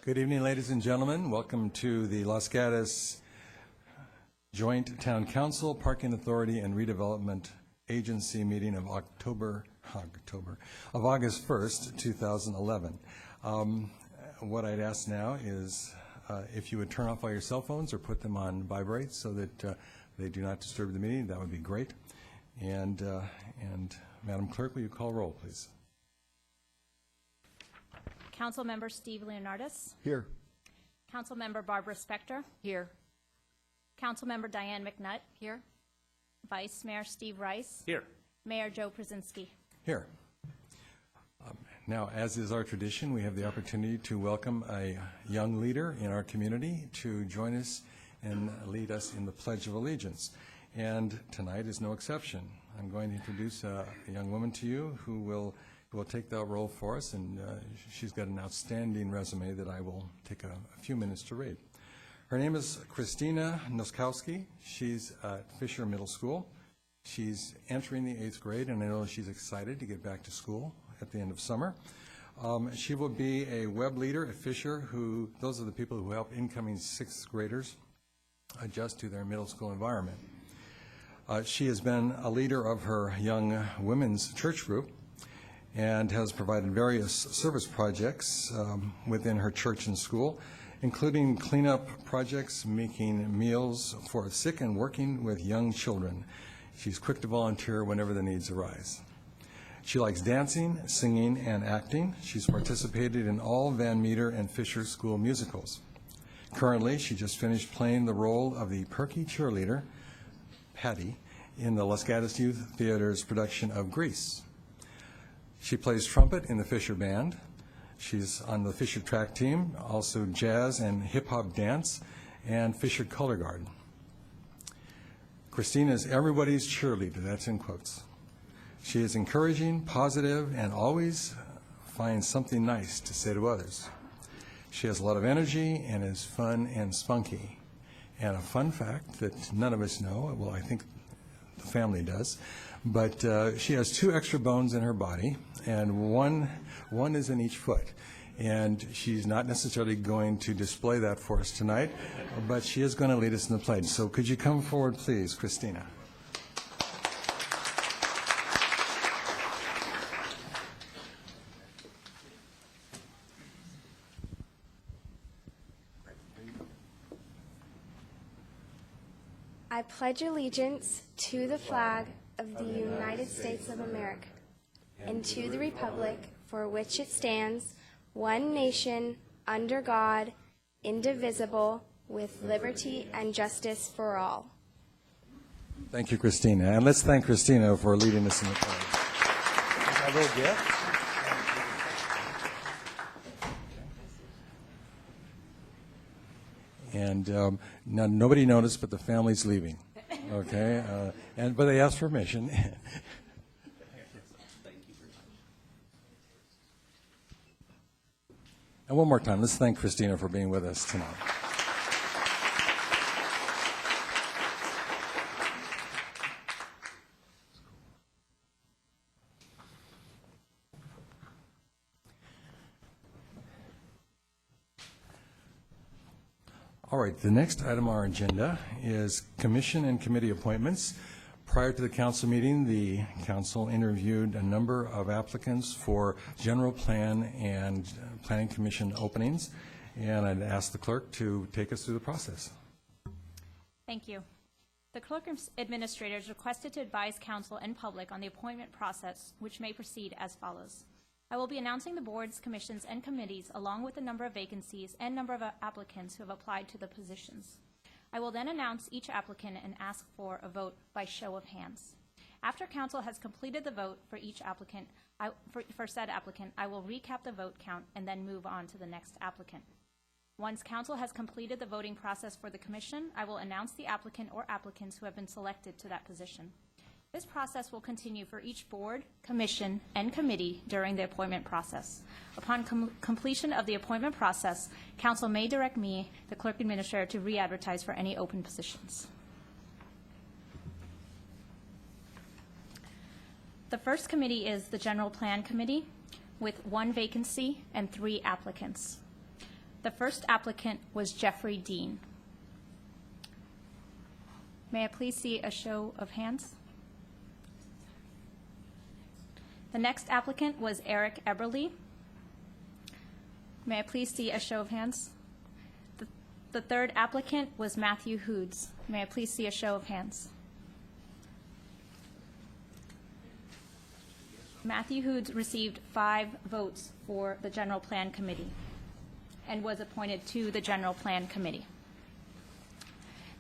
Good evening, ladies and gentlemen. Welcome to the Los Gatos Joint Town Council, Parking Authority, and Redevelopment Agency meeting of August 1st, 2011. What I'd ask now is if you would turn off all your cell phones or put them on vibrate so that they do not disturb the meeting, that would be great. And Madam Clerk, will you call roll, please? Councilmember Steve Leonardis. Here. Councilmember Barbara Spector. Here. Councilmember Diane McNutt. Here. Vice Mayor Steve Rice. Here. Mayor Joe Przinsky. Here. Now, as is our tradition, we have the opportunity to welcome a young leader in our community to join us and lead us in the Pledge of Allegiance. And tonight is no exception. I'm going to introduce a young woman to you who will take that role for us, and she's got an outstanding resume that I will take a few minutes to read. Her name is Christina Noskowski. She's at Fisher Middle School. She's entering the 8th grade, and I know she's excited to get back to school at the end of summer. She will be a web leader at Fisher, those are the people who help incoming 6th graders adjust to their middle school environment. She has been a leader of her young women's church group and has provided various service projects within her church and school, including cleanup projects, making meals for the sick, and working with young children. She's quick to volunteer whenever the needs arise. She likes dancing, singing, and acting. She's participated in all Van Meter and Fisher school musicals. Currently, she just finished playing the role of the perky cheerleader, Patty, in the Los Gatos Youth Theater's production of Grease. She plays trumpet in the Fisher Band. She's on the Fisher track team, also jazz and hip-hop dance, and Fisher Color Guard. Christina is everybody's cheerleader, that's in quotes. She is encouraging, positive, and always finds something nice to say to others. She has a lot of energy and is fun and spunky. And a fun fact that none of us know, well, I think the family does, but she has 2 extra bones in her body, and one is in each foot. And she's not necessarily going to display that for us tonight, but she is going to lead us in the pledge. So could you come forward, please, Christina? I pledge allegiance to the flag of the United States of America and to the republic for which it stands, one nation, under God, indivisible, with liberty and justice for all. Thank you, Christina. And let's thank Christina for leading us in the pledge. A little gift. And now nobody noticed, but the family's leaving. Okay, but they asked permission. And one more time, let's thank Christina for being with us tonight. All right, the next item on our agenda is commission and committee appointments. Prior to the council meeting, the council interviewed a number of applicants for general plan and planning commission openings, and I'd ask the clerk to take us through the process. Thank you. The clerk administrator is requested to advise council and public on the appointment process, which may proceed as follows. I will be announcing the boards, commissions, and committees along with the number of vacancies and number of applicants who have applied to the positions. I will then announce each applicant and ask for a vote by show of hands. After council has completed the vote for each applicant, for said applicant, I will recap the vote count and then move on to the next applicant. Once council has completed the voting process for the commission, I will announce the applicant or applicants who have been selected to that position. This process will continue for each board, commission, and committee during the appointment process. Upon completion of the appointment process, council may direct me, the clerk administrator, to re-advertise for any open positions. The first committee is the General Plan Committee, with 1 vacancy and 3 applicants. The first applicant was Jeffrey Dean. May I please see a show of hands? The next applicant was Eric Eberly. May I please see a show of hands? The third applicant was Matthew Hoods. May I please see a show of hands? Matthew Hoods received 5 votes for the General Plan Committee and was appointed to the General Plan Committee.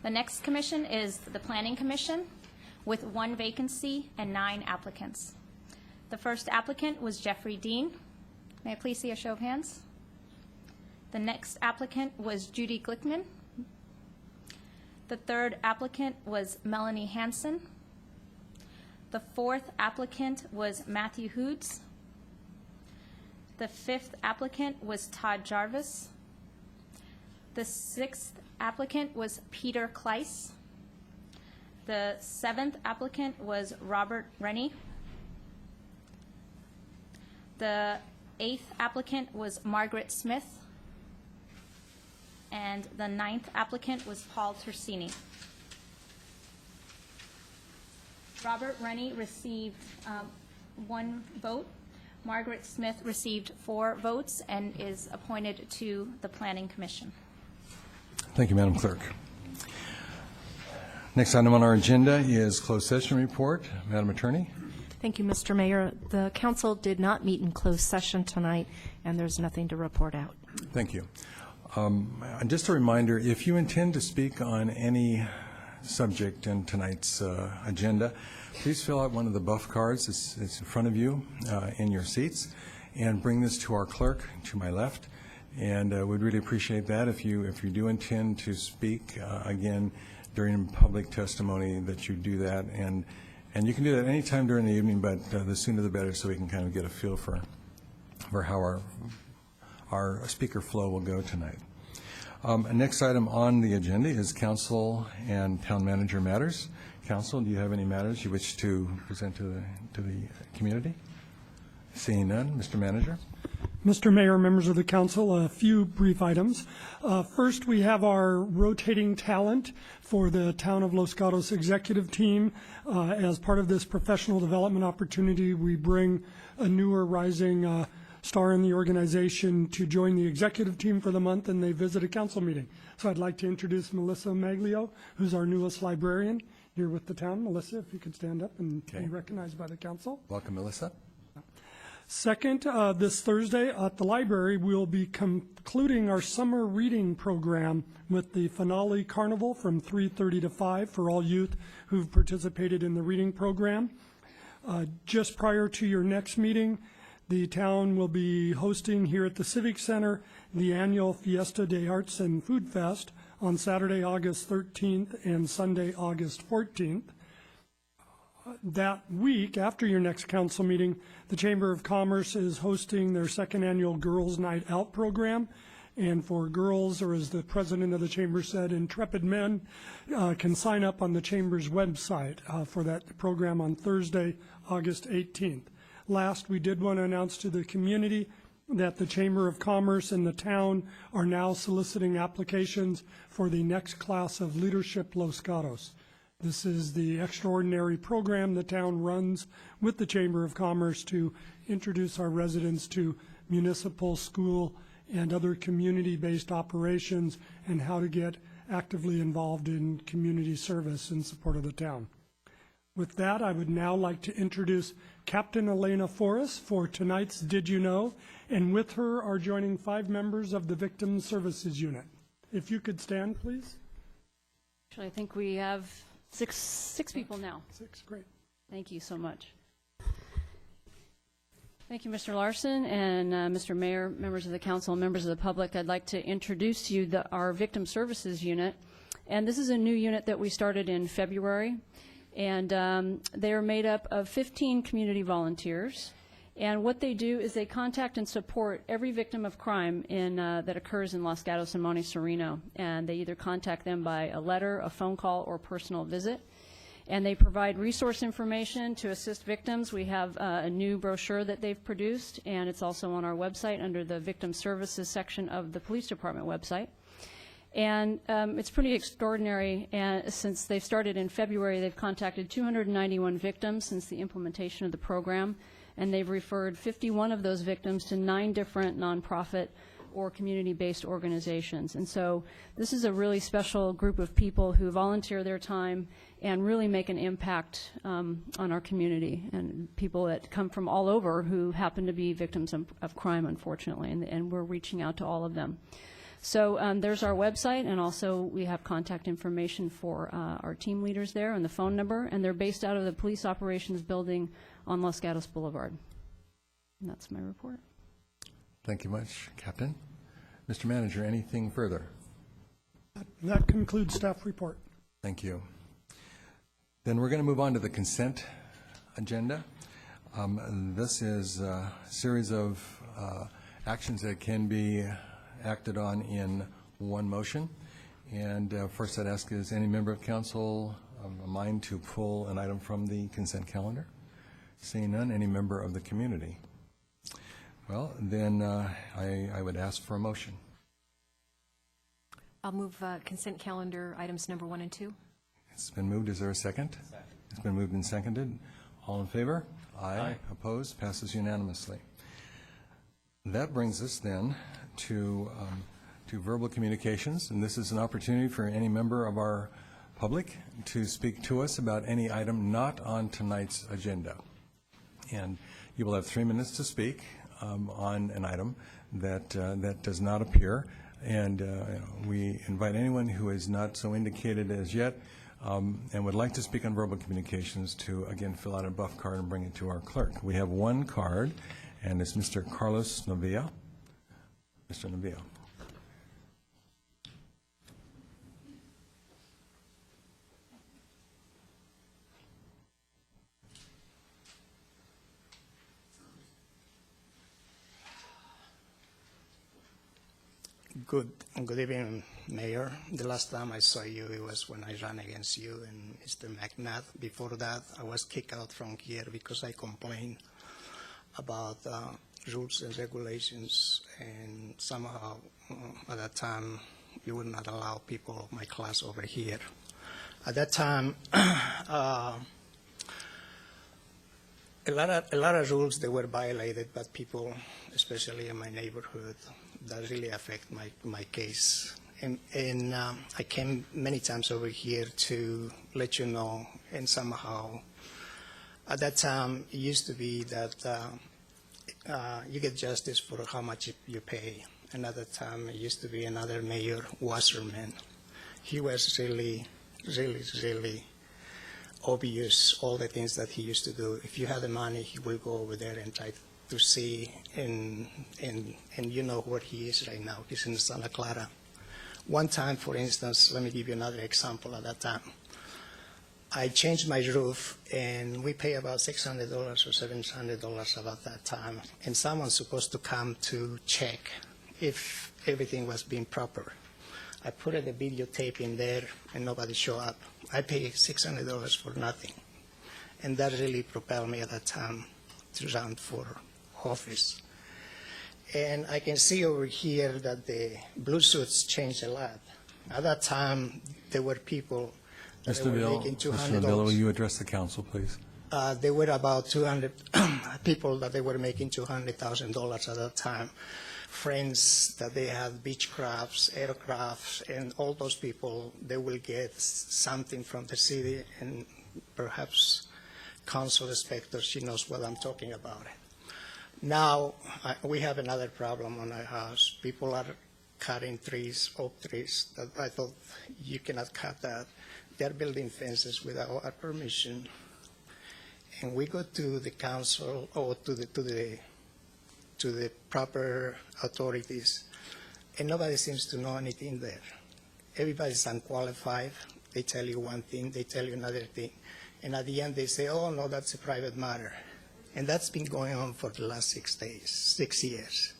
The next commission is the Planning Commission with 1 vacancy and 9 applicants. The first applicant was Jeffrey Dean. May I please see a show of hands? The next applicant was Judy Glickman. The third applicant was Melanie Hansen. The fourth applicant was Matthew Hoods. The fifth applicant was Todd Jarvis. The sixth applicant was Peter Kleiss. The 7th applicant was Robert Rennie. The 8th applicant was Margaret Smith. And the 9th applicant was Paul Tersini. Robert Rennie received 1 vote. Margaret Smith received 4 votes and is appointed to the Planning Commission. Thank you, Madam Clerk. Next item on our agenda is closed session report. Madam Attorney. Thank you, Mr. Mayor. The council did not meet in closed session tonight, and there's nothing to report out. Thank you. And just a reminder, if you intend to speak on any subject in tonight's agenda, please fill out one of the buff cards. It's in front of you in your seats, and bring this to our clerk to my left. And we'd really appreciate that if you do intend to speak again during public testimony, that you do that. And you can do that any time during the evening, but the sooner the better, so we can kind of get a feel for how our speaker flow will go tonight. Next item on the agenda is council and town manager matters. Council, do you have any matters you wish to present to the community? Seeing none, Mr. Manager. Mr. Mayor, members of the council, a few brief items. First, we have our rotating talent for the Town of Los Gatos executive team. As part of this professional development opportunity, we bring a newer rising star in the organization to join the executive team for the month, and they visit a council meeting. So I'd like to introduce Melissa Maglio, who's our newest librarian here with the town. Melissa, if you could stand up and be recognized by the council. Welcome, Melissa. Second, this Thursday at the library, we'll be concluding our summer reading program with the finale carnival from 3:30 to 5 for all youth who've participated in the reading program. Just prior to your next meeting, the town will be hosting here at the Civic Center the annual Fiesta de Arts and Food Fest on Saturday, August 13th and Sunday, August 14th. That week, after your next council meeting, the Chamber of Commerce is hosting their 2nd annual Girls Night Out program. And for girls, or as the president of the chamber said, intrepid men can sign up on the chamber's website for that program on Thursday, August 18th. Last, we did want to announce to the community that the Chamber of Commerce and the town are now soliciting applications for the next class of Leadership Los Gatos. This is the extraordinary program the town runs with the Chamber of Commerce to introduce our residents to municipal, school, and other community-based operations and how to get actively involved in community service in support of the town. With that, I would now like to introduce Captain Elena Forrest for tonight's Did You Know? And with her are joining 5 members of the Victim Services Unit. If you could stand, please. Actually, I think we have six people now. 6, great. Thank you so much. Thank you, Mr. Larson and Mr. Mayor, members of the council, and members of the public. I'd like to introduce to you our Victim Services Unit. And this is a new unit that we started in February. And they are made up of 15 community volunteers. And what they do is they contact and support every victim of crime that occurs in Los Gatos and Monte Sereno. And they either contact them by a letter, a phone call, or personal visit. And they provide resource information to assist victims. We have a new brochure that they've produced, and it's also on our website under the Victim Services section of the Police Department website. And it's pretty extraordinary. And since they've started in February, they've contacted 291 victims since the implementation of the program, and they've referred 51 of those victims to 9 different nonprofit or community-based organizations. And so this is a really special group of people who volunteer their time and really make an impact on our community, and people that come from all over who happen to be victims of crime, unfortunately, and we're reaching out to all of them. So there's our website, and also we have contact information for our team leaders there and the phone number, and they're based out of the Police Operations Building on Los Gatos Boulevard. And that's my report. Thank you much, Captain. Mr. Manager, anything further? That concludes staff report. Thank you. Then we're going to move on to the consent agenda. This is a series of actions that can be acted on in one motion. And first I'd ask, is any member of council of a mind to pull an item from the consent calendar? Seeing none, any member of the community? Well, then I would ask for a motion. I'll move consent calendar items number 1 and 2. It's been moved. Is there a second? Second. It's been moved and seconded. All in favor? Aye. Opposed? Passes unanimously. That brings us then to verbal communications, and this is an opportunity for any member of our public to speak to us about any item not on tonight's agenda. And you will have 3 minutes to speak on an item that does not appear. And we invite anyone who is not so indicated as yet and would like to speak on verbal communications to, again, fill out a buff card and bring it to our clerk. We have one card, and it's Mr. Carlos Novilla. Mr. Novilla. Good evening, Mayor. The last time I saw you, it was when I ran against you and Mr. McNabb. Before that, I was kicked out from here because I complained about rules and regulations, and somehow at that time you would not allow people of my class over here. At that time, a lot of rules that were violated by people, especially in my neighborhood, that really affect my case. And I came many times over here to let you know, and somehow at that time it used to be that you get justice for how much you pay. Another time it used to be another mayor, Wasserman. He was really obvious, all the things that he used to do. If you had the money, he will go over there and try to see, and you know where he is right now. He's in Santa Clara. One time, for instance, let me give you another example at that time. I changed my roof, and we pay about $600 or $700 about that time, and someone's supposed to come to check if everything was being proper. I put the videotape in there, and nobody showed up. I paid $600 for nothing, and that really propelled me at that time to run for office. And I can see over here that the blue suits changed a lot. At that time, there were people that Mr. were Bill, making Mr. $200. Novilla, will you address the council, please? There were about 200 people that they were making $200,000 at that time. Friends that they had beechcrafts, aircrafts, and all those people, they will get something from the city, and perhaps Council Inspector, she knows what I'm talking about. Now, we have another problem on our house. People are cutting trees, oak trees, that I thought you cannot cut that. They're building fences without our permission. And we go to the council or to the proper authorities, and nobody seems to know anything there. Everybody's unqualified. They tell you one thing, they tell you another thing. And at the end, they say, oh, no, that's a private matter. And that's been going on for the last 6 years.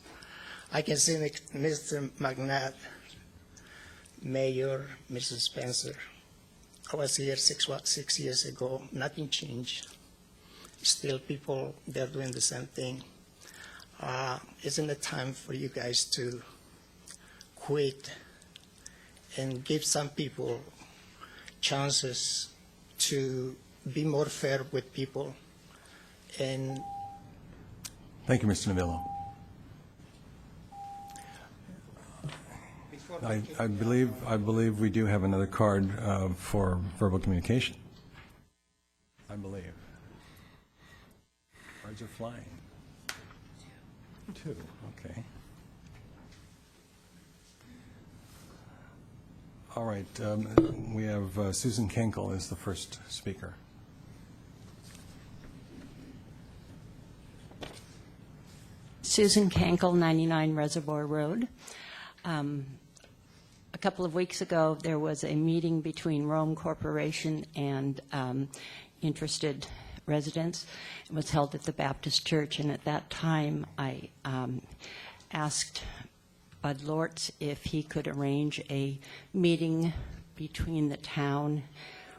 I can see Mr. McNabb, Mayor, Mrs. Spencer. I was here 6 years ago. Nothing changed. Still people, they're doing the same thing. Isn't it time for you guys to quit and give some people chances to be more fair with people? And Thank you, Mr. Navillo. I believe we do have another card for verbal communication. I believe. Cards are flying. Two, okay. All right, we have Susan Kenkel is the first speaker. Susan Kenkel, 99 Reservoir Road. A couple of weeks ago, there was a meeting between Rome Corporation and interested residents. It was held at the Baptist Church, and at that time, I asked Bud Lortz if he could arrange a meeting between the town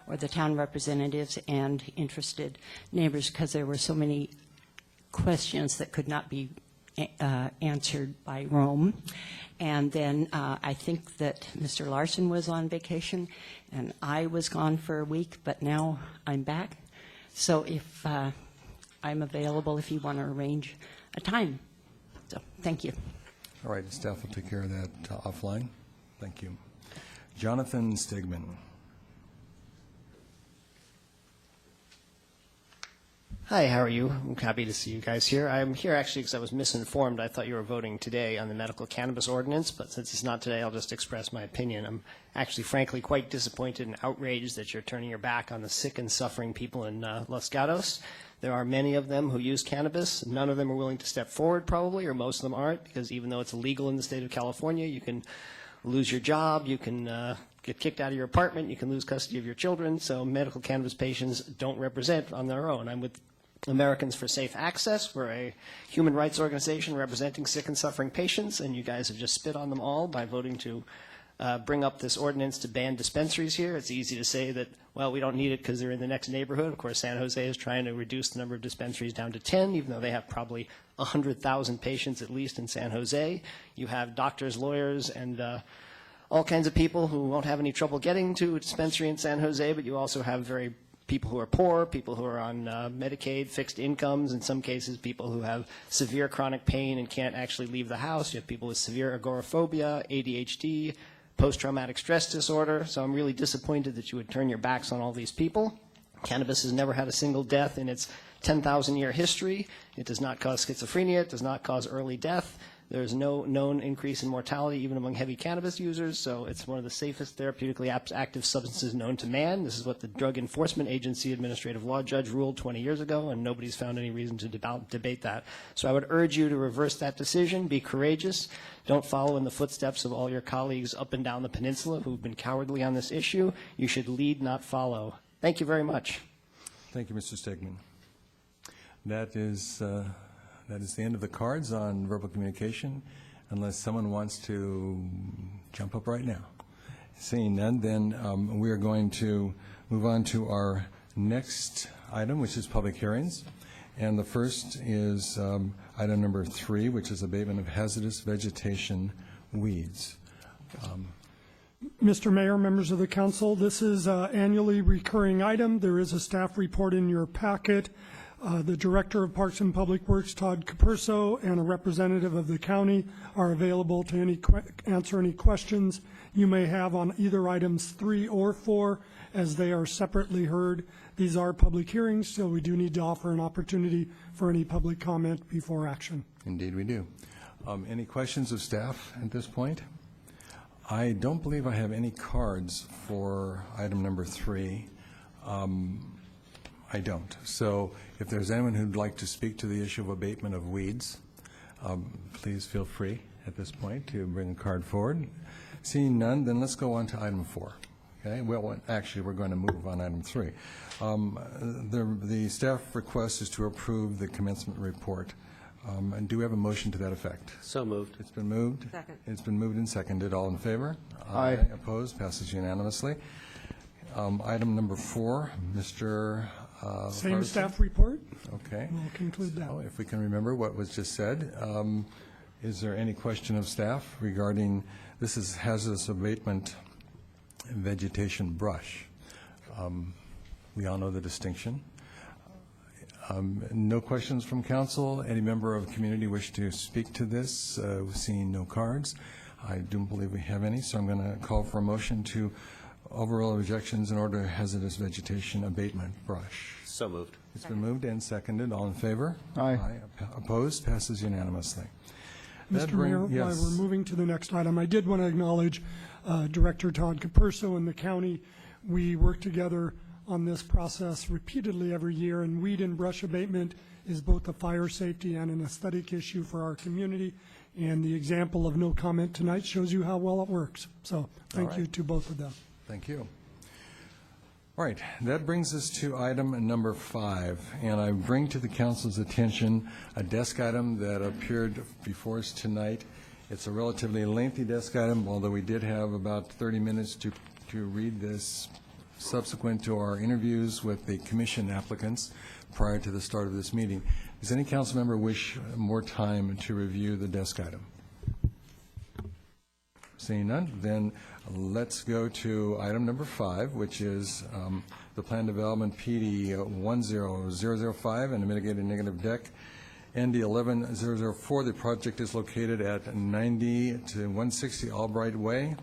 or the town representatives and interested neighbors, because there were so many questions that could not be answered by Rome. And then I think that Mr. Larson was on vacation, and I was gone for a week, but now I'm back. So if I'm available, if you want to arrange a time. So thank you. All right, staff will take care of that offline. Thank you. Jonathan Stegman. Hi, how are you? I'm happy to see you guys here. I'm here actually because I was misinformed. I thought you were voting today on the medical cannabis ordinance, but since it's not today, I'll just express my opinion. I'm actually, frankly, quite disappointed and outraged that you're turning your back on the sick and suffering people in Los Gatos. There are many of them who use cannabis. None of them are willing to step forward, probably, or most of them aren't, because even though it's illegal in the state of California, you can lose your job, you can get kicked out of your apartment, you can lose custody of your children. So medical cannabis patients don't represent on their own. I'm with Americans for Safe Access. We're a human rights organization representing sick and suffering patients, and you guys have just spit on them all by voting to bring up this ordinance to ban dispensaries here. It's easy to say that, well, we don't need it because they're in the next neighborhood. Of course, San Jose is trying to reduce the number of dispensaries down to 10, even though they have probably 100,000 patients at least in San Jose. You have doctors, lawyers, and all kinds of people who won't have any trouble getting to a dispensary in San Jose, but you also have people who are poor, people who are on Medicaid, fixed incomes, in some cases people who have severe chronic pain and can't actually leave the house. You have people with severe agoraphobia, ADHD, post-traumatic stress disorder. So I'm really disappointed that you would turn your backs on all these people. Cannabis has never had a single death in its 10,000-year history. It does not cause schizophrenia. It does not cause early death. There's no known increase in mortality even among heavy cannabis users, so it's one of the safest therapeutically active substances known to man. This is what the Drug Enforcement Agency administrative law judge ruled 20 years ago, and nobody's found any reason to debate that. So I would urge you to reverse that decision. Be courageous. Don't follow in the footsteps of all your colleagues up and down the peninsula who've been cowardly on this issue. You should lead, not follow. Thank you very much. Thank you, Mr. Stegman. That is the end of the cards on verbal communication, unless someone wants to jump up right now. Seeing none, then we are going to move on to our next item, which is public hearings. And the first is item number 3, which is abatement of hazardous vegetation weeds. Mr. Mayor, members of the council, this is an annually recurring item. There is a staff report in your packet. The Director of Parks and Public Works, Todd Capurso, and a representative of the county are available to answer any questions you may have on either items 3 or 4, as they are separately heard. These are public hearings, so we do need to offer an opportunity for any public comment before action. Indeed we do. Any questions of staff at this point? I don't believe I have any cards for item number 3. I don't. So if there's anyone who'd like to speak to the issue of abatement of weeds, please feel free at this point to bring a card forward. Seeing none, then let's go on to item 4. Okay, well, actually, we're going to move on item 3. The staff request is to approve the commencement report. And do we have a motion to that effect? So moved. It's been moved? Second. It's been moved and seconded. All in favor? Aye. Opposed? Passes unanimously. Item number 4, Mr. Same Larson. staff report. Okay. We'll conclude that. Oh, if we can remember what was just said, is there any question of staff regarding, this is hazardous abatement vegetation brush. We all know the distinction. No questions from council. Any member of the community wish to speak to this? Seeing no cards. I don't believe we have any, so I'm going to call for a motion to overrule objections in order to hazardous vegetation abatement brush. So moved. It's been moved and seconded. All in favor? Aye. Opposed? Passes unanimously. That Mr. Mayor, yes. while we're moving to the next item, I did want to acknowledge Director Todd Capurso and the county. We work together on this process repeatedly every year, and weed and brush abatement is both a fire safety and an aesthetic issue for our community. And the example of no comment tonight shows you how well it works. So thank you to both of them. Thank you. All right, that brings us to item number 5, and I bring to the council's attention a desk item that appeared before us tonight. It's a relatively lengthy desk item, although we did have about 30 minutes to read this subsequent to our interviews with the commission applicants prior to the start of this meeting. Does any council member wish more time to review the desk item? Seeing none, then let's go to item number 5, which is the Plan Development PD 10005 and a mitigated negative deck. ND 11004, the project is located at 90 to 160 Albright Way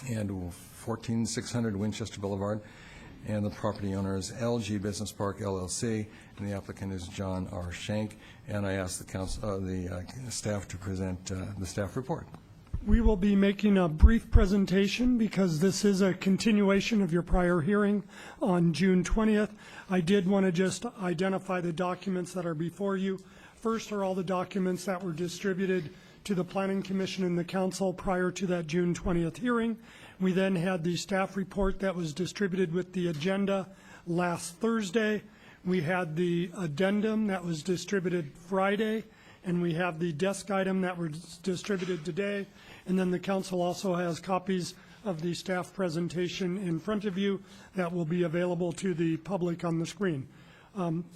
and 14600 Winchester Boulevard. And the property owner is LG Business Park LLC, and the applicant is John R. Shank. And I ask the staff to present the staff report. We will be making a brief presentation because this is a continuation of your prior hearing on June 20th. I did want to just identify the documents that are before you. First are all the documents that were distributed to the Planning Commission and the Council prior to that June 20th hearing. We then had the staff report that was distributed with the agenda last Thursday. We had the addendum that was distributed Friday, and we have the desk item that was distributed today. And then the council also has copies of the staff presentation in front of you that will be available to the public on the screen.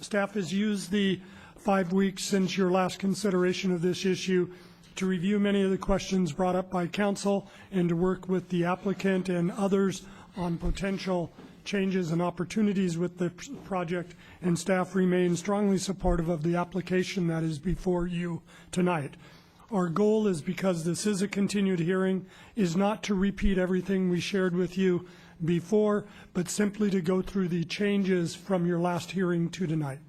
Staff has used the 5 weeks since your last consideration of this issue to review many of the questions brought up by council and to work with the applicant and others on potential changes and opportunities with the project, and staff remains strongly supportive of the application that is before you tonight. Our goal is, because this is a continued hearing, is not to repeat everything we shared with you before, but simply to go through the changes from your last hearing to tonight.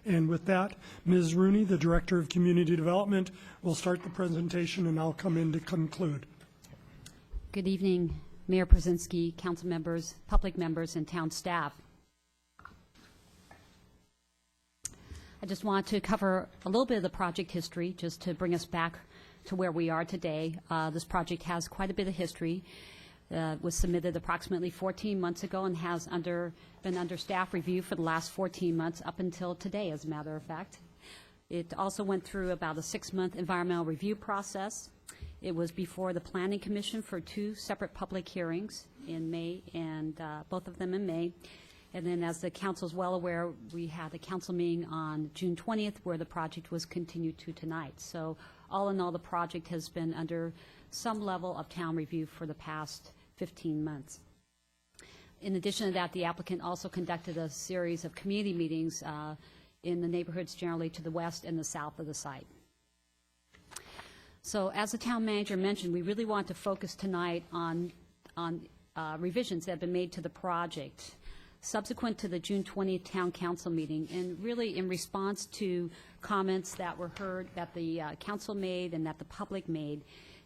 And with that, Ms. Rooney, the Director of Community Development, will start the presentation, and I'll come in to conclude. Good evening, Mayor Brzezinski, council members, public members, and town staff. I just want to cover a little bit of the project history just to bring us back to where we are today. This project has quite a bit of history. Was submitted approximately 14 months ago and has been under staff review for the last 14 months up until today, as a matter of fact. It also went through about a 6-month environmental review process. It was before the Planning Commission for 2 separate public hearings in May, and both of them in May. And then, as the council is well aware, we had a council meeting on June 20th where the project was continued to tonight. So all in all, the project has been under some level of town review for the past 15 months. In addition to that, the applicant also conducted a series of community meetings in the neighborhoods generally to the west and the south of the site. So as the town manager mentioned, we really want to focus tonight on revisions that have been made to the project subsequent to the June 20th Town Council meeting, and really in response to comments that were heard that the council made and that the public made.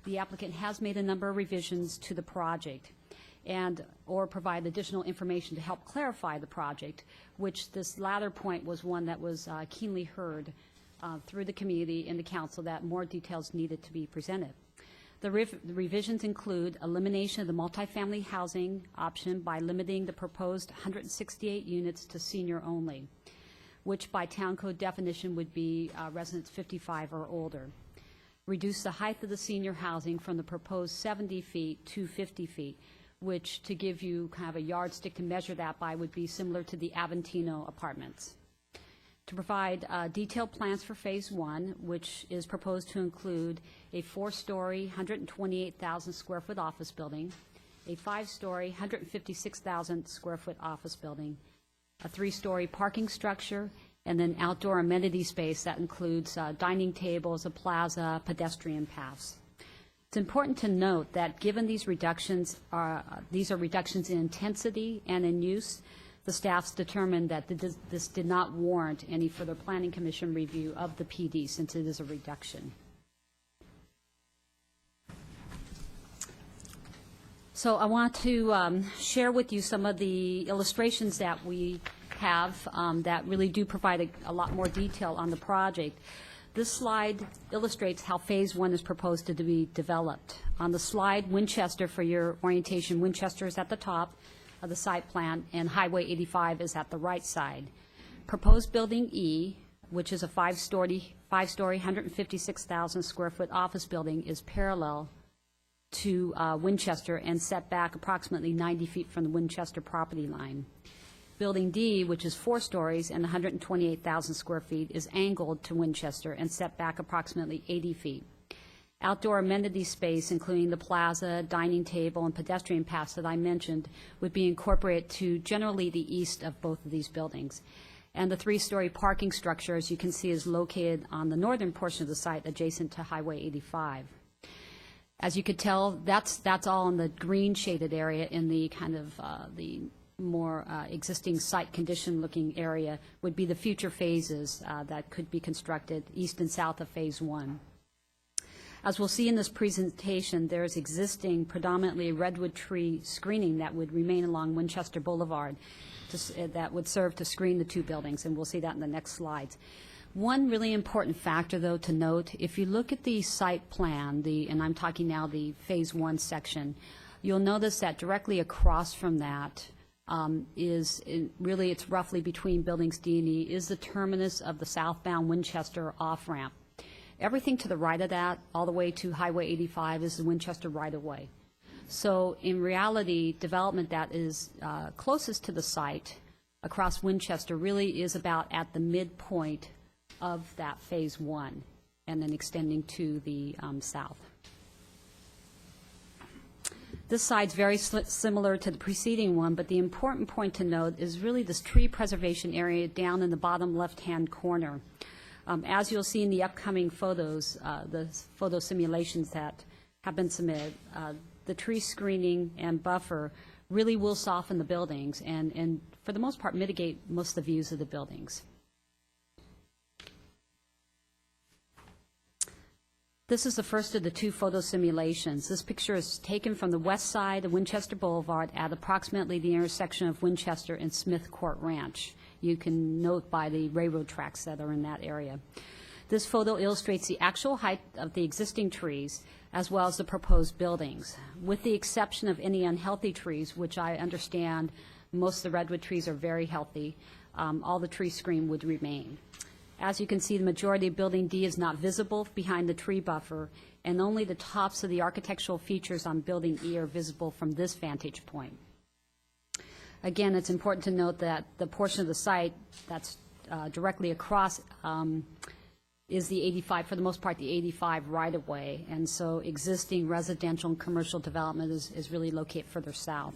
The applicant has made a number of revisions to the project or provide additional information to help clarify the project, which this latter point was one that was keenly heard through the community and the council, that more details needed to be presented. The revisions include elimination of the multifamily housing option by limiting the proposed 168 units to senior only, which by town code definition would be residents 55 or older. Reduce the height of the senior housing from the proposed 70 feet to 50 feet, which, to give you kind of a yardstick to measure that by, would be similar to the Aventino apartments. To provide detailed plans for Phase 1, which is proposed to include a 4-story, 128,000 square foot office building, a 5-story, 156,000 square foot office building, a 3-story parking structure, and then outdoor amenity space that includes dining tables, a plaza, pedestrian paths. It's important to note that given these reductions these are reductions in intensity and in use, the staffs determined that this did not warrant any further Planning Commission review of the PD since it is a reduction. So I want to share with you some of the illustrations that we have that really do provide a lot more detail on the project. This slide illustrates how Phase 1 is proposed to be developed. On the slide, Winchester, for your orientation, Winchester is at the top of the site plan, and Highway 85 is at the right side. Proposed Building E, which is a 5-story, 156,000 square foot office building, is parallel to Winchester and set back approximately 90 feet from the Winchester property line. Building D, which is 4 stories and 128,000 square feet, is angled to Winchester and set back approximately 80 feet. Outdoor amenity space, including the plaza, dining table, and pedestrian paths that I mentioned, would be incorporated to generally the east of both of these buildings. And the 3-story parking structure, as you can see, is located on the northern portion of the site adjacent to Highway 85. As you could tell, that's all in the green shaded area in the kind of the more existing site condition looking area would be the future phases that could be constructed east and south of Phase 1. As we'll see in this presentation, there is existing predominantly redwood tree screening that would remain along Winchester Boulevard that would serve to screen the two buildings, and we'll see that in the next slides. One really important factor, though, to note, if you look at the site plan, and I'm talking now the Phase 1 section, you'll notice that directly across from that it's roughly between buildings D and E, is the terminus of the southbound Winchester off-ramp. Everything to the right of that, all the way to Highway 85, is the Winchester right-of-way. So in reality, development that is closest to the site across Winchester really is about at the midpoint of that Phase 1, and then extending to the south. This side's very similar to the preceding one, but the important point to note is really this tree preservation area down in the bottom left-hand corner. As you'll see in the upcoming photos, the photo simulations that have been submitted, the tree screening and buffer really will soften the buildings and for the most part, mitigate most of the views of the buildings. This is the first of the two photo simulations. This picture is taken from the west side of Winchester Boulevard at approximately the intersection of Winchester and Smith Court Ranch. You can note by the railroad tracks that are in that area. This photo illustrates the actual height of the existing trees as well as the proposed buildings. With the exception of any unhealthy trees, which I understand most of the redwood trees are very healthy, all the tree screen would remain. As you can see, the majority of Building D is not visible behind the tree buffer, and only the tops of the architectural features on Building E are visible from this vantage point. Again, it's important to note that the portion of the site that's directly across is the 85, for the most part, the 85 right-of-way, and so existing residential and commercial development is really located further south.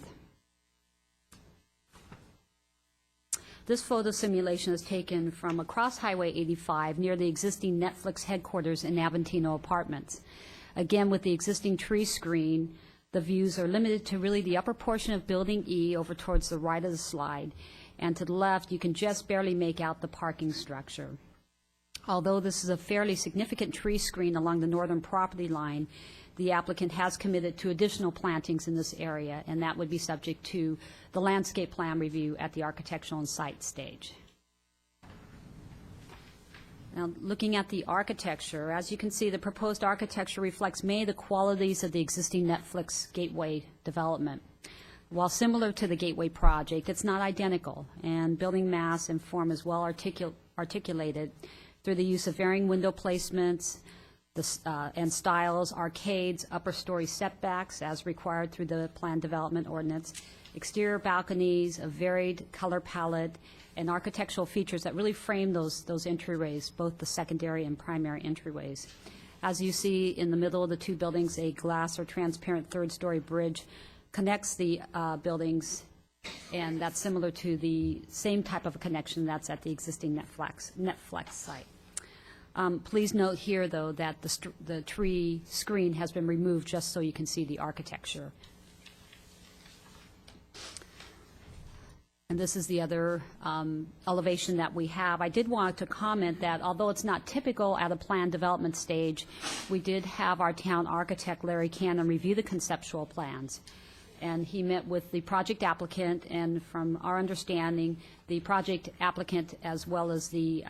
This photo simulation is taken from across Highway 85 near the existing Netflix headquarters in Aventino Apartments. Again, with the existing tree screen, the views are limited to really the upper portion of Building E over towards the right of the slide, and to the left you can just barely make out the parking structure. Although this is a fairly significant tree screen along the northern property line, the applicant has committed to additional plantings in this area, and that would be subject to the landscape plan review at the architectural and site stage. Now, looking at the architecture, as you can see, the proposed architecture reflects many of the qualities of the existing Netflix Gateway development. While similar to the Gateway project, it's not identical, and building mass and form is well articulated through the use of varying window placements and styles, arcades, upper story setbacks as required through the Plan Development Ordinance, exterior balconies, a varied color palette, and architectural features that really frame those entryways, both the secondary and primary entryways. As you see in the middle of the two buildings, a glass or transparent third-story bridge connects the buildings, and that's similar to the same type of a connection that's at the existing Netflix site. Please note here, though, that the tree screen has been removed just so you can see the architecture. And this is the other elevation that we have. I did want to comment that although it's not typical at a planned development stage, we did have our town architect, Larry Cannon, review the conceptual plans. And he met with the project applicant, and from our understanding, the project applicant as well as the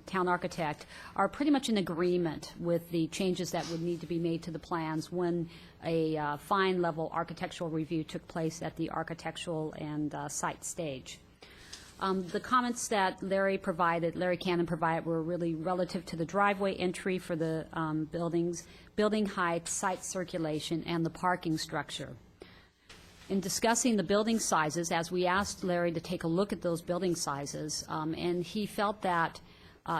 town architect are pretty much in agreement with the changes that would need to be made to the plans when a fine-level architectural review took place at the architectural and site stage. The comments that Larry Cannon provided were really relative to the driveway entry for the buildings, building height, site circulation, and the parking structure. In discussing the building sizes, as we asked Larry to take a look at those building sizes, and he felt that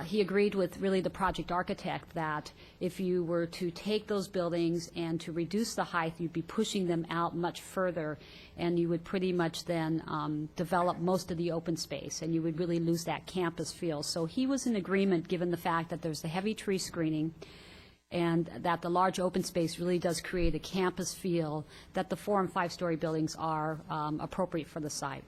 he agreed with really the project architect that if you were to take those buildings and to reduce the height, you'd be pushing them out much further, and you would pretty much then develop most of the open space, and you would really lose that campus feel. So he was in agreement, given the fact that there's the heavy tree screening, and that the large open space really does create a campus feel, that the 4- and 5-story buildings are appropriate for the site.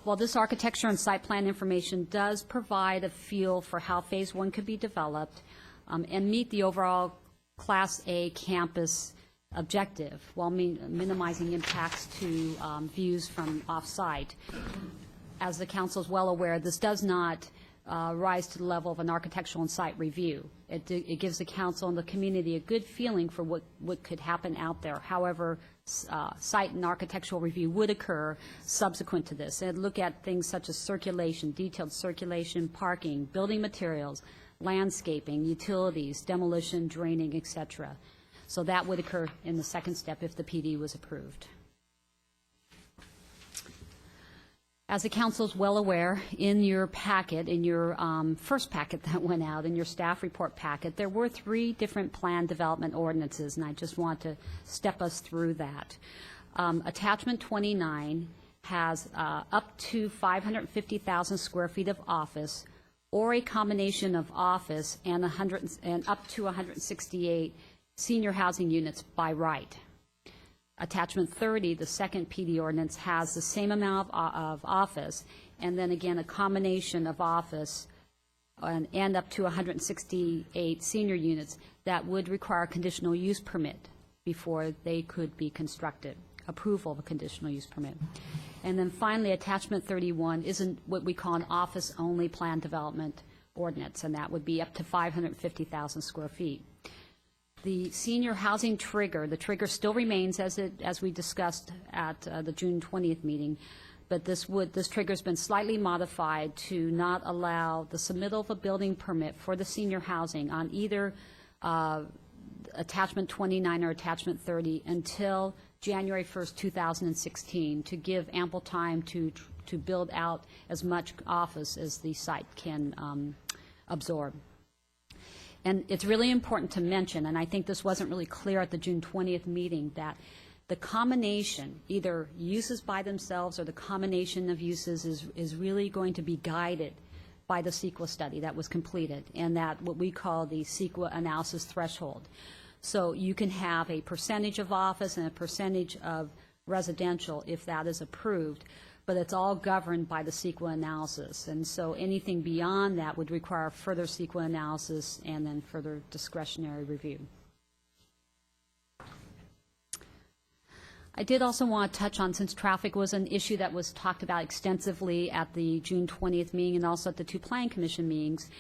While this architecture and site plan information does provide a feel for how Phase 1 could be developed and meet the overall Class A campus objective while minimizing impacts to views from off-site, as the council is well aware, this does not rise to the level of an architectural and site review. It gives the council and the community a good feeling for what could happen out there. However, site and architectural review would occur subsequent to this, and look at things such as circulation, detailed circulation, parking, building materials, landscaping, utilities, demolition, draining, etc. So that would occur in the second step if the PD was approved. As the council is well aware, in your packet, in your first packet that went out, in your staff report packet, there were 3 different plan development ordinances, and I just want to step us through that. Attachment 29 has up to 550,000 square feet of office, or a combination of office and up to 168 senior housing units by right. Attachment 30, the second PD ordinance, has the same amount of office, and then again a combination of office and up to 168 senior units that would require a conditional use permit before they could be constructed, approval of a conditional use permit. And then finally, attachment 31 isn't what we call an office-only plan development ordinance, and that would be up to 550,000 square feet. The senior housing trigger, the trigger still remains as we discussed at the June 20th meeting, but this trigger's been slightly modified to not allow the submittal of a building permit for the senior housing on either attachment 29 or attachment 30 until January 1st, 2016, to give ample time to build out as much office as the site can absorb. And it's really important to mention, and I think this wasn't really clear at the June 20th meeting, that the combination, either uses by themselves or the combination of uses, is really going to be guided by the CEQA study that was completed, and that what we call the CEQA analysis threshold. So you can have a percentage of office and a percentage of residential if that is approved, but it's all governed by the CEQA analysis. And so anything beyond that would require further CEQA analysis and then further discretionary review. I did also want to touch on, since traffic was an issue that was talked about extensively at the June 20th meeting and also at the 2 Planning Commission meetings,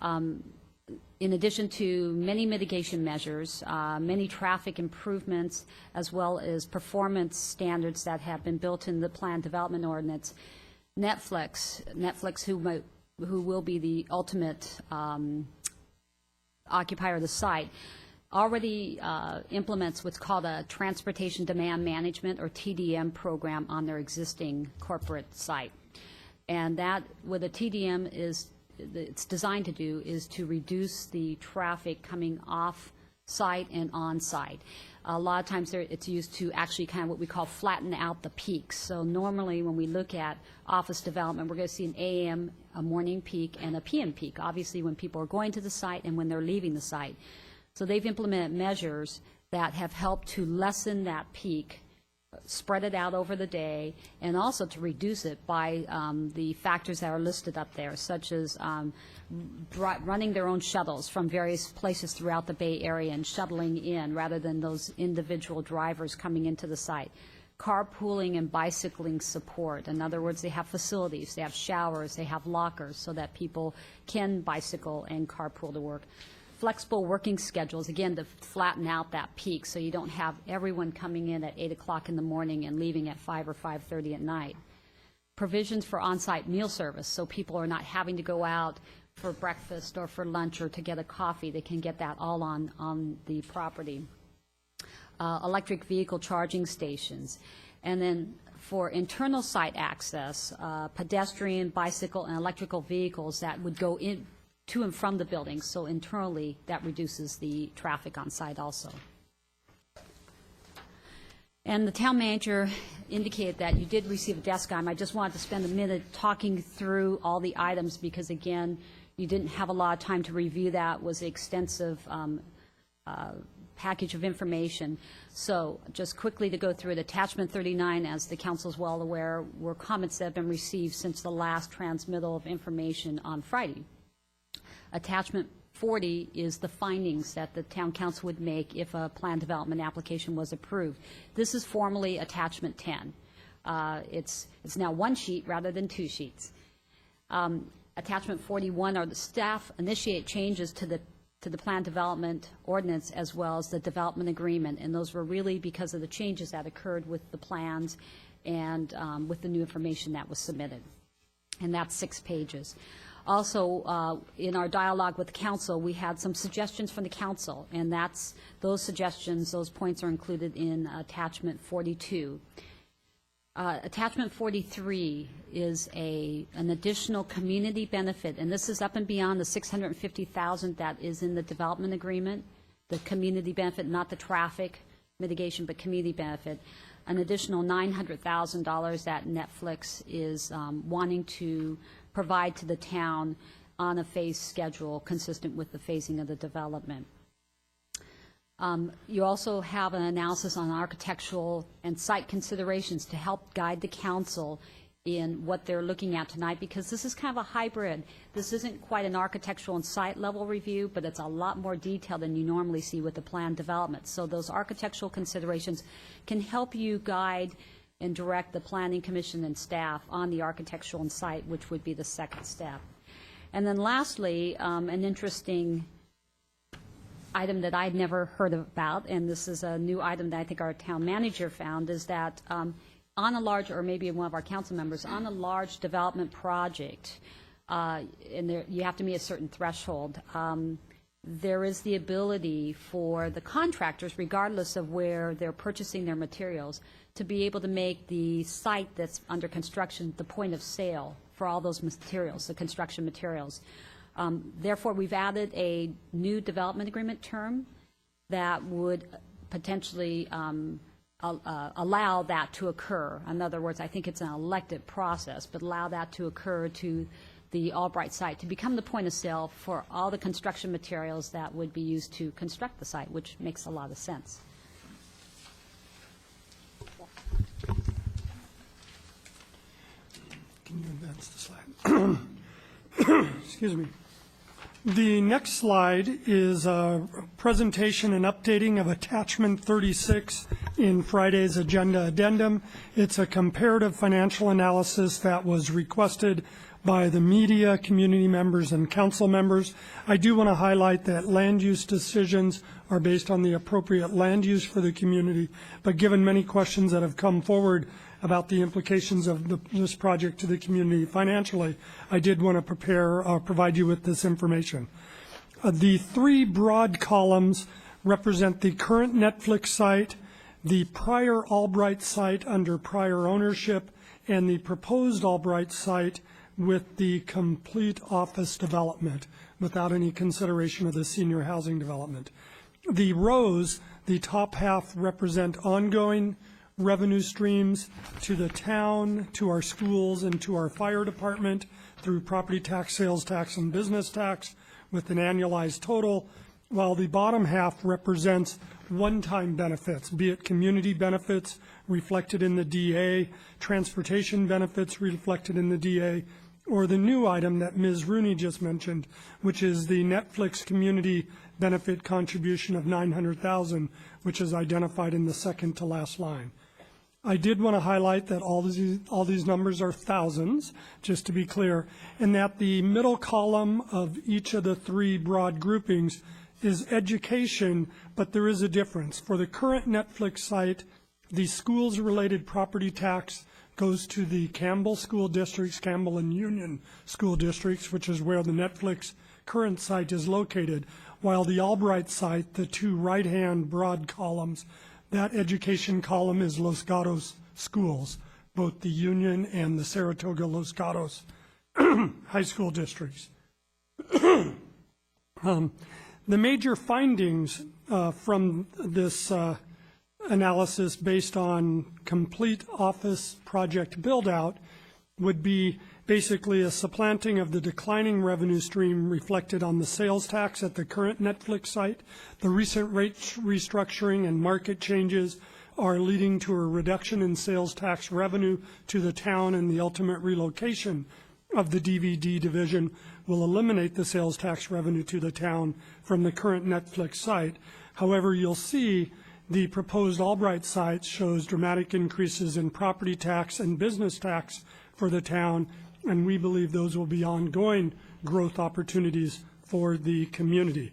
In addition to many mitigation measures, many traffic improvements, as well as performance standards that have been built in the Plan Development Ordinance, Netflix, who will be the ultimate occupier of the site, already implements what's called a Transportation Demand Management, or TDM, program on their existing corporate site. And that, what a TDM is, it's designed to do is to reduce the traffic coming off site and on site. A lot of times it's used to actually kind of what we call flatten out the peaks. So normally when we look at office development, we're going to see an AM, a morning peak, and a PM peak, obviously when people are going to the site and when they're leaving the site. So they've implemented measures that have helped to lessen that peak, spread it out over the day, and also to reduce it by the factors that are listed up there, such as running their own shuttles from various places throughout the Bay Area and shuttling in rather than those individual drivers coming into the site. Carpooling and bicycling support. In other words, they have facilities, they have showers, they have lockers so that people can bicycle and carpool to work. Flexible working schedules, again, to flatten out that peak so you don't have everyone coming in at 8 o'clock in the morning and leaving at 5 or 5:30 at night. Provisions for on-site meal service, so people are not having to go out for breakfast or for lunch or to get a coffee. They can get that all on the property. Electric vehicle charging stations. And then for internal site access, pedestrian, bicycle, and electrical vehicles that would go in to and from the building, so internally that reduces the traffic on site also. And the town manager indicated that you did receive a desk item. I just wanted to spend a minute talking through all the items because, again, you didn't have a lot of time to review that. It was an extensive package of information. So just quickly to go through it, Attachment 39, as the council is well aware, were comments that have been received since the last transmittal of information on Friday. Attachment 40 is the findings that the town council would make if a plan development application was approved. This is formally Attachment 10. It's now one sheet rather than two sheets. Attachment 41 are the staff initiate changes to the plan development ordinance as well as the development agreement, and those were really because of the changes that occurred with the plans and with the new information that was submitted. And that's 6 pages. Also, in our dialogue with the council, we had some suggestions from the council, and those suggestions, those points are included in Attachment 42. Attachment 43 is an additional community benefit, and this is up and beyond the $650,000 that is in the development agreement, the community benefit, not the traffic mitigation, but community benefit. An additional $900,000 that Netflix is wanting to provide to the town on a phased schedule consistent with the phasing of the development. You also have an analysis on architectural and site considerations to help guide the council in what they're looking at tonight, because this is kind of a hybrid. This isn't quite an architectural and site level review, but it's a lot more detailed than you normally see with the plan development. So those architectural considerations can help you guide and direct the Planning Commission and staff on the architectural and site, which would be the second step. And then lastly, an interesting item that I'd never heard about, and this is a new item that I think our town manager found, is that on a large, or maybe one of our council members, on a large development project, and you have to meet a certain threshold, there is the ability for the contractors, regardless of where they're purchasing their materials, to be able to make the site that's under construction the point of sale for all those materials, the construction materials. Therefore, we've added a new development agreement term that would potentially allow that to occur. In other words, I think it's an elected process, but allow that to occur to the Albright site to become the point of sale for all the construction materials that would be used to construct the site, which makes a lot of sense. Can you advance the slide? Excuse me. The next slide is a presentation and updating of Attachment 36. in Friday's agenda addendum. It's a comparative financial analysis that was requested by the media, community members, and council members. I do want to highlight that land use decisions are based on the appropriate land use for the community, but given many questions that have come forward about the implications of this project to the community financially, I did want to provide you with this information. The three broad columns represent the current Netflix site, the prior Albright site under prior ownership, and the proposed Albright site with the complete office development without any consideration of the senior housing development. The rows, the top half, represent ongoing revenue streams to the town, to our schools, and to our fire department through property tax, sales tax, and business tax with an annualized total, while the bottom half represents one-time benefits, be it community benefits reflected in the DA, transportation benefits reflected in the DA, or the new item that Ms. Rooney just mentioned, which is the Netflix community benefit contribution of $900,000, which is identified in the second to last line. I did want to highlight that all these numbers are thousands, just to be clear, and that the middle column of each of the three broad groupings is education, but there is a difference. For the current Netflix site, the schools-related property tax goes to the Campbell school districts, Campbell and Union school districts, which is where the Netflix current site is located, while the Albright site, the two right-hand broad columns, that education column is Los Gatos schools, both the Union and the Saratoga Los Gatos high school districts. The major findings from this analysis based on complete office project build-out would be basically a supplanting of the declining revenue stream reflected on the sales tax at the current Netflix site. The recent rate restructuring and market changes are leading to a reduction in sales tax revenue to the town, and the ultimate relocation of the DVD division will eliminate the sales tax revenue to the town from the current Netflix site. However, you'll see the proposed Albright site shows dramatic increases in property tax and business tax for the town, and we believe those will be ongoing growth opportunities for the community.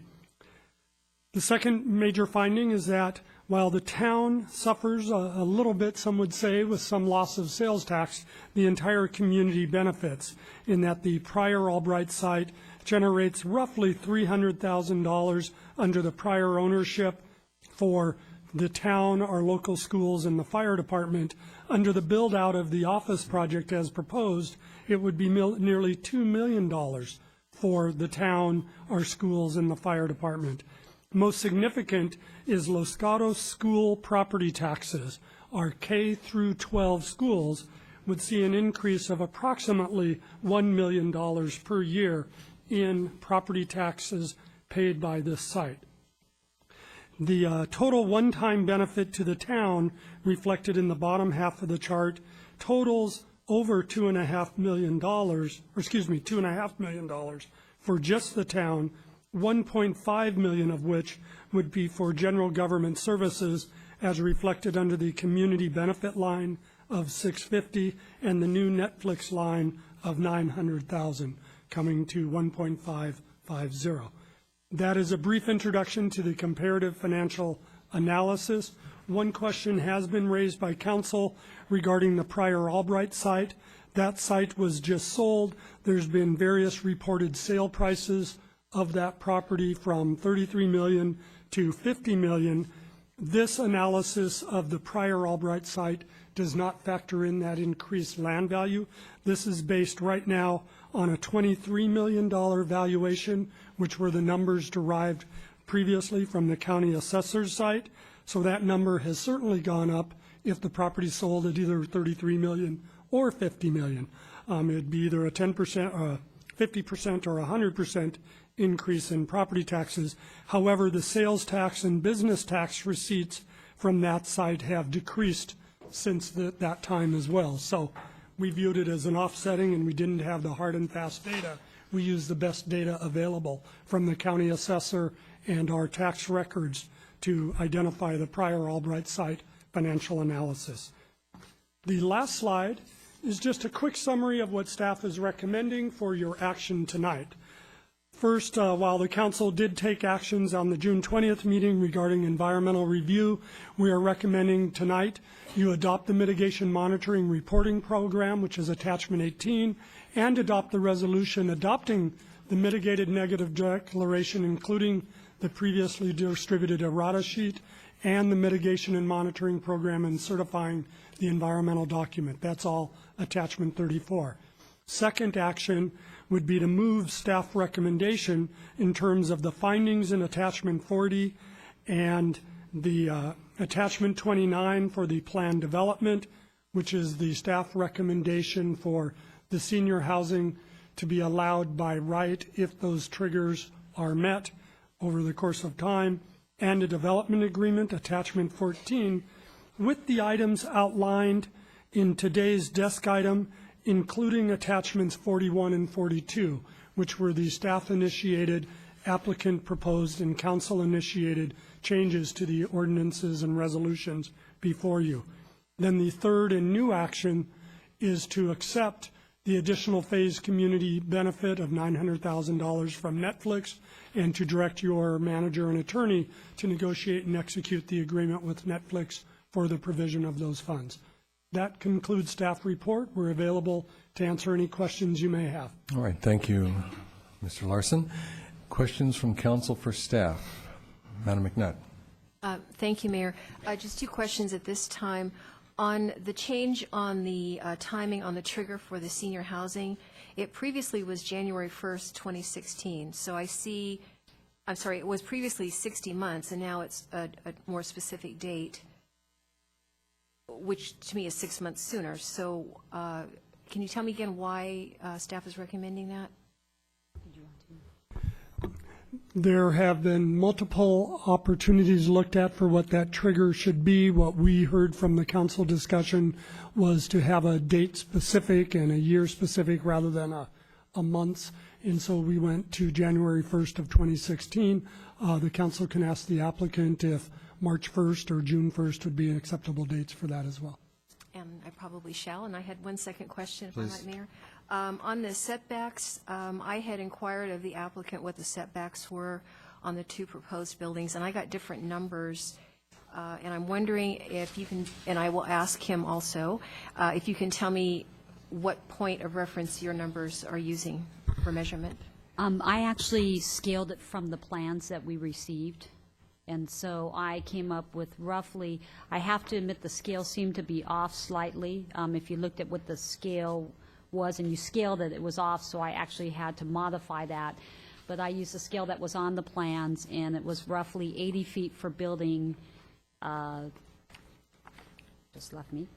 The second major finding is that while the town suffers a little bit, some would say, with some loss of sales tax, the entire community benefits in that the prior Albright site generates roughly $300,000 under the prior ownership for the town, our local schools, and the fire department. Under the build-out of the office project as proposed, it would be nearly $2 million for the town, our schools, and the fire department. Most significant is Los Gatos school property taxes. Our K through 12 schools would see an increase of approximately $1 million per year in property taxes paid by this site. The total one-time benefit to the town reflected in the bottom half of the chart totals over $2.5 million for just the town, 1.5 million of which would be for general government services as reflected under the community benefit line of $650 and the new Netflix line of $900,000, coming to 1.550. That is a brief introduction to the comparative financial analysis. One question has been raised by council regarding the prior Albright site. That site was just sold. There's been various reported sale prices of that property from $33 million to $50 million. This analysis of the prior Albright site does not factor in that increased land value. This is based right now on a $23 million valuation, which were the numbers derived previously from the county assessor's site. So that number has certainly gone up if the property sold at either $33 million or $50 million. It'd be either a 10%, 50% or 100% increase in property taxes. However, the sales tax and business tax receipts from that site have decreased since that time as well. So we viewed it as an offsetting, and we didn't have the hard and fast data. We used the best data available from the county assessor and our tax records to identify the prior Albright site financial analysis. The last slide is just a quick summary of what staff is recommending for your action tonight. First, while the council did take actions on the June 20th meeting regarding environmental review, we are recommending tonight you adopt the mitigation monitoring reporting program, which is attachment 18, and adopt the resolution adopting the mitigated negative declaration, including the previously distributed errata sheet and the mitigation and monitoring program, and certifying the environmental document. That's all attachment 34. Second action would be to move staff recommendation in terms of the findings in attachment 40 and the attachment 29 for the plan development, which is the staff recommendation for the senior housing to be allowed by right if those triggers are met over the course of time, and a development agreement, attachment 14, with the items outlined in today's desk item, including attachments 41 and 42, which were the staff-initiated, applicant-proposed, and council-initiated changes to the ordinances and resolutions before you. Then the third and new action is to accept the additional phase community benefit of $900,000 from Netflix, and to direct your manager and attorney to negotiate and execute the agreement with Netflix for the provision of those funds. That concludes staff report. We're available to answer any questions you may have. All right, thank you, Mr. Larson. Questions from council for staff? Madam McNutt. Thank you, Mayor. Just two questions at this time. On the change on the timing on the trigger for the senior housing, it previously was January 1st, 2016. So I see, I'm sorry, it was previously 60 months, and now it's a more specific date, which to me is 6 months sooner. So can you tell me again why staff is recommending that? There have been multiple opportunities looked at for what that trigger should be. What we heard from the council discussion was to have a date specific and a year specific rather than a month. And so we went to January 1st of 2016. The council can ask the applicant if March 1st or June 1st would be acceptable dates for that as well. And I probably shall. And I had one second question, if Please. I might, Mayor. On the setbacks, I had inquired of the applicant what the setbacks were on the two proposed buildings, and I got different numbers. And I'm wondering if you can, and I will ask him also, if you can tell me what point of reference your numbers are using for measurement. I actually scaled it from the plans that we received. And so I came up with roughly, I have to admit the scale seemed to be off slightly. If you looked at what the scale was and you scaled it, it was off, so I actually had to modify that. But I used the scale that was on the plans, and it was roughly 80 feet for building,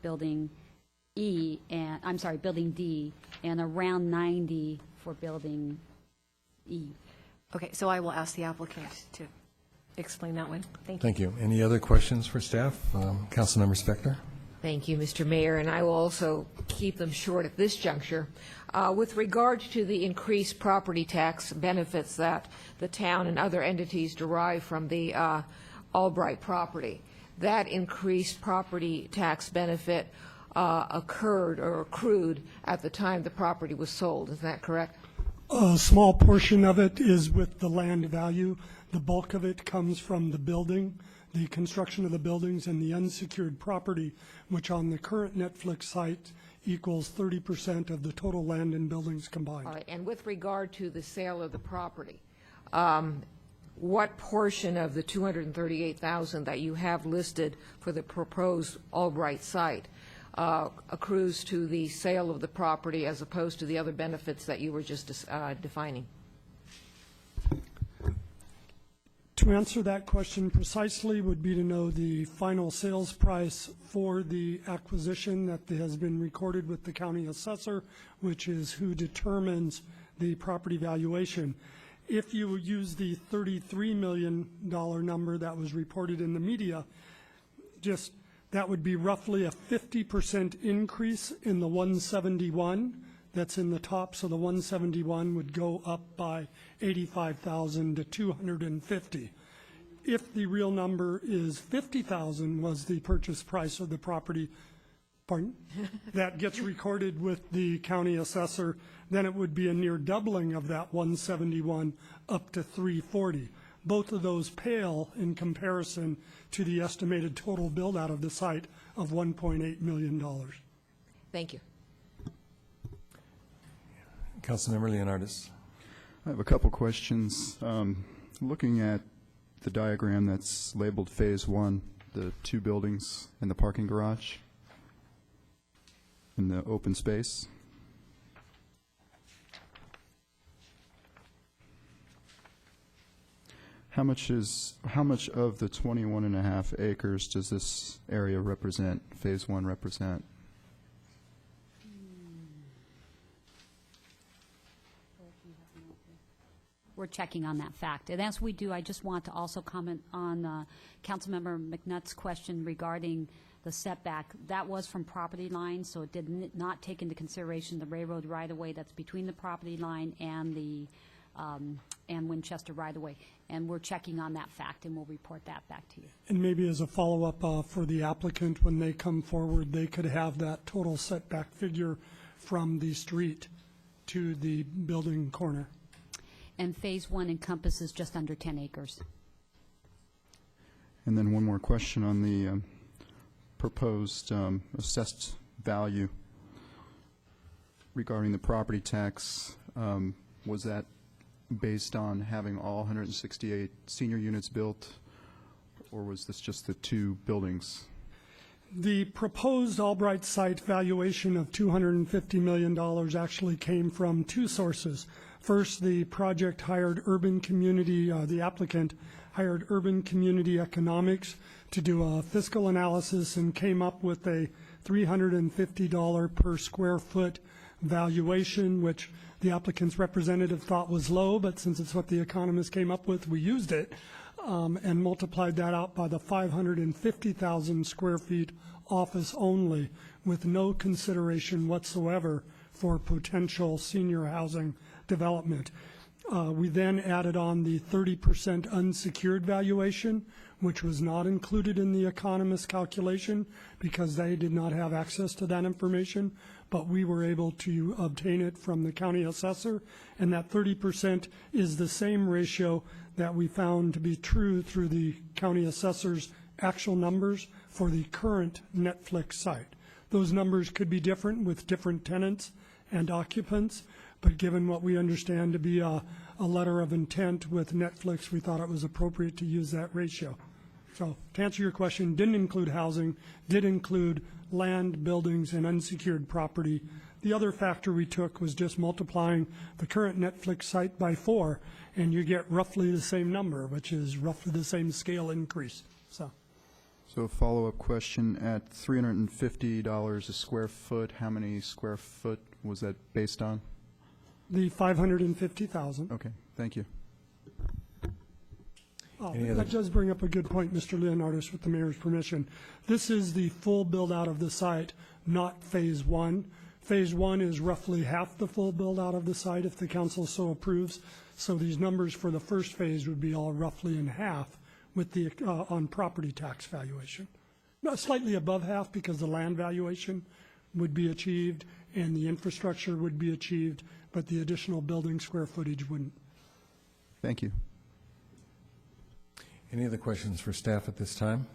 building E, and, I'm sorry, building D, and around 90 for building E. Okay, so I will ask the applicant to explain that one. Thank you. Thank you. Any other questions for staff? Councilmember Spector? Thank you, Mr. Mayor, and I will also keep them short at this juncture. With regard to the increased property tax benefits that the town and other entities derive from the Albright property, that increased property tax benefit occurred or accrued at the time the property was sold. Is that correct? A small portion of it is with the land value. The bulk of it comes from the building, the construction of the buildings, and the unsecured property, which on the current Netflix site equals 30% of the total land and buildings combined. All right. And with regard to the sale of the property, what portion of the $238,000 that you have listed for the proposed Albright site accrues to the sale of the property as opposed to the other benefits that you were just defining? To answer that question precisely would be to know the final sales price for the acquisition that has been recorded with the county assessor, which is who determines the property valuation. If you use the $33 million number that was reported in the media, just that would be roughly a 50% increase in the 171 that's in the top. So the 171 would go up by 85,000 to 250. if the real number is 50,000 was the purchase price of the property, pardon, that gets recorded with the county assessor, then it would be a near doubling of that 171 up to 340. Both of those pale in comparison to the estimated total build-out of the site of $1.8 million. Thank you. Councilmember Leonardis. I have a couple questions. Looking at the diagram that's labeled Phase 1, the 2 buildings and the parking garage and the open space. How much of the 21.5 acres does this area represent, Phase 1 represent? We're checking on that fact. And as we do, I just want to also comment on Councilmember McNutt's question regarding the setback. That was from property line, so it did not take into consideration the railroad right-of-way that's between the property line and the and Winchester right-of-way. And we're checking on that fact, and we'll report that back to you. And maybe as a follow-up for the applicant, when they come forward, they could have that total setback figure from the street to the building corner. And Phase 1 encompasses just under 10 acres. And then one more question on the proposed assessed value regarding the property tax. Was that based on having all 168 senior units built, or was this just the 2 buildings? The proposed Albright site valuation of $250 million actually came from 2 sources. First, the project hired Urban Community, the applicant hired Urban Community Economics to do a fiscal analysis and came up with a $350 per square foot valuation, which the applicant's representative thought was low, but since it's what the economists came up with, we used it and multiplied that out by the 550,000 square feet office only, with no consideration whatsoever for potential senior housing development. We then added on the 30% unsecured valuation, which was not included in the economist calculation because they did not have access to that information, but we were able to obtain it from the county assessor, and that 30% is the same ratio that we found to be true through the county assessor's actual numbers for the current Netflix site. Those numbers could be different with different tenants and occupants, but given what we understand to be a letter of intent with Netflix, we thought it was appropriate to use that ratio. So to answer your question, didn't include housing, did include land, buildings, and unsecured property. The other factor we took was just multiplying the current Netflix site by 4, and you get roughly the same number, which is roughly the same scale increase. So So a follow-up question, at $350 a square foot, how many square foot was that based on? the 550,000. Okay, thank you. That does bring up a good point, Mr. Leonardis, with the mayor's permission. This is the full build-out of the site, not Phase 1. Phase 1 is roughly half the full build-out of the site if the council so approves. So these numbers for the first phase would be all roughly in half with the on property tax valuation. No, slightly above half because the land valuation would be achieved and the infrastructure would be achieved, but the additional building square footage wouldn't. Thank you. Any other questions for staff at this time?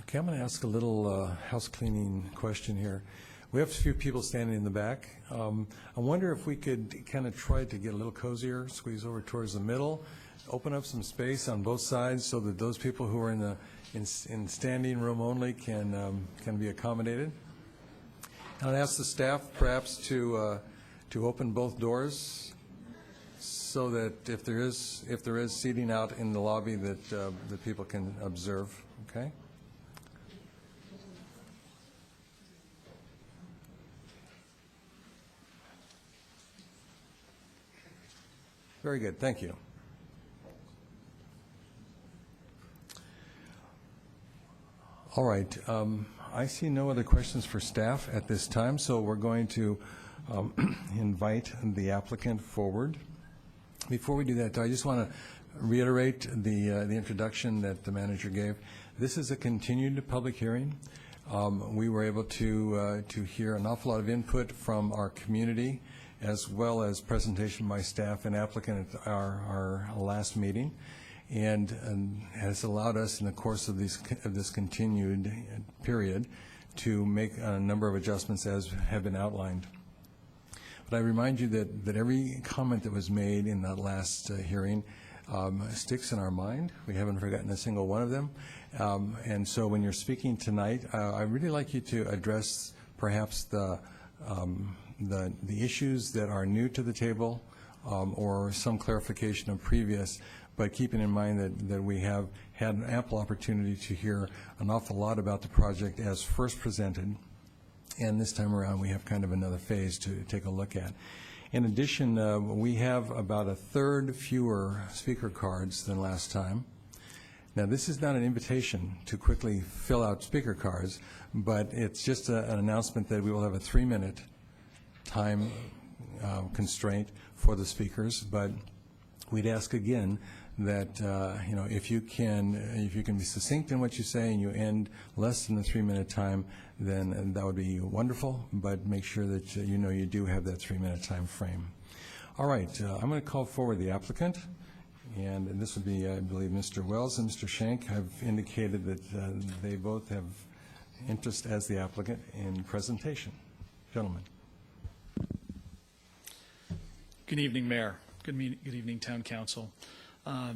Okay, I'm going to ask a little house cleaning question here. We have a few people standing in the back. I wonder if we could kind of try to get a little cozier, squeeze over towards the middle, open up some space on both sides so that those people who are in standing room only can be accommodated. And I'd ask the staff perhaps to open both doors so that if there is seating out in the lobby that people can observe. Okay. Very good. Thank you. All right. I see no other questions for staff at this time, so we're going to invite the applicant forward. Before we do that, I just want to reiterate the introduction that the manager gave. This is a continued public hearing. We were able to hear an awful lot of input from our community, as well as presentation by staff and applicant at our last meeting, and has allowed us in the course of this continued period to make a number of adjustments as have been outlined. But I remind you that every comment that was made in that last hearing sticks in our mind. We haven't forgotten a single one of them. And so when you're speaking tonight, I'd really like you to address perhaps the issues that are new to the table, or some clarification of previous, but keeping in mind that we have had an ample opportunity to hear an awful lot about the project as first presented, and this time around we have kind of another phase to take a look at. In addition, we have about a third fewer speaker cards than last time. Now, this is not an invitation to quickly fill out speaker cards, but it's just an announcement that we will have a 3-minute time constraint for the speakers, but we'd ask again that if you can be succinct in what you say and you end less than the 3-minute time, then that would be wonderful, but make sure that you do have that 3-minute time frame. All right, I'm going to call forward the applicant, and this would be, I believe, Mr. Wells and Mr. Schenk have indicated that they both have interest as the applicant in presentation. Gentlemen. Good evening, Mayor. Good evening, Town Council. I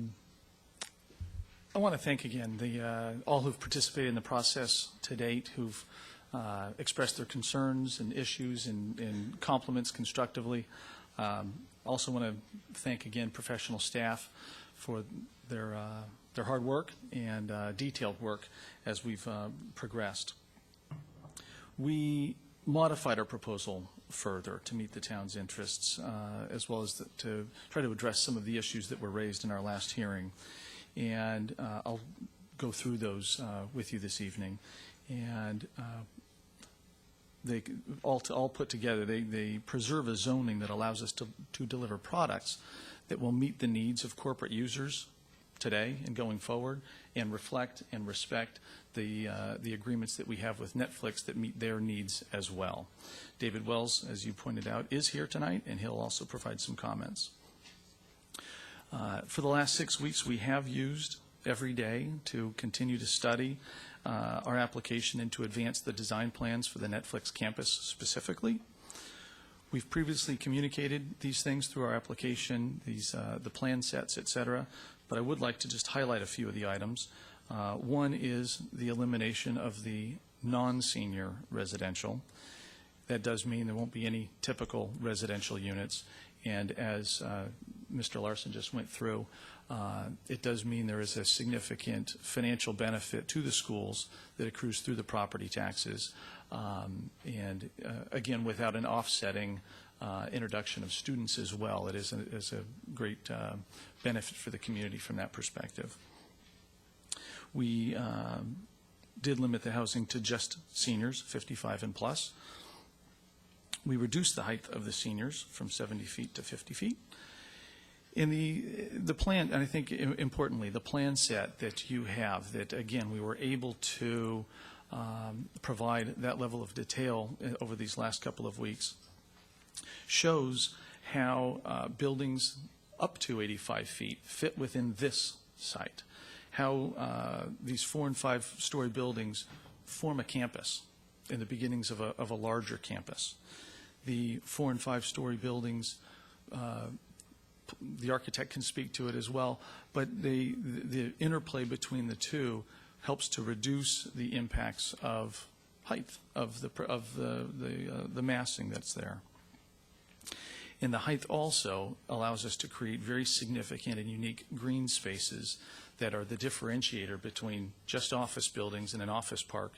want to thank again all who've participated in the process to date, who've expressed their concerns and issues and compliments constructively. Also want to thank again professional staff for their hard work and detailed work as we've progressed. We modified our proposal further to meet the town's interests, as well as to try to address some of the issues that were raised in our last hearing. And I'll go through those with you this evening. And they all put together, they preserve a zoning that allows us to deliver products that will meet the needs of corporate users today and going forward, and reflect and respect the agreements that we have with Netflix that meet their needs as well. David Wells, as you pointed out, is here tonight, and he'll also provide some comments. For the last 6 weeks, we have used every day to continue to study our application and to advance the design plans for the Netflix campus specifically. We've previously communicated these things through our application, the plan sets, et cetera, but I would like to just highlight a few of the items. One is the elimination of the non-senior residential. That does mean there won't be any typical residential units, and as Mr. Larson just went through, it does mean there is a significant financial benefit to the schools that accrues through the property taxes, and again, without an offsetting introduction of students as well. It is a great benefit for the community from that perspective. We did limit the housing to just seniors, 55 and plus. We reduced the height of the seniors from 70 feet to 50 feet. In the plan, and I think importantly, the plan set that you have, that again, we were able to provide that level of detail over these last couple of weeks, shows how buildings up to 85 feet fit within this site, how these 4- and 5-story buildings form a campus in the beginnings of a larger campus. The 4- and 5-story buildings, the architect can speak to it as well, but the interplay between the two helps to reduce the impacts of height of the massing that's there. And the height also allows us to create very significant and unique green spaces that are the differentiator between just office buildings and an office park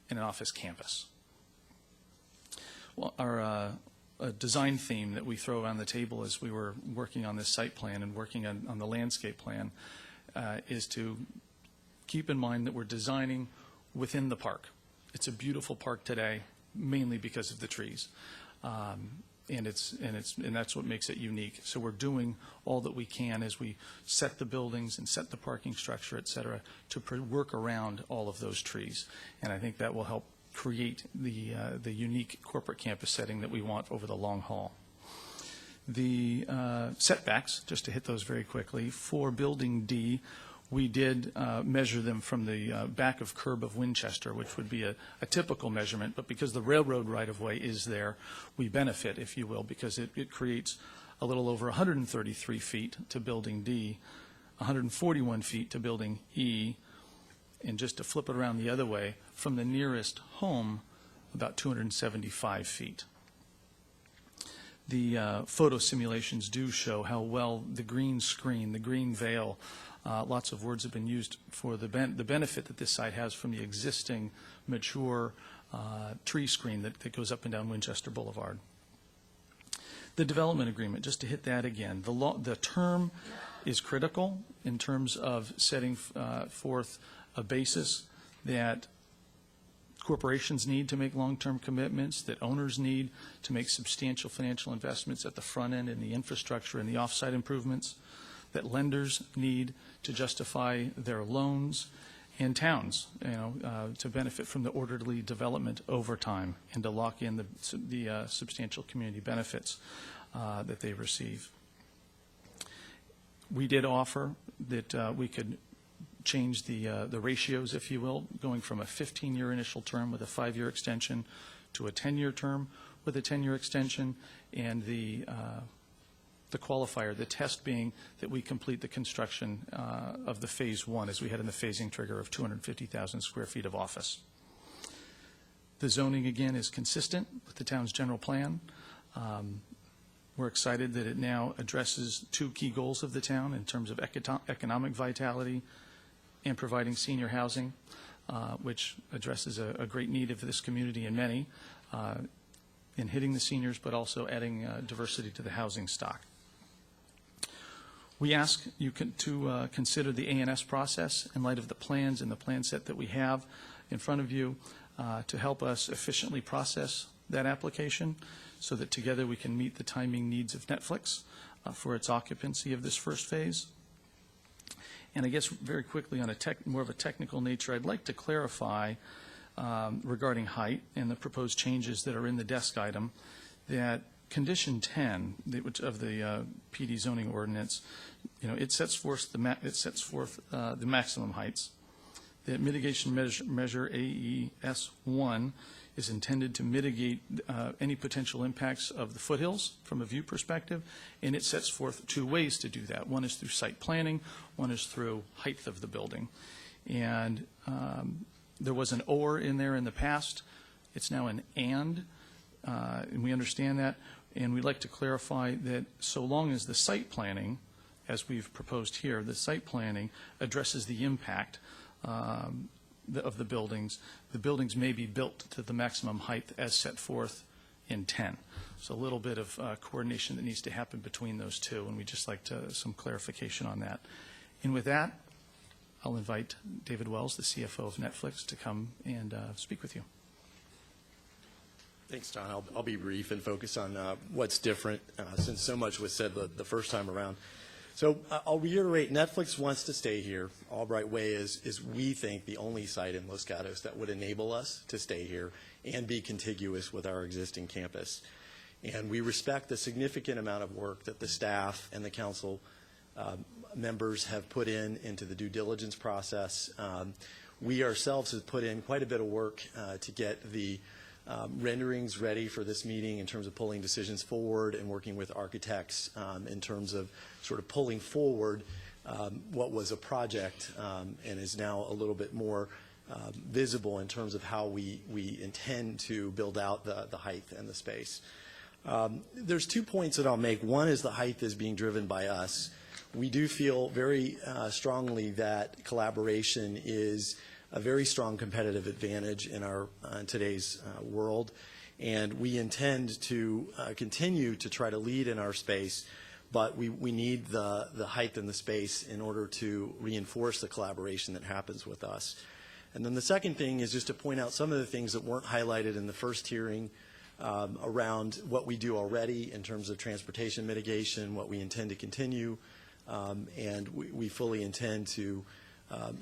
and an office campus. Well, our design theme that we throw on the table as we were working on this site plan and working on the landscape plan is to keep in mind that we're designing within the park. It's a beautiful park today, mainly because of the trees. and that's what makes it unique. So we're doing all that we can as we set the buildings and set the parking structure, et cetera, to work around all of those trees. And I think that will help create the unique corporate campus setting that we want over the long haul. The setbacks, just to hit those very quickly, for Building D, we did measure them from the back of curb of Winchester, which would be a typical measurement, but because the railroad right-of-way is there, we benefit, if you will, because it creates a little over 133 feet to Building D, 141 feet to Building E, and just to flip it around the other way, from the nearest home, about 275 feet. The photo simulations do show how well the green screen, the green veil, lots of words have been used for the benefit that this site has from the existing mature tree screen that goes up and down Winchester Boulevard. The development agreement, just to hit that again, the term is critical in terms of setting forth a basis that corporations need to make long-term commitments, that owners need to make substantial financial investments at the front end in the infrastructure and the off-site improvements, that lenders need to justify their loans, and towns, to benefit from the orderly development over time and to lock in the substantial community benefits that they receive. We did offer that we could change the ratios, if you will, going from a 15-year initial term with a 5-year extension to a 10-year term with a 10-year extension, and the qualifier, the test being that we complete the construction of the phase 1 as we had in the phasing trigger of 250,000 square feet of office. The zoning, again, is consistent with the town's general plan. We're excited that it now addresses 2 key goals of the town in terms of economic vitality and providing senior housing, which addresses a great need of this community and many in hitting the seniors, but also adding diversity to the housing stock. We ask you to consider the A&S process in light of the plans and the plan set that we have in front of you to help us efficiently process that application so that together we can meet the timing needs of Netflix for its occupancy of this first phase. And I guess very quickly on more of a technical nature, I'd like to clarify regarding height and the proposed changes that are in the desk item that Condition 10 of the PD zoning ordinance, it sets forth the maximum heights. The mitigation measure AES1 is intended to mitigate any potential impacts of the foothills from a view perspective, and it sets forth 2 ways to do that. One is through site planning, one is through height of the building. And there was an or in there in the past. It's now an and we understand that. And we'd like to clarify that so long as the site planning, as we've proposed here, the site planning addresses the impact of the buildings may be built to the maximum height as set forth in 10. So a little bit of coordination that needs to happen between those 2, and we'd just like some clarification on that. And with that, I'll invite David Wells, the CFO of Netflix, to come and speak with you. Thanks, John. I'll be brief and focus on what's different since so much was said the first time around. So I'll reiterate, Netflix wants to stay here. Albright Way is we think, the only site in Los Gatos that would enable us to stay here and be contiguous with our existing campus. And we respect the significant amount of work that the staff and the council members have put into the due diligence process. We ourselves have put in quite a bit of work to get the renderings ready for this meeting in terms of pulling decisions forward and working with architects in terms of sort of pulling forward what was a project and is now a little bit more visible in terms of how we intend to build out the height and the space. There's 2 points that I'll make. One is the height is being driven by us. We do feel very strongly that collaboration is a very strong competitive advantage in our today's world, and we intend to continue to try to lead in our space, but we need the height and the space in order to reinforce the collaboration that happens with us. And then the second thing is just to point out some of the things that weren't highlighted in the first hearing around what we do already in terms of transportation mitigation, what we intend to continue, and we fully intend to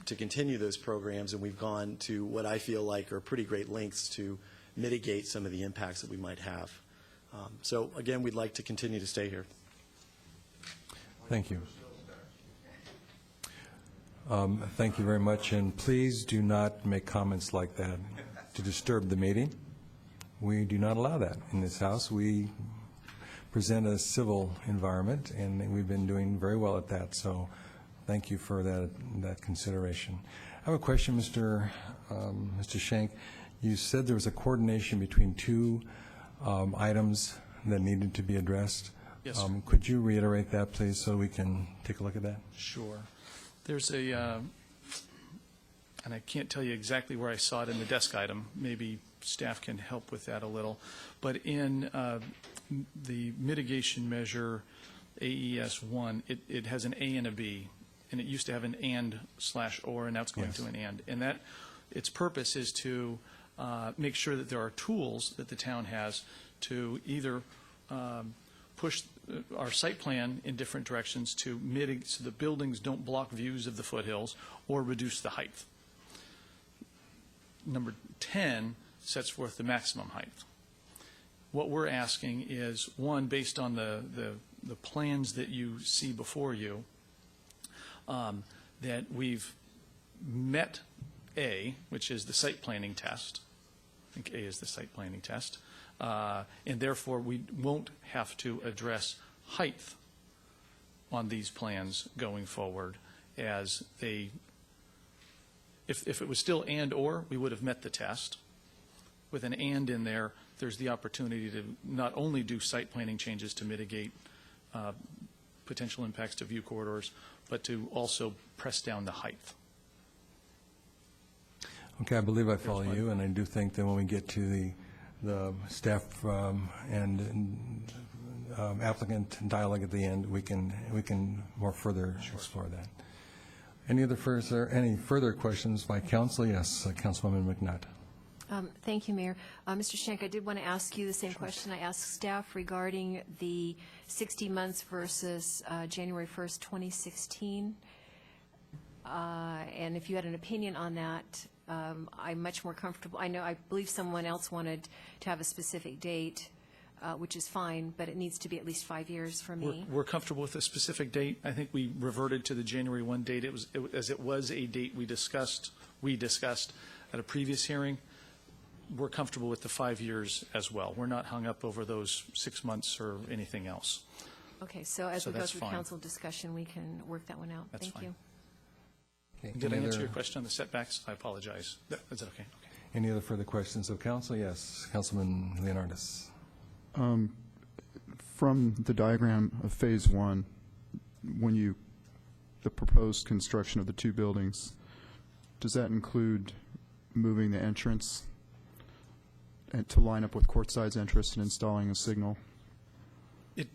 continue those programs, and we've gone to what I feel like are pretty great lengths to mitigate some of the impacts that we might have. So again, we'd like to continue to stay here. Thank you. Thank you very much, and please do not make comments like that to disturb the meeting. We do not allow that in this House. We present a civil environment, and we've been doing very well at that, so thank you for that consideration. I have a question, Mr. Schenk. You said there was a coordination between two items that needed to be addressed. Yes, sir. Could you reiterate that, please, so we can take a look at that? Sure. There's a, and I can't tell you exactly where I saw it in the desk item. Maybe staff can help with that a little. But in the mitigation measure AES-1, it has an A and a B, and it used to have an and/or, and now it's going to an and. And that, its purpose is to make sure that there are tools that the town has to either push our site plan in different directions to mitigate so the buildings don't block views of the foothills or reduce the height. Number 10 sets forth the maximum height. What we're asking is, one, based on the plans that you see before you, that we've met A, which is the site planning test. I think A is the site planning test. And therefore, we won't have to address height on these plans going forward, as they, if it was still and or, we would have met the test. With an and in there, there's the opportunity to not only do site planning changes to mitigate potential impacts to view corridors, but to also press down the height. Okay, I believe I follow you, and I do think that when we get to the staff and applicant dialogue at the end, we can more further explore that. Any further questions by council? Yes, Councilwoman McNutt. Thank you, Mayor. Mr. Schenk, I did want to ask you the same question I asked staff regarding the 60 months versus January 1st, 2016. And if you had an opinion on that, I'm much more comfortable. I believe someone else wanted to have a specific date, which is fine, but it needs to be at least 5 years for me. We're comfortable with a specific date. I think we reverted to the January 1 date. It was a date we discussed at a previous hearing. We're comfortable with the 5 years as well. We're not hung up over those 6 months or anything else. Okay, so as we go that's through fine. council discussion, we can work that one out. That's Thank fine. you. Okay, Did I any answer other- your question on the setbacks? I apologize. Is that okay? Any other further questions of council? Yes, Councilman Leonardis. From the diagram of Phase 1, the proposed construction of the two buildings, does that include moving the entrance and to line up with Courtside's interest in installing a signal?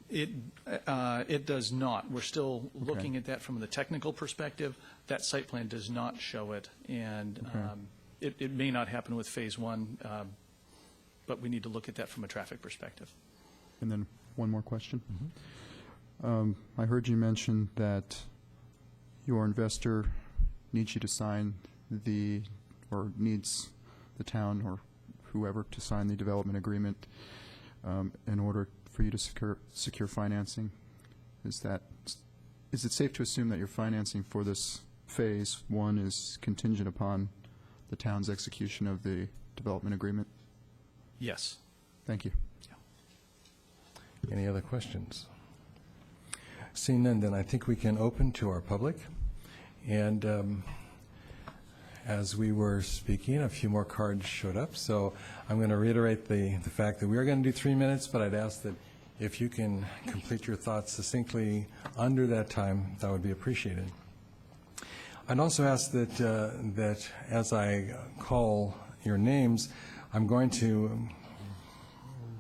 It does not. We're still looking at that from the technical perspective. That site plan does not show it, and it may not happen with Phase 1, but we need to look at that from a traffic perspective. And then one more question. I heard you mention that your investor needs you to sign or needs the town or whoever to sign the development agreement in order for you to secure financing. Is it safe to assume that your financing for this Phase 1 is contingent upon the town's execution of the development agreement? Yes. Thank you. Any other questions? Seeing none, then I think we can open to our public. And as we were speaking, a few more cards showed up. So I'm going to reiterate the fact that we are going to do 3 minutes, but I'd ask that if you can complete your thoughts succinctly under that time, that would be appreciated. I'd also ask that as I call your names, I'm going to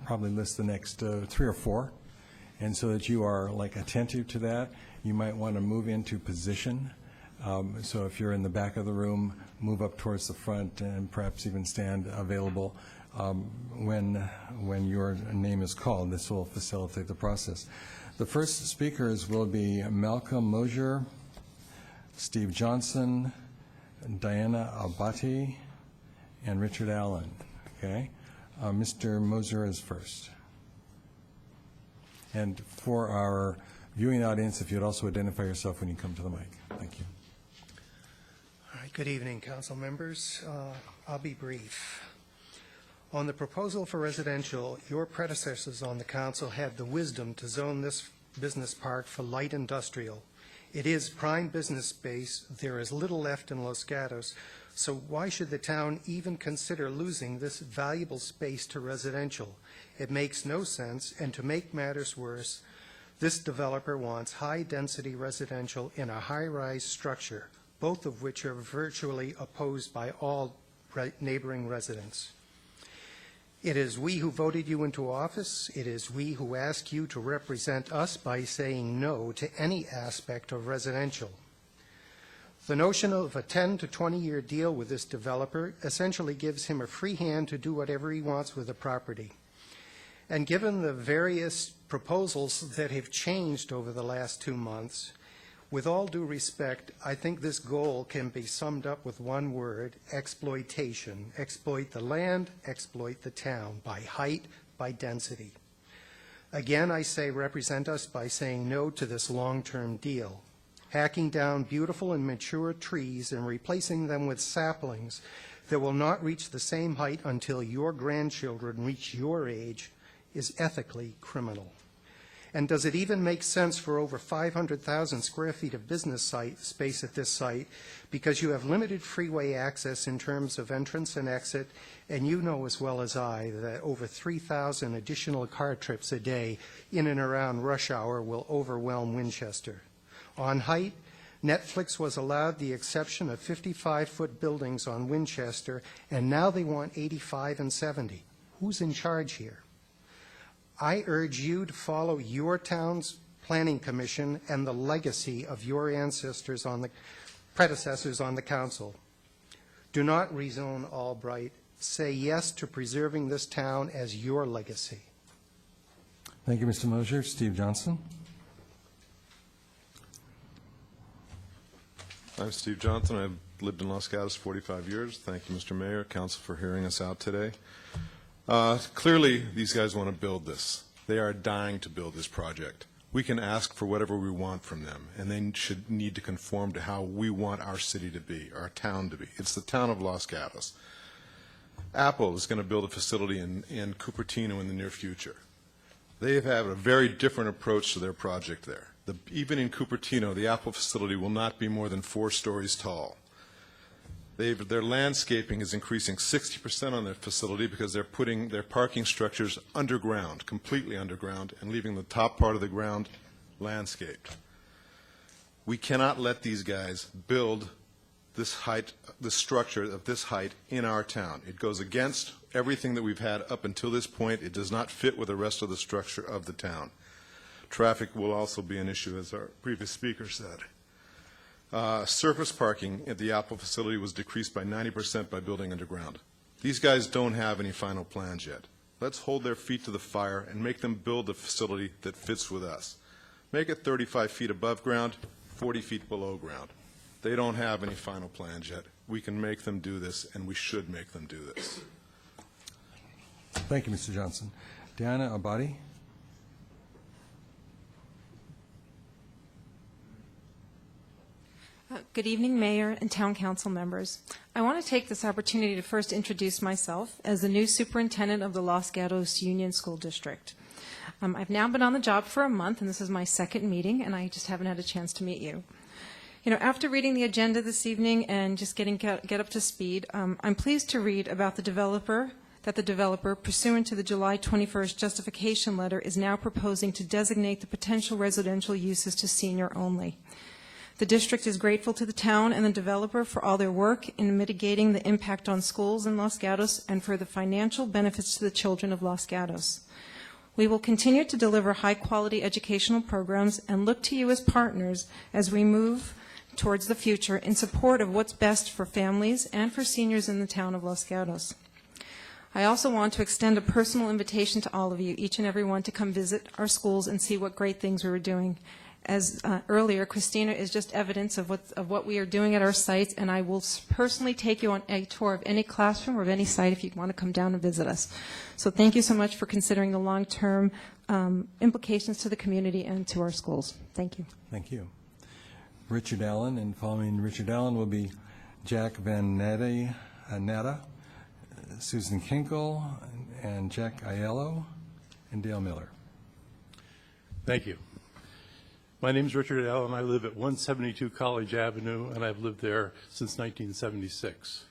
probably list the next 3 or 4, and so that you are attentive to that, you might want to move into position. So if you're in the back of the room, move up towards the front and perhaps even stand available when your name is called. This will facilitate the process. The first speakers will be Malcolm Mosier, Steve Johnson, Diana Abati, and Richard Allen. Okay? Mr. Mosier is first. And for our viewing audience, if you'd also identify yourself when you come to the mic. Thank you. All right, good evening, council members. I'll be brief. On the proposal for residential, your predecessors on the council had the wisdom to zone this business park for light industrial. It is prime business space. There is little left in Los Gatos, so why should the town even consider losing this valuable space to residential? It makes no sense, and to make matters worse, this developer wants high-density residential in a high-rise structure, both of which are virtually opposed by all neighboring residents. It is we who voted you into office. It is we who ask you to represent us by saying no to any aspect of residential. The notion of a 10 to 20-year deal with this developer essentially gives him a free hand to do whatever he wants with the property. And given the various proposals that have changed over the last 2 months, with all due respect, I think this goal can be summed up with one word: exploitation. Exploit the land, exploit the town, by height, by density. Again, I say represent us by saying no to this long-term deal. Hacking down beautiful and mature trees and replacing them with saplings that will not reach the same height until your grandchildren reach your age is ethically criminal. And does it even make sense for over 500,000 square feet of business space at this site, because you have limited freeway access in terms of entrance and exit, and you know as well as I that over 3,000 additional car trips a day in and around rush hour will overwhelm Winchester. On height, Netflix was allowed the exception of 55-foot buildings on Winchester, and now they want 85 and 70. Who's in charge here? I urge you to follow your town's planning commission and the legacy of your ancestors on the predecessors on the council. Do not rezone Albright. Say yes to preserving this town as your legacy. Thank you, Mr. Mosier. Steve Johnson. I'm Steve Johnson. I've lived in Los Gatos 45 years. Thank you, Mr. Mayor, Council, for hearing us out today. Clearly, these guys want to build this. They are dying to build this project. We can ask for whatever we want from them, and they should need to conform to how we want our city to be, our town to be. It's the town of Los Gatos. Apple is going to build a facility in Cupertino in the near future. They have a very different approach to their project there. Even in Cupertino, the Apple facility will not be more than 4 stories tall. Their landscaping is increasing 60% on their facility because they're putting their parking structures underground, completely underground, and leaving the top part of the ground landscaped. We cannot let these guys build this height, the structure of this height in our town. It goes against everything that we've had up until this point. It does not fit with the rest of the structure of the town. Traffic will also be an issue, as our previous speaker said. Surface parking at the Apple facility was decreased by 90% by building underground. These guys don't have any final plans yet. Let's hold their feet to the fire and make them build a facility that fits with us. Make it 35 feet above ground, 40 feet below ground. They don't have any final plans yet. We can make them do this, and we should make them do this. Thank you, Mr. Johnson. Diana Abadi. Good evening, Mayor and Town Council members. I want to take this opportunity to first introduce myself as the new superintendent of the Los Gatos Union School District. I've now been on the job for a month, and this is my second meeting, and I just haven't had a chance to meet you. You know, after reading the agenda this evening and just get up to speed, I'm pleased to read about the developer, pursuant to the July 21st justification letter, is now proposing to designate the potential residential uses to senior only. The district is grateful to the town and the developer for all their work in mitigating the impact on schools in Los Gatos and for the financial benefits to the children of Los Gatos. We will continue to deliver high-quality educational programs and look to you as partners as we move towards the future in support of what's best for families and for seniors in the town of Los Gatos. I also want to extend a personal invitation to all of you, each and every one, to come visit our schools and see what great things we were doing. As earlier, Christina is just evidence of what we are doing at our sites, and I will personally take you on a tour of any classroom or of any site if you want to come down and visit us. So thank you so much for considering the long-term implications to the community and to our schools. Thank you. Thank you. Richard Allen, and following Richard Allen will be Jack Van Natta, Susan Kinkle, and Jack Aiello, and Dale Miller. Thank you. My name is Richard Allen. I live at 172 College Avenue, and I've lived there since 1976.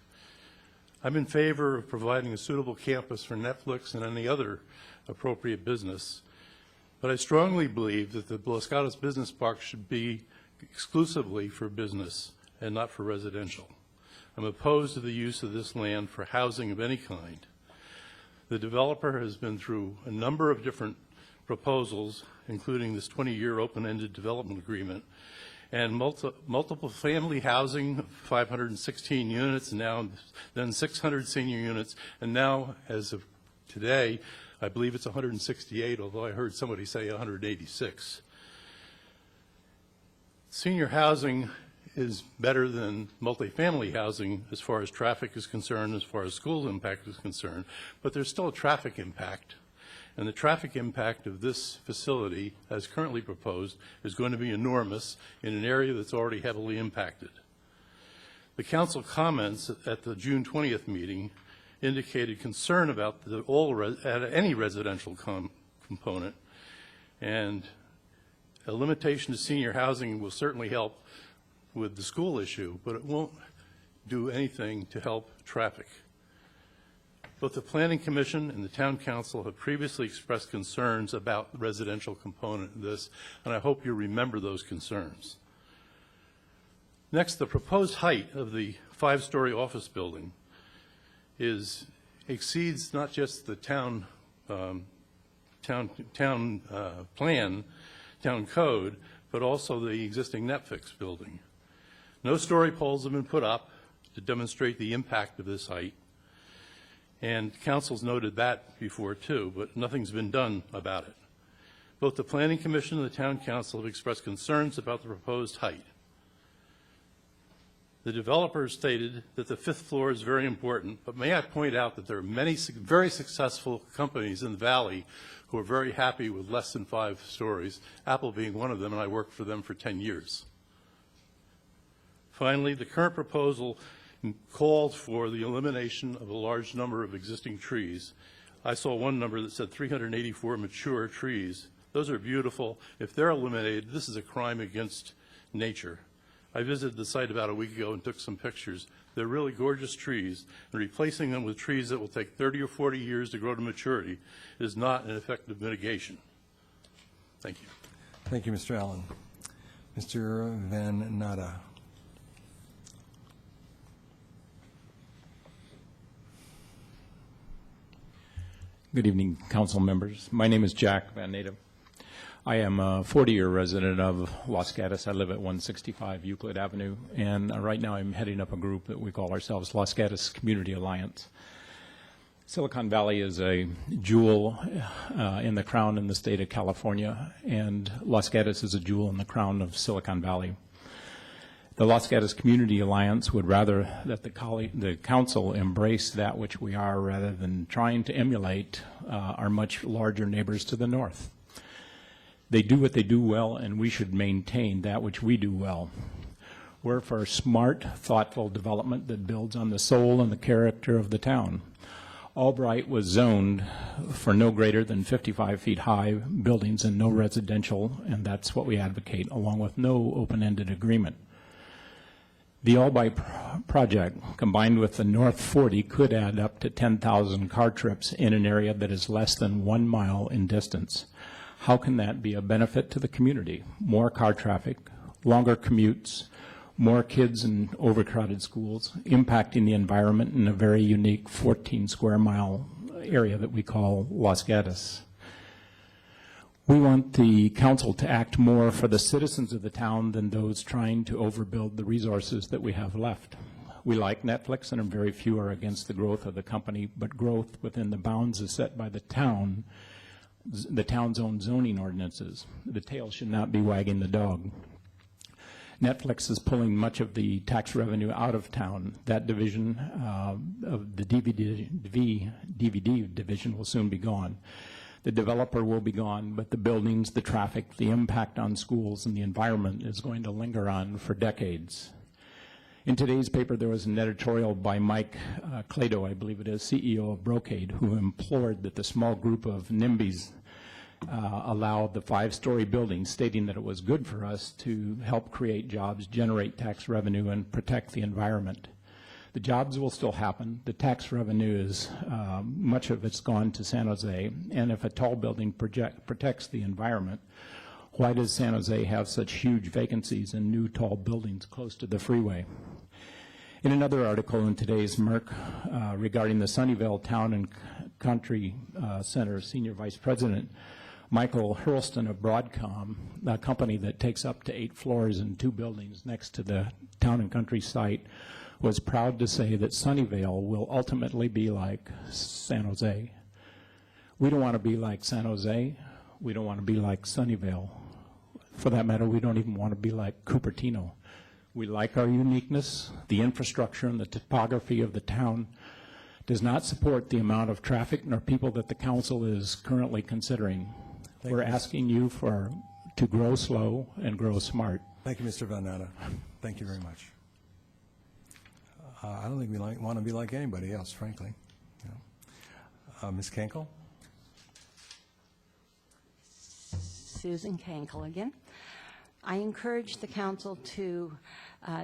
I'm in favor of providing a suitable campus for Netflix and any other appropriate business, but I strongly believe that the Los Gatos Business Park should be exclusively for business and not for residential. I'm opposed to the use of this land for housing of any kind. The developer has been through a number of different proposals, including this 20-year open-ended development agreement, and multiple family housing, 516 units, and now then 600 senior units, and now, as of today, I believe it's 168, although I heard somebody say 186. Senior housing is better than multifamily housing as far as traffic is concerned, as far as school impact is concerned, but there's still a traffic impact. And the traffic impact of this facility, as currently proposed, is going to be enormous in an area that's already heavily impacted. The council comments at the June 20th meeting indicated concern about any residential component, and a limitation to senior housing will certainly help with the school issue, but it won't do anything to help traffic. Both the Planning Commission and the Town Council have previously expressed concerns about the residential component of this, and I hope you remember those concerns. Next, the proposed height of the 5-story office building exceeds not just the town code, but also the existing Netflix building. No story poles have been put up to demonstrate the impact of this height. And council's noted that before too, but nothing's been done about it. Both the Planning Commission and the Town Council have expressed concerns about the proposed height. The developer stated that the 5th floor is very important, but may I point out that there are many very successful companies in the valley who are very happy with less than 5 stories, Apple being one of them, and I worked for them for 10 years. Finally, the current proposal called for the elimination of a large number of existing trees. I saw one number that said 384 mature trees. Those are beautiful. If they're eliminated, this is a crime against nature. I visited the site about a week ago and took some pictures. They're really gorgeous trees, and replacing them with trees that will take 30 or 40 years to grow to maturity is not an effective mitigation. Thank you. Thank you, Mr. Allen. Mr. Van Natta. Good evening, council members. My name is Jack Van Natta. I am a 40-year resident of Los Gatos. I live at 165 Euclid Avenue, and right now I'm heading up a group that we call ourselves Los Gatos Community Alliance. Silicon Valley is a jewel in the crown in the state of California, and Los Gatos is a jewel in the crown of Silicon Valley. The Los Gatos Community Alliance would rather that the council embrace that which we are rather than trying to emulate our much larger neighbors to the north. They do what they do well, and we should maintain that which we do well. We're for smart, thoughtful development that builds on the soul and the character of the town. Albright was zoned for no greater than 55 feet high buildings and no residential, and that's what we advocate, along with no open-ended agreement. The Albright project, combined with the North 40, could add up to 10,000 car trips in an area that is less than 1 mile in distance. How can that be a benefit to the community? More car traffic, longer commutes, more kids in overcrowded schools, impacting the environment in a very unique 14 square mile area that we call Los Gatos. We want the council to act more for the citizens of the town than those trying to overbuild the resources that we have left. We like Netflix, and very few are against the growth of the company, but growth within the bounds is set by the town's own zoning ordinances. The tail should not be wagging the dog. Netflix is pulling much of the tax revenue out of town. That division of the DVD division will soon be gone. The developer will be gone, but the buildings, the traffic, the impact on schools and the environment is going to linger on for decades. In today's paper, there was an editorial by Mike Clado, I believe it is, CEO of Brocade, who implored that the small group of NIMBYs allow the 5-story building, stating that it was good for us to help create jobs, generate tax revenue, and protect the environment. The jobs will still happen. The tax revenue is, much of it's gone to San Jose, and if a tall building protects the environment, why does San Jose have such huge vacancies in new tall buildings close to the freeway? In another article in today's Merck regarding the Sunnyvale Town and Country Center Senior Vice President, Michael Hurlston of Broadcom, a company that takes up to 8 floors and 2 buildings next to the Town and Country site, was proud to say that Sunnyvale will ultimately be like San Jose. We don't want to be like San Jose. We don't want to be like Sunnyvale. For that matter, we don't even want to be like Cupertino. We like our uniqueness. The infrastructure and the topography of the town does not support the amount of traffic nor people that the council is currently considering. We're asking you to grow slow and grow smart. Thank you, Mr. Van Natta. Thank you very much. I don't think we want to be like anybody else, frankly. You know. Ms. Kankel? Susan Kankel again. I encourage the council to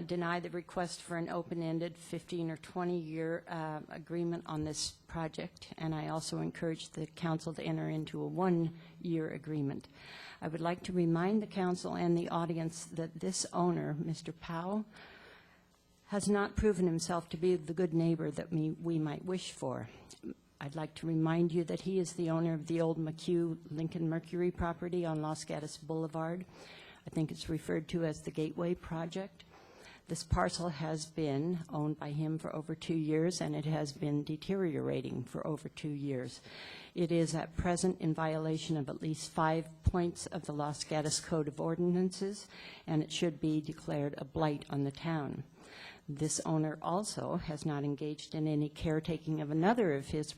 deny the request for an open-ended 15 or 20-year agreement on this project, and I also encourage the council to enter into a 1-year agreement. I would like to remind the council and the audience that this owner, Mr. Powell, has not proven himself to be the good neighbor that we might wish for. I'd like to remind you that he is the owner of the old McHugh Lincoln Mercury property on Los Gatos Boulevard. I think it's referred to as the Gateway Project. This parcel has been owned by him for over 2 years, and it has been deteriorating for over 2 years. It is at present in violation of at least 5 points of the Los Gatos Code of Ordinances, and it should be declared a blight on the town. This owner also has not engaged in any caretaking of another of his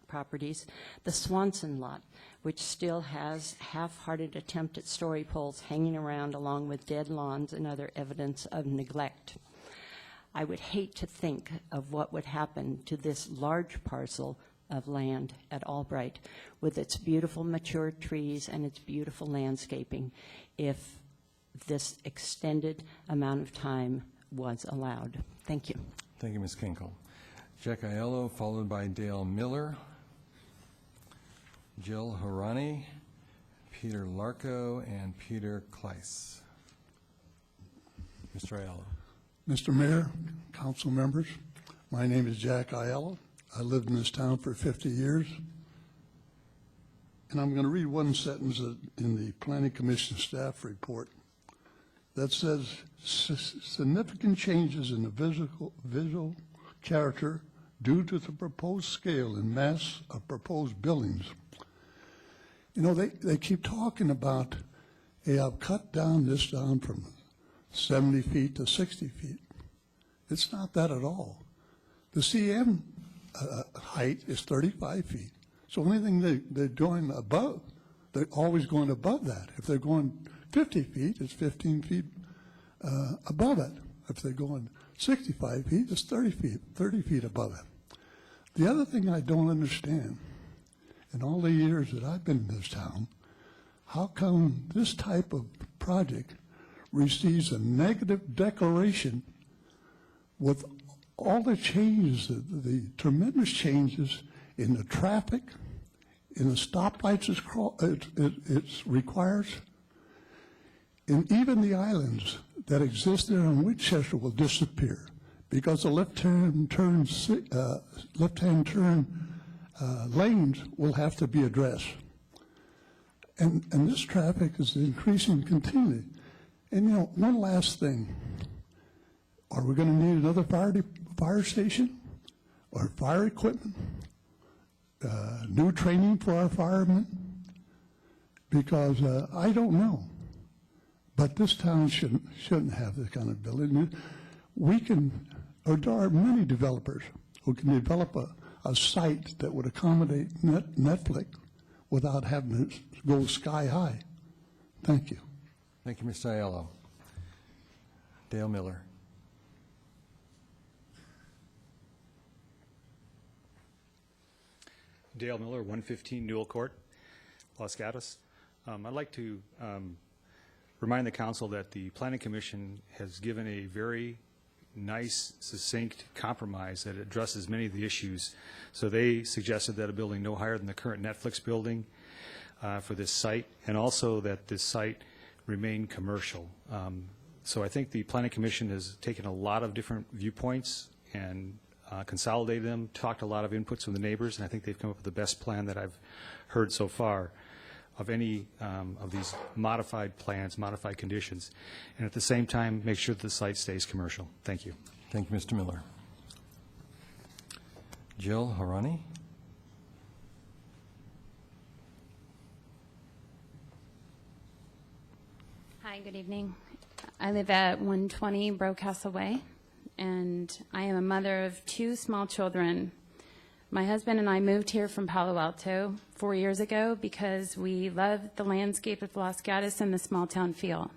properties, the Swanson lot, which still has half-hearted attempt at story poles hanging around along with dead lawns and other evidence of neglect. I would hate to think of what would happen to this large parcel of land at Albright with its beautiful mature trees and its beautiful landscaping if this extended amount of time was allowed. Thank you. Thank you, Ms. Kinkel. Jack Aiello, followed by Dale Miller, Jill Harani, Peter Larco, and Peter Kleiss. Mr. Aiello. Mr. Mayor, council members, my name is Jack Aiello. I lived in this town for 50 years. And I'm going to read one sentence in the Planning Commission staff report that says significant changes in the visual character due to the proposed scale and mass of proposed buildings. You know, they keep talking about, hey, I've cut this down from 70 feet to 60 feet. It's not that at all. The CM height is 35 feet. So anything they're doing above, they're always going above that. If they're going 50 feet, it's 15 feet above it. If they're going 65 feet, it's 30 feet above it. The other thing I don't understand, in all the years that I've been in this town, how come this type of project receives a negative declaration with all the changes, the tremendous changes in the traffic, in the stoplights it requires, and even the islands that exist there in Winchester will disappear because the left-hand turn lanes will have to be addressed. And this traffic is increasing continually. And, you know, one last thing. Are we going to need another fire station or fire equipment, new training for our firemen? Because I don't know. But this town shouldn't have this kind of building. We can, or there are many developers who can develop a site that would accommodate Netflix without having to go sky high. Thank you. Thank you, Mr. Aiello. Dale Miller. Dale Miller, 115 Newell Court, Los Gatos. I'd like to remind the council that the Planning Commission has given a very nice, succinct compromise that addresses many of the issues. So they suggested that a building no higher than the current Netflix building for this site, and also that this site remain commercial. So I think the Planning Commission has taken a lot of different viewpoints and consolidated them, talked a lot of inputs from the neighbors, and I think they've come up with the best plan that I've heard so far of any of these modified plans, modified conditions, and at the same time make sure that the site stays commercial. Thank you. Thank you, Mr. Miller. Jill Harani. Hi, good evening. I live at 120 Brocastle Way, and I am a mother of 2 small children. My husband and I moved here from Palo Alto 4 years ago because we love the landscape of Los Gatos and the small town feel.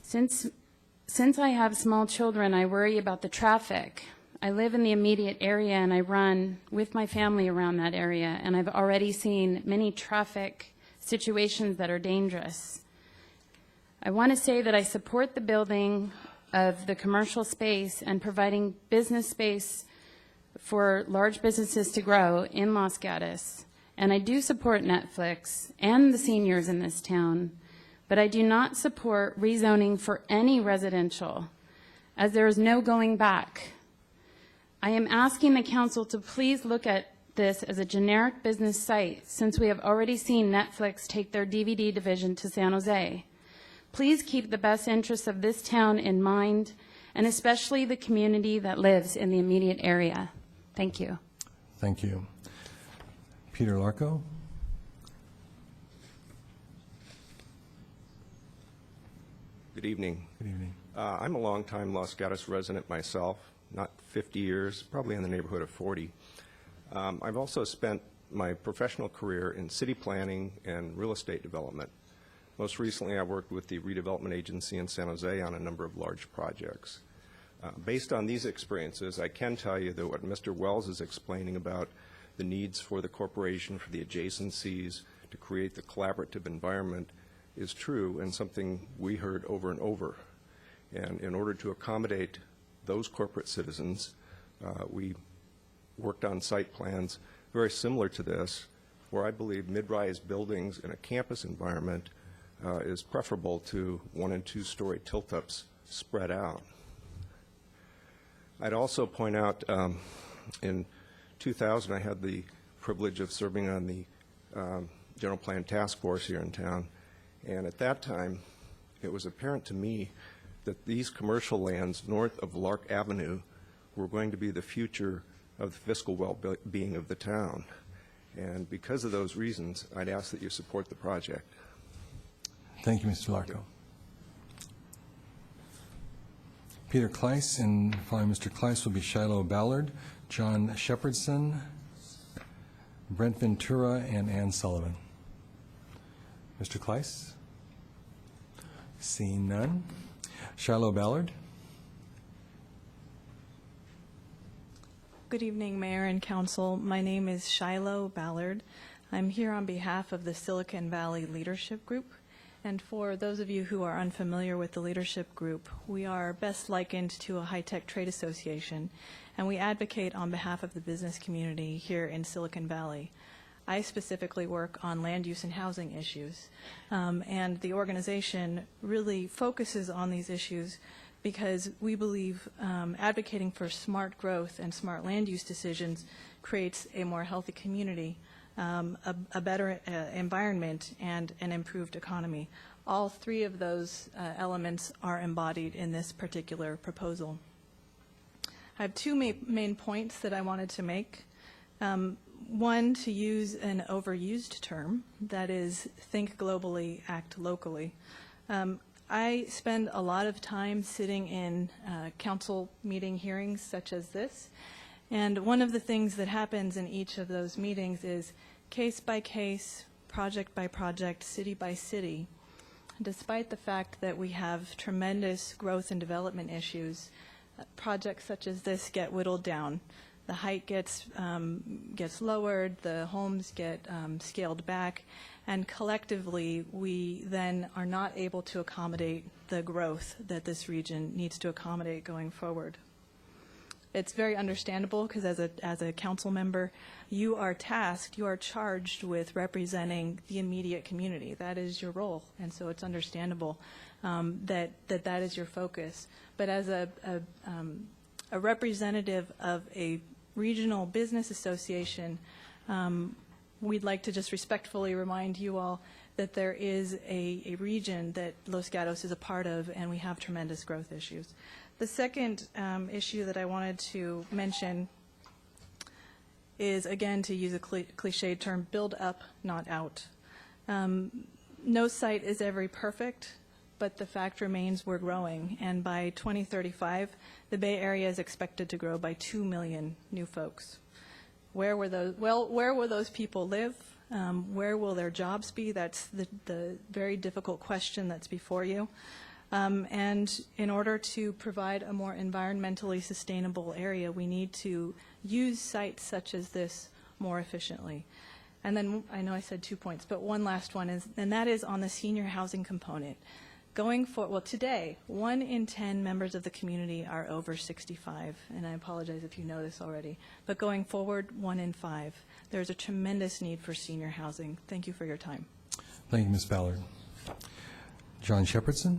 Since I have small children, I worry about the traffic. I live in the immediate area and I run with my family around that area, and I've already seen many traffic situations that are dangerous. I want to say that I support the building of the commercial space and providing business space for large businesses to grow in Los Gatos. And I do support Netflix and the seniors in this town, but I do not support rezoning for any residential, as there is no going back. I am asking the council to please look at this as a generic business site, since we have already seen Netflix take their DVD division to San Jose. Please keep the best interests of this town in mind, and especially the community that lives in the immediate area. Thank you. Thank you. Peter Larco. Good evening. Good evening. I'm a longtime Los Gatos resident myself, not 50 years, probably in the neighborhood of 40. I've also spent my professional career in city planning and real estate development. Most recently, I worked with the redevelopment agency in San Jose on a number of large projects. Based on these experiences, I can tell you that what Mr. Wells is explaining about the needs for the corporation, for the adjacencies, to create the collaborative environment is true and something we heard over and over. And in order to accommodate those corporate citizens, we worked on site plans very similar to this, where I believe mid-rise buildings in a campus environment is preferable to 1- and 2-story tilt-ups spread out. I'd also point out in 2000 I had the privilege of serving on the General Plan Task Force here in town, and at that time it was apparent to me that these commercial lands north of Lark Avenue were going to be the future of the fiscal well-being of the town. And because of those reasons, I'd ask that you support the project. Thank you, Mr. Larco. Peter Kleiss, and following Mr. Kleiss will be Shiloh Ballard, John Shepherdson, Brent Ventura, and Ann Sullivan. Mr. Kleiss? Seeing none. Shiloh Ballard? Good evening, Mayor and Council. My name is Shiloh Ballard. I'm here on behalf of the Silicon Valley Leadership Group. And for those of you who are unfamiliar with the leadership group, we are best likened to a high-tech trade association, and we advocate on behalf of the business community here in Silicon Valley. I specifically work on land use and housing issues, and the organization really focuses on these issues because we believe advocating for smart growth and smart land use decisions creates a more healthy community, a better environment, and an improved economy. All 3 of those elements are embodied in this particular proposal. I have two main points that I wanted to make. One, to use an overused term, that is, think globally, act locally. I spend a lot of time sitting in council meeting hearings such as this, and one of the things that happens in each of those meetings is case by case, project by project, city by city. Despite the fact that we have tremendous growth and development issues, projects such as this get whittled down. The height gets lowered, the homes get scaled back, and collectively we then are not able to accommodate the growth that this region needs to accommodate going forward. It's very understandable because as a council member, you are tasked, you are charged with representing the immediate community. That is your role, and so it's understandable that is your focus. But as a representative of a regional business association, we'd like to just respectfully remind you all that there is a region that Los Gatos is a part of, and we have tremendous growth issues. The second issue that I wanted to mention is, again, to use a cliched term, build up, not out. No site is ever perfect, but the fact remains we're growing, and by 2035, the Bay Area is expected to grow by 2 million new folks. Where will those people live? Where will their jobs be? That's the very difficult question that's before you. And in order to provide a more environmentally sustainable area, we need to use sites such as this more efficiently. And then, I know I said 2 points, but one last one is, and that is on the senior housing component. Going forward, well, today, 1 in 10 members of the community are over 65, and I apologize if you know this already. But going forward, 1 in 5. There's a tremendous need for senior housing. Thank you for your time. Thank you, Ms. Ballard. John Shepherdson.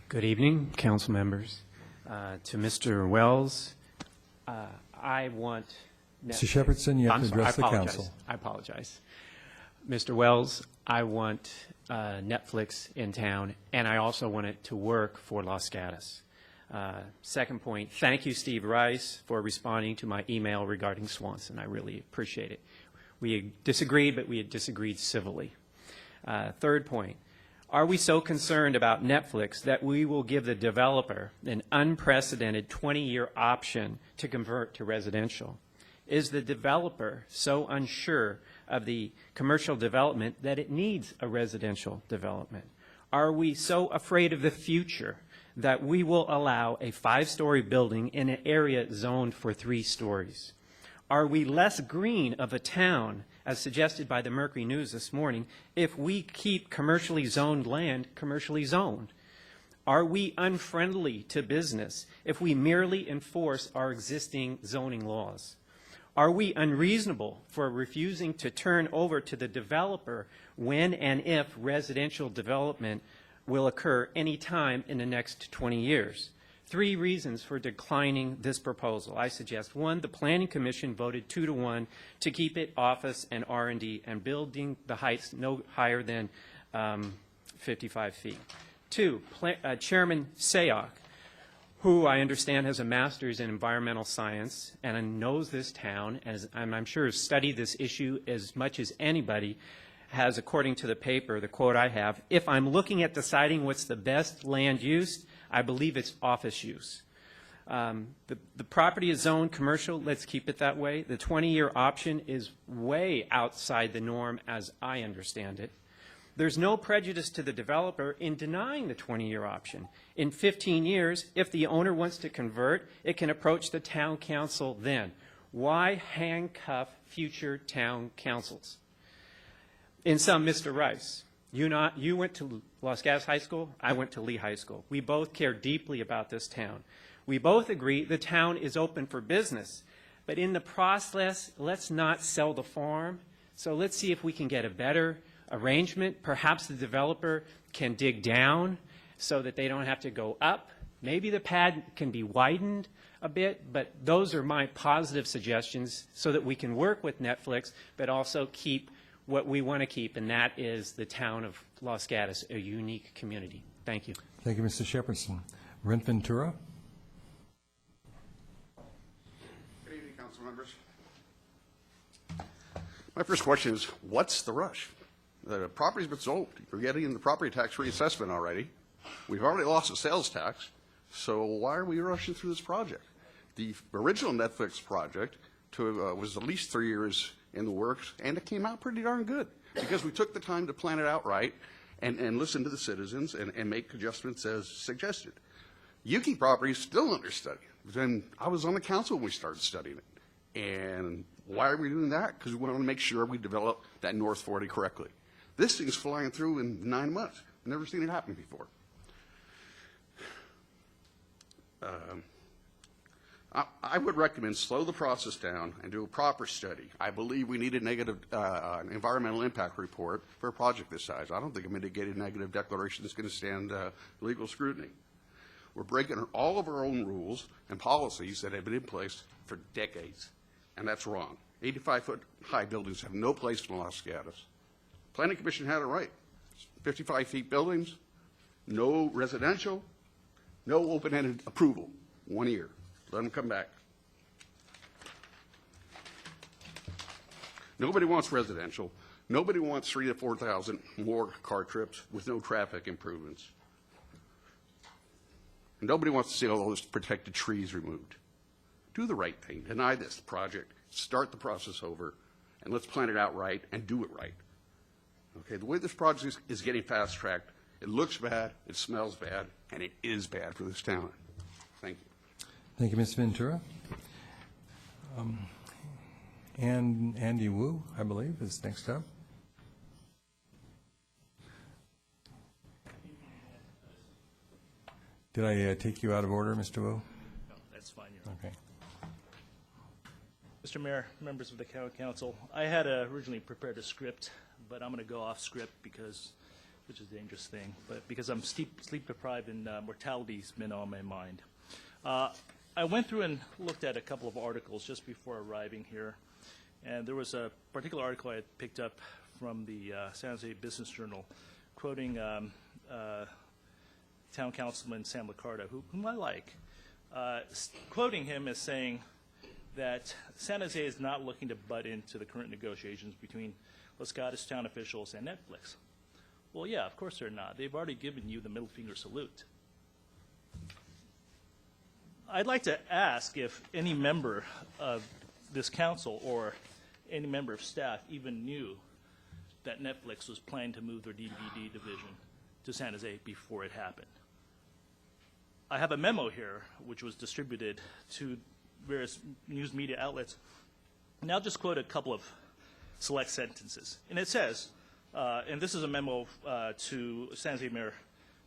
Good evening, council members. To Mr. Wells, I want... Mr. Shepherdson, you have to address the council. I apologize. Mr. Wells, I want Netflix in town, and I also want it to work for Los Gatos. Second point, thank you, Steve Rice, for responding to my email regarding Swanson. I really appreciate it. We disagreed, but we had disagreed civilly. Third point, are we so concerned about Netflix that we will give the developer an unprecedented 20-year option to convert to residential? Is the developer so unsure of the commercial development that it needs a residential development? Are we so afraid of the future that we will allow a 5-story building in an area zoned for 3 stories? Are we less green of a town, as suggested by the Mercury News this morning, if we keep commercially zoned land commercially zoned? Are we unfriendly to business if we merely enforce our existing zoning laws? Are we unreasonable for refusing to turn over to the developer when and if residential development will occur any time in the next 20 years? 3 reasons for declining this proposal. I suggest, 1, the Planning Commission voted 2-1 to keep it office and R&D and building the heights no higher than 55 feet. 2, Chairman Sayoc, who I understand has a master's in environmental science and knows this town, and I'm sure has studied this issue as much as anybody, has, according to the paper, the quote I have, if I'm looking at deciding what's the best land use, I believe it's office use. The property is zoned commercial. Let's keep it that way. The 20-year option is way outside the norm as I understand it. There's no prejudice to the developer in denying the 20-year option. In 15 years, if the owner wants to convert, it can approach the town council then. Why handcuff future town councils? In sum, Mr. Rice, you went to Los Gatos High School, I went to Lee High School. We both care deeply about this town. We both agree the town is open for business, but in the process, let's not sell the farm. So let's see if we can get a better arrangement. Perhaps the developer can dig down so that they don't have to go up. Maybe the pad can be widened a bit, but those are my positive suggestions so that we can work with Netflix, but also keep what we want to keep, and that is the town of Los Gatos, a unique community. Thank you. Thank you, Mr. Shepherdson. Brent Ventura? Good evening, council members. My first question is, what's the rush? The property's been sold. You're getting the property tax reassessment already. We've already lost the sales tax, so why are we rushing through this project? The original Netflix project was at least 3 years in the works, and it came out pretty darn good because we took the time to plan it out right and listen to the citizens and make adjustments as suggested. Yuki property is still under study. Then I was on the council when we started studying it. And why are we doing that? Because we want to make sure we develop that North 40 correctly. This thing's flying through in 9 months. I've never seen it happen before. I would recommend slow the process down and do a proper study. I believe we need a negative environmental impact report for a project this size. I don't think a mitigated negative declaration is going to stand legal scrutiny. We're breaking all of our own rules and policies that have been in place for decades, and that's wrong. 85-foot high buildings have no place in Los Gatos. Planning Commission had it right. 55 feet buildings, no residential, no open-ended approval, 1 year. Let them come back. Nobody wants residential. Nobody wants 3,000 to 4,000 more car trips with no traffic improvements. And nobody wants to see all those protected trees removed. Do the right thing. Deny this project. Start the process over, and let's plan it out right and do it right. Okay, the way this project is getting fast-tracked, it looks bad, it smells bad, and it is bad for this town. Thank you. Thank you, Ms. Ventura. And Andy Wu, I believe, is next up. Did I take you out of order, Mr. Wu? No, that's fine. Okay. Mr. Mayor, members of the council, I had originally prepared a script, but I'm going to go off script which is a dangerous thing, but because I'm sleep deprived and mortality's been on my mind. I went through and looked at a couple of articles just before arriving here, and there was a particular article I had picked up from the San Jose Business Journal quoting Town Councilman Sam Liccardo, whom I like, quoting him as saying that San Jose is not looking to butt into the current negotiations between Los Gatos town officials and Netflix. Well, yeah, of course they're not. They've already given you the middle finger salute. I'd like to ask if any member of this council or any member of staff even knew that Netflix was planning to move their DVD division to San Jose before it happened. I have a memo here which was distributed to various news media outlets, and I'll just quote a couple of select sentences. And it says, and this is a memo to San Jose Mayor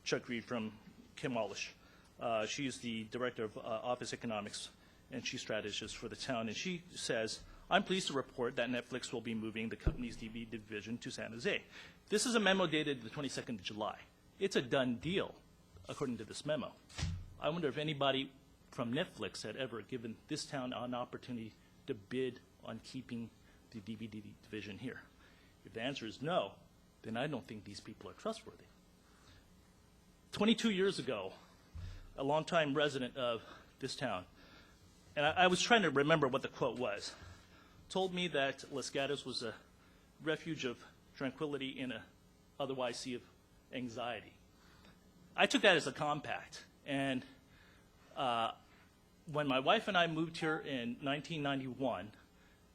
Chuck Reed from Kim Wallish. She's the Director of Office Economics, and she's strategist for the town. And she says, I'm pleased to report that Netflix will be moving the company's DVD division to San Jose. This is a memo dated the 22nd of July. It's a done deal, according to this memo. I wonder if anybody from Netflix had ever given this town an opportunity to bid on keeping the DVD division here. If the answer is no, then I don't think these people are trustworthy. 22 years ago, a longtime resident of this town, and I was trying to remember what the quote was, told me that Los Gatos was a refuge of tranquility in an otherwise sea of anxiety. I took that as a compact, and when my wife and I moved here in 1991,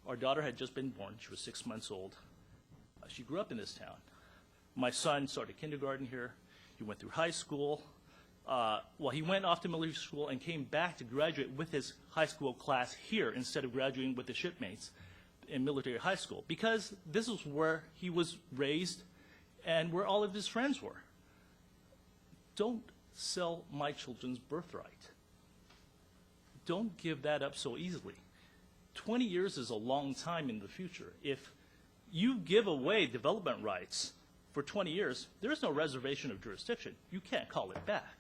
our daughter had just been born. She was 6 months old. She grew up in this town. My son started kindergarten here. He went through high school. He went off to military school and came back to graduate with his high school class here instead of graduating with his shipmates in military high school, because this is where he was raised and where all of his friends were. Don't sell my children's birthright. Don't give that up so easily. 20 years is a long time in the future. If you give away development rights for 20 years, there is no reservation of jurisdiction. You can't call it back.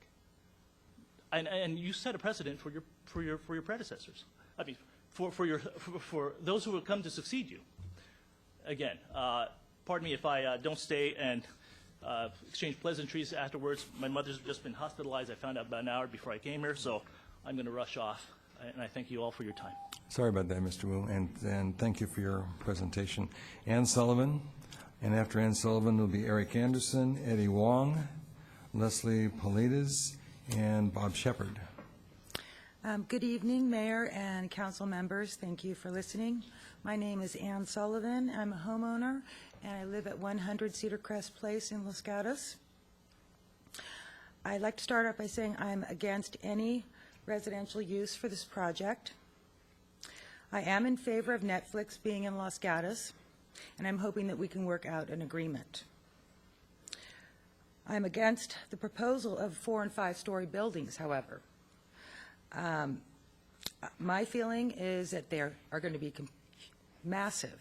And you set a precedent for your predecessors. I mean, for those who will come to succeed you. Again, pardon me if I don't stay and exchange pleasantries afterwards. My mother's just been hospitalized. I found out about an hour before I came here, so I'm going to rush off. And I thank you all for your time. Sorry about that, Mr. Wu, and thank you for your presentation. Ann Sullivan, and after Ann Sullivan will be Eric Anderson, Eddie Wong, Leslie Paulides, and Bob Shepard. Good evening, Mayor and council members. Thank you for listening. My name is Ann Sullivan. I'm a homeowner, and I live at 100 Cedar Crest Place in Los Gatos. I'd like to start out by saying I'm against any residential use for this project. I am in favor of Netflix being in Los Gatos, and I'm hoping that we can work out an agreement. I'm against the proposal of 4- and 5-story buildings, however. My feeling is that they are going to be massive.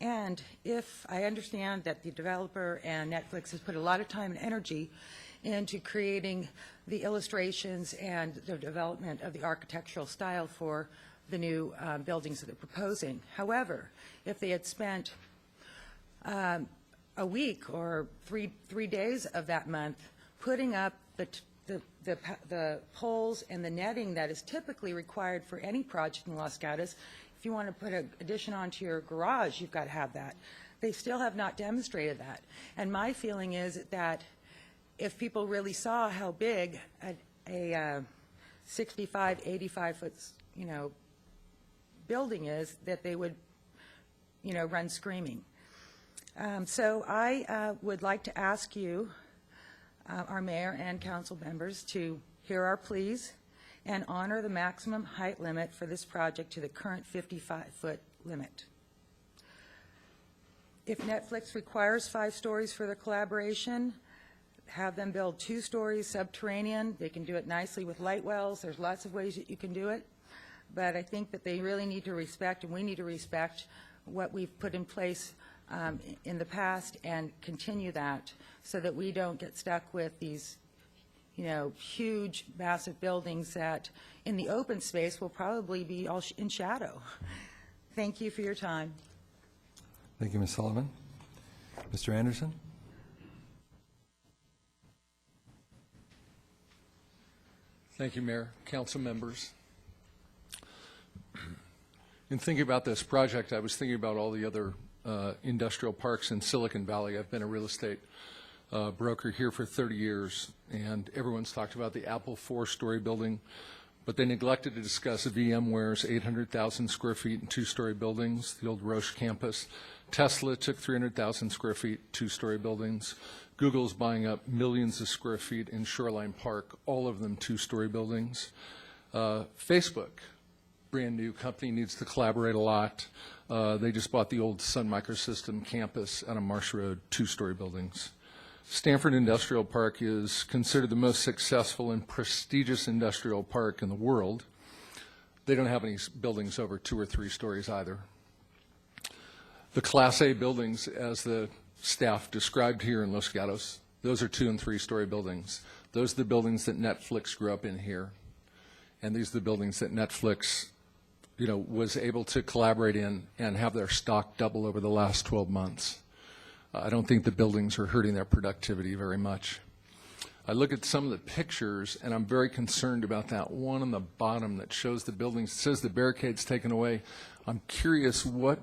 And if I understand that the developer and Netflix has put a lot of time and energy into creating the illustrations and the development of the architectural style for the new buildings that they're proposing. However, if they had spent a week or three days of that month putting up the poles and the netting that is typically required for any project in Los Gatos, if you want to put an addition onto your garage, you've got to have that. They still have not demonstrated that. And my feeling is that if people really saw how big a 65, 85-foot, building is, that they would, run screaming. So I would like to ask you, our mayor and council members, to hear our pleas and honor the maximum height limit for this project to the current 55-foot limit. If Netflix requires 5 stories for the collaboration, have them build 2 stories subterranean. They can do it nicely with light wells. There's lots of ways that you can do it. But I think that they really need to respect, and we need to respect, what we've put in place in the past and continue that, so that we don't get stuck with these, huge, massive buildings that in the open space will probably be all in shadow. Thank you for your time. Thank you, Ms. Sullivan. Mr. Anderson? Thank you, Mayor, council members. In thinking about this project, I was thinking about all the other industrial parks in Silicon Valley. I've been a real estate broker here for 30 years, and everyone's talked about the Apple 4-story building, but they neglected to discuss VMware's 800,000 square feet and 2-story buildings, the old Roche campus. Tesla took 300,000 square feet, 2-story buildings. Google's buying up millions of square feet in Shoreline Park, all of them 2-story buildings. Facebook, brand new company, needs to collaborate a lot. They just bought the old Sun Microsystem campus out on Marsh Road, 2-story buildings. Stanford Industrial Park is considered the most successful and prestigious industrial park in the world. They don't have any buildings over 2 or 3 stories either. The Class A buildings, as the staff described here in Los Gatos, those are 2- and 3-story buildings. Those are the buildings that Netflix grew up in here. And these are the buildings that Netflix, was able to collaborate in and have their stock double over the last 12 months. I don't think the buildings are hurting their productivity very much. I look at some of the pictures, and I'm very concerned about that one on the bottom that shows the buildings. It says the barricade's taken away. I'm curious what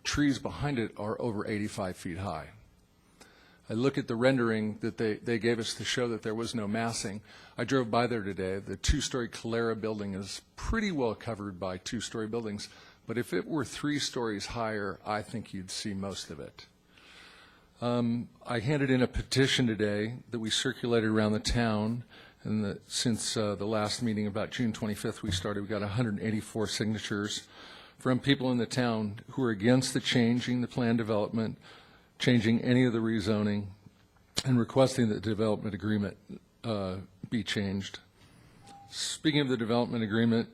trees behind it are over 85 feet high. I look at the rendering that they gave us to show that there was no massing. I drove by there today. The 2-story Calera building is pretty well covered by 2-story buildings, but if it were 3 stories higher, I think you'd see most of it. I handed in a petition today that we circulated around the town, and since the last meeting about June 25th we started, we got 184 signatures from people in the town who are against changing the plan development, changing any of the rezoning, and requesting that the development agreement be changed. Speaking of the development agreement,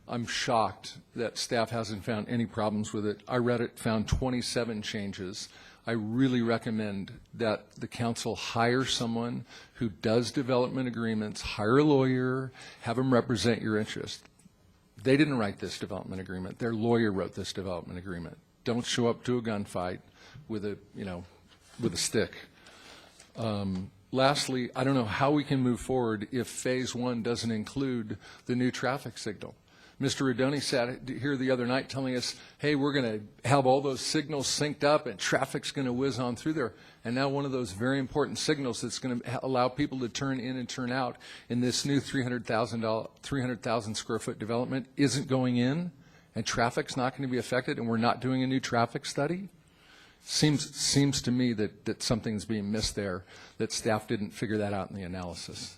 I'm shocked that staff hasn't found any problems with it. I read it, found 27 changes. I really recommend that the council hire someone who does development agreements, hire a lawyer, have them represent your interest. They didn't write this development agreement. Their lawyer wrote this development agreement. Don't show up to a gunfight with a, with a stick. Lastly, I don't know how we can move forward if Phase 1 doesn't include the new traffic signal. Mr. Rodoni sat here the other night telling us, hey, we're going to have all those signals synced up and traffic's going to whiz on through there. And now one of those very important signals that's going to allow people to turn in and turn out in this new 300,000 square foot development isn't going in, and traffic's not going to be affected, and we're not doing a new traffic study. Seems to me that something's being missed there, that staff didn't figure that out in the analysis.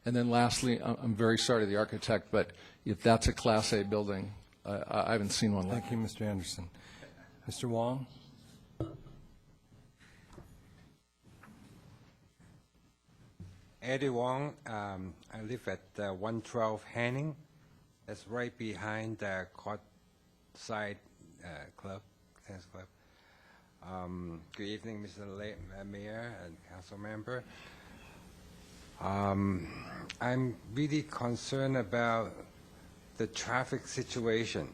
And then lastly, I'm very sorry to the architect, but if that's a Class A building, I haven't seen one like Thank you, Mr. Anderson. Mr. Wong? Eddie Wong. I live at 112 Hanning. That's right behind the Courtside Club, tennis club. Good evening, Mr. Mayor and Council Member. I'm really concerned about the traffic situation.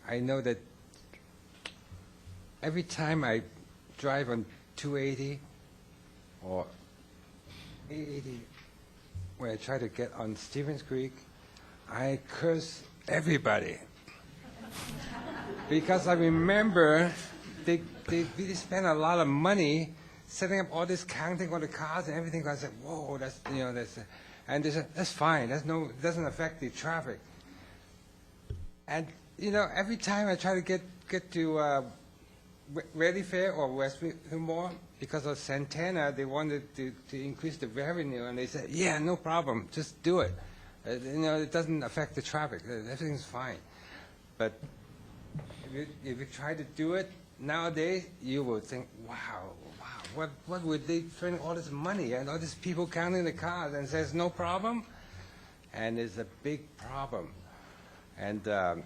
I know that every time I drive on 280 or 880, when I try to get on Stevens Creek, I curse everybody. Because I remember they really spend a lot of money setting up all this counting on the cars and everything. I said, whoa, and they said, that's fine. It doesn't affect the traffic. And every time I try to get to Ready Fair or Westfield Mall, because of Santana, they wanted to increase the revenue, and they said, yeah, no problem, just do it. It doesn't affect the traffic. Everything's fine. But if you try to do it nowadays, you will think, wow, what would they spend all this money and all these people counting the cars and says no problem? And it's a big problem. And on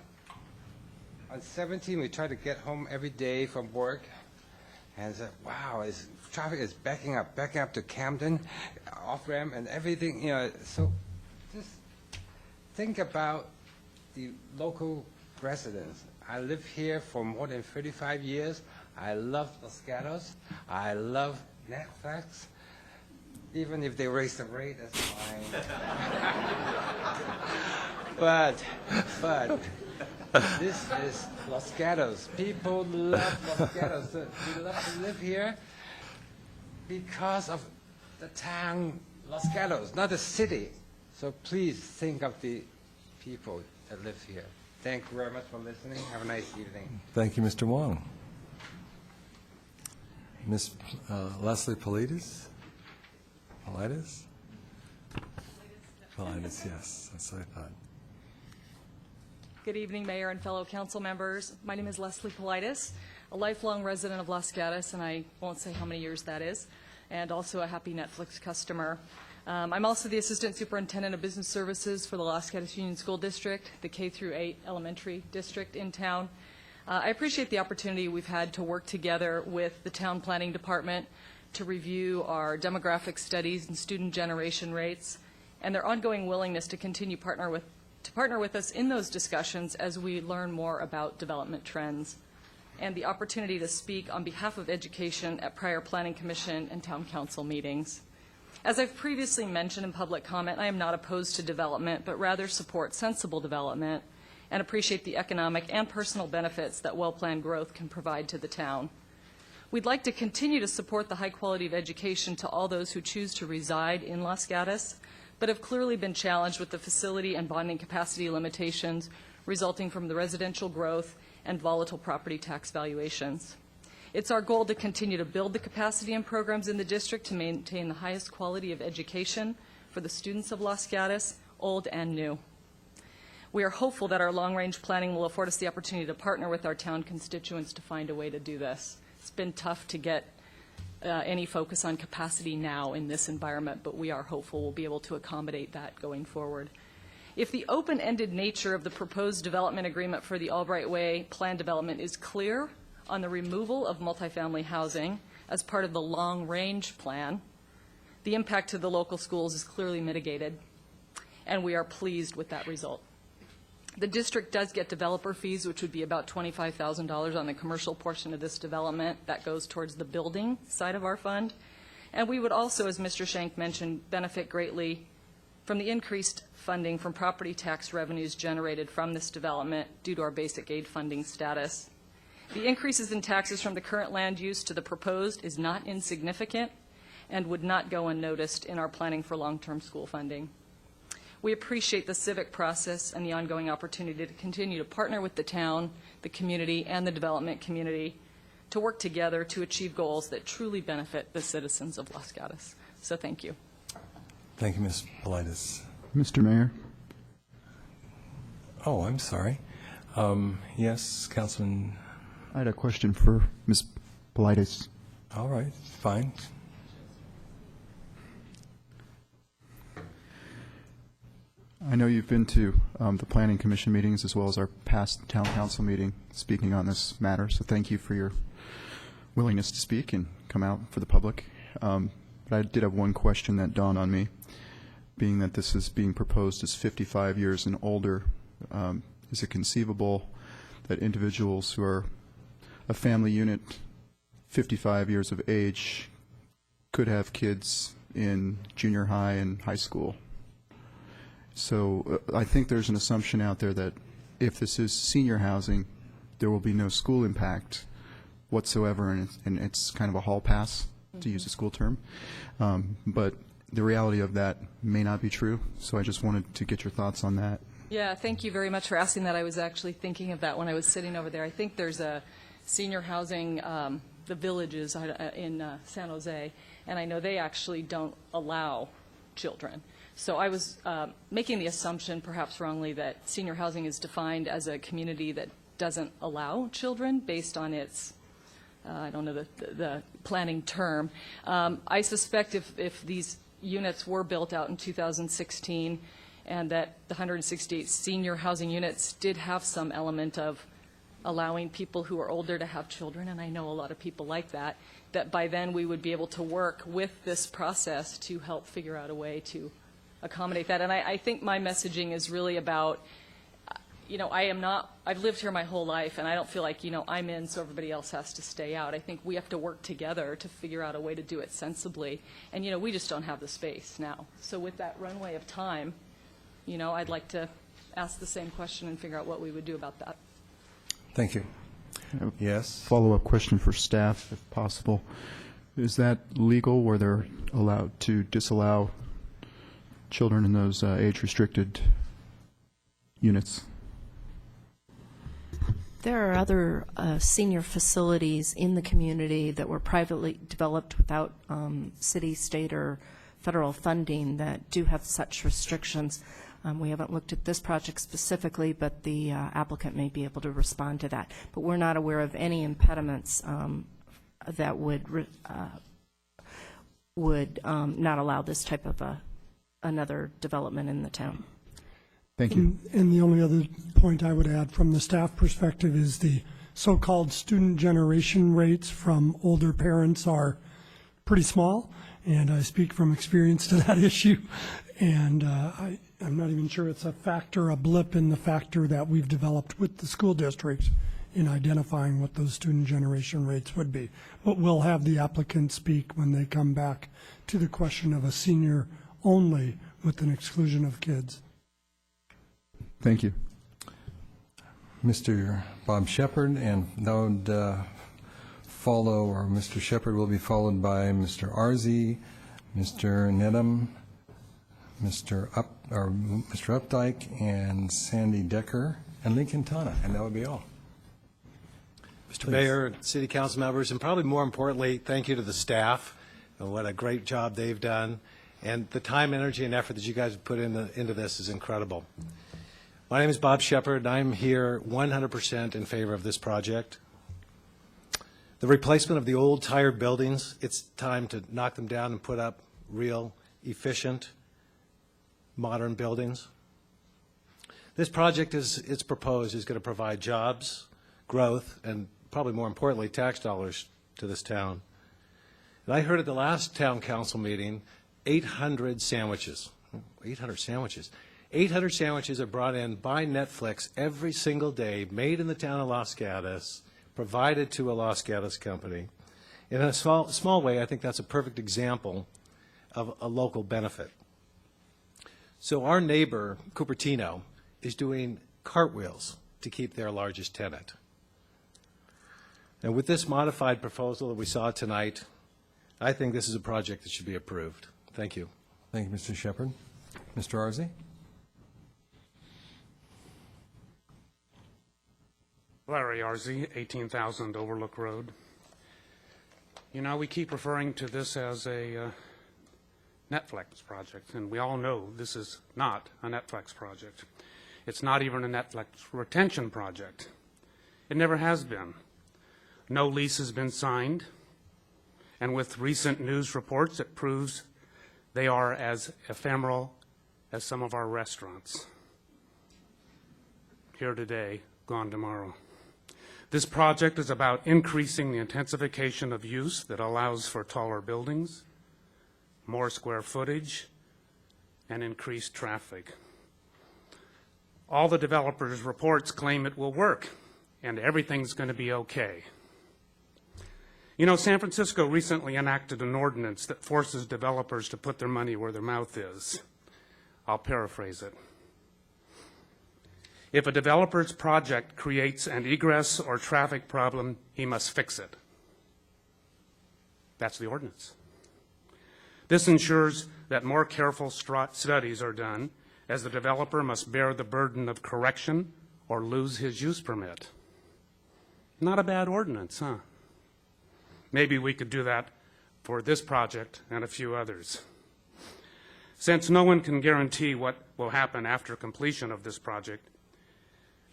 17, we try to get home every day from work and said, wow, traffic is backing up to Camden, off-ramp and everything. So just think about the local residents. I live here for more than 35 years. I love Los Gatos. I love Netflix. Even if they raise the rate, that's fine. but this is Los Gatos. People love Los Gatos. We love to live here because of the town Los Gatos, not the city. So please think of the people that live here. Thank you very much for listening. Have a nice evening. Thank you, Mr. Wong. Ms. Leslie Politis? Politis, yes, that's what I thought. Good evening, Mayor and fellow council members. My name is Leslie Politis, a lifelong resident of Los Gatos, and I won't say how many years that is, and also a happy Netflix customer. I'm also the Assistant Superintendent of Business Services for the Los Gatos Union School District, the K-8 elementary district in town. I appreciate the opportunity we've had to work together with the Town Planning Department to review our demographic studies and student generation rates, and their ongoing willingness to continue partner with us in those discussions as we learn more about development trends, and the opportunity to speak on behalf of education at prior Planning Commission and Town Council meetings. As I've previously mentioned in public comment, I am not opposed to development, but rather support sensible development and appreciate the economic and personal benefits that well-planned growth can provide to the town. We'd like to continue to support the high quality of education to all those who choose to reside in Los Gatos, but have clearly been challenged with the facility and bonding capacity limitations resulting from the residential growth and volatile property tax valuations. It's our goal to continue to build the capacity and programs in the district to maintain the highest quality of education for the students of Los Gatos, old and new. We are hopeful that our long-range planning will afford us the opportunity to partner with our town constituents to find a way to do this. It's been tough to get any focus on capacity now in this environment, but we are hopeful we'll be able to accommodate that going forward. If the open-ended nature of the proposed development agreement for the Albright Way plan development is clear on the removal of multifamily housing as part of the long-range plan, the impact to the local schools is clearly mitigated, and we are pleased with that result. The district does get developer fees, which would be about $25,000 on the commercial portion of this development. That goes towards the building side of our fund. And we would also, as Mr. Shank mentioned, benefit greatly from the increased funding from property tax revenues generated from this development due to our basic aid funding status. The increases in taxes from the current land use to the proposed is not insignificant and would not go unnoticed in our planning for long-term school funding. We appreciate the civic process and the ongoing opportunity to continue to partner with the town, the community, and the development community to work together to achieve goals that truly benefit the citizens of Los Gatos. So thank you. Thank you, Ms. Politis. Mr. Mayor? Oh, I'm sorry. Yes, Councilman. I had a question for Ms. Politis. All right, fine. I know you've been to the Planning Commission meetings as well as our past Town Council meeting speaking on this matter, so thank you for your willingness to speak and come out for the public. But I did have one question that dawned on me, being that this is being proposed as 55 years and older. Is it conceivable that individuals who are a family unit 55 years of age could have kids in junior high and high school? So I think there's an assumption out there that if this is senior housing, there will be no school impact whatsoever, and it's kind of a hall pass, to use a school term. But the reality of that may not be true, so I just wanted to get your thoughts on that. Yeah, thank you very much for asking that. I was actually thinking of that when I was sitting over there. I think there's a senior housing, the Villages in San Jose, and I know they actually don't allow children. So I was making the assumption, perhaps wrongly, that senior housing is defined as a community that doesn't allow children based on its, I don't know the planning term. I suspect if these units were built out in 2016 and that the 168 senior housing units did have some element of allowing people who are older to have children, and I know a lot of people like that, that by then we would be able to work with this process to help figure out a way to accommodate that. And I think my messaging is really about, I've lived here my whole life, and I don't feel like, I'm in so everybody else has to stay out. I think we have to work together to figure out a way to do it sensibly. And, we just don't have the space now. So with that runway of time, I'd like to ask the same question and figure out what we would do about that. Thank you. Yes? Follow-up question for staff, if possible. Is that legal where they're allowed to disallow children in those age-restricted units? There are other senior facilities in the community that were privately developed without city, state, or federal funding that do have such restrictions. We haven't looked at this project specifically, but the applicant may be able to respond to that. But we're not aware of any impediments that would not allow this type of another development in the town. Thank you. And the only other point I would add from the staff perspective is the so-called student generation rates from older parents are pretty small, and I speak from experience to that issue. And I'm not even sure it's a factor, a blip in the factor that we've developed with the school districts in identifying what those student generation rates would be. But we'll have the applicant speak when they come back to the question of a senior only with an exclusion of kids. Thank you. Mr. Bob Shepard, and that would follow, or Mr. Shepard will be followed by Mr. Arzi, Mr. Nedham, Mr. Updike, and Sandy Decker, and Lee Quintana, and that would be all. Mr. Mayor, City Council members, and probably more importantly, thank you to the staff. What a great job they've done. And the time, energy, and effort that you guys have put into this is incredible. My name is Bob Shepard, and I'm here 100% in favor of this project. The replacement of the old, tired buildings, it's time to knock them down and put up real, efficient, modern buildings. This project, as it's proposed, is going to provide jobs, growth, and probably more importantly, tax dollars to this town. And I heard at the last town council meeting, 800 sandwiches. 800 sandwiches. 800 sandwiches are brought in by Netflix every single day, made in the town of Los Gatos, provided to a Los Gatos company. In a small way, I think that's a perfect example of a local benefit. So our neighbor, Cupertino, is doing cartwheels to keep their largest tenant. And with this modified proposal that we saw tonight, I think this is a project that should be approved. Thank you. Thank you, Mr. Shepard. Mr. Arze? Larry Arze, 18,000 Overlook Road. You know, we keep referring to this as a Netflix project, and we all know this is not a Netflix project. It's not even a Netflix retention project. It never has been. No lease has been signed, and with recent news reports, it proves they are as ephemeral as some of our restaurants. Here today, gone tomorrow. This project is about increasing the intensification of use that allows for taller buildings, more square footage, and increased traffic. All the developers' reports claim it will work, and everything's going to be okay. You know, San Francisco recently enacted an ordinance that forces developers to put their money where their mouth is. I'll paraphrase it. If a developer's project creates an egress or traffic problem, he must fix it. That's the ordinance. This ensures that more careful studies are done, as the developer must bear the burden of correction or lose his use permit. Not a bad ordinance, huh? Maybe we could do that for this project and a few others. Since no one can guarantee what will happen after completion of this project,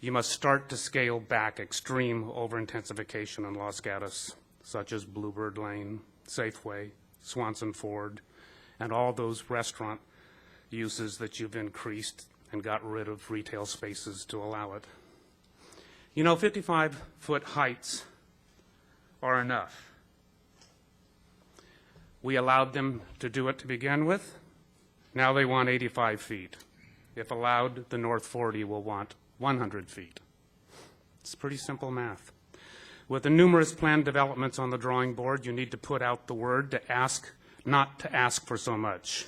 you must start to scale back extreme over-intensification in Los Gatos, such as Bluebird Lane, Safeway, Swanson Ford, and all those restaurant uses that you've increased and got rid of retail spaces to allow it. You know, 55-foot heights are enough. We allowed them to do it to begin with. Now they want 85 feet. If allowed, the North 40 will want 100 feet. It's pretty simple math. With the numerous planned developments on the drawing board, you need to put out the word to ask, not to ask for so much.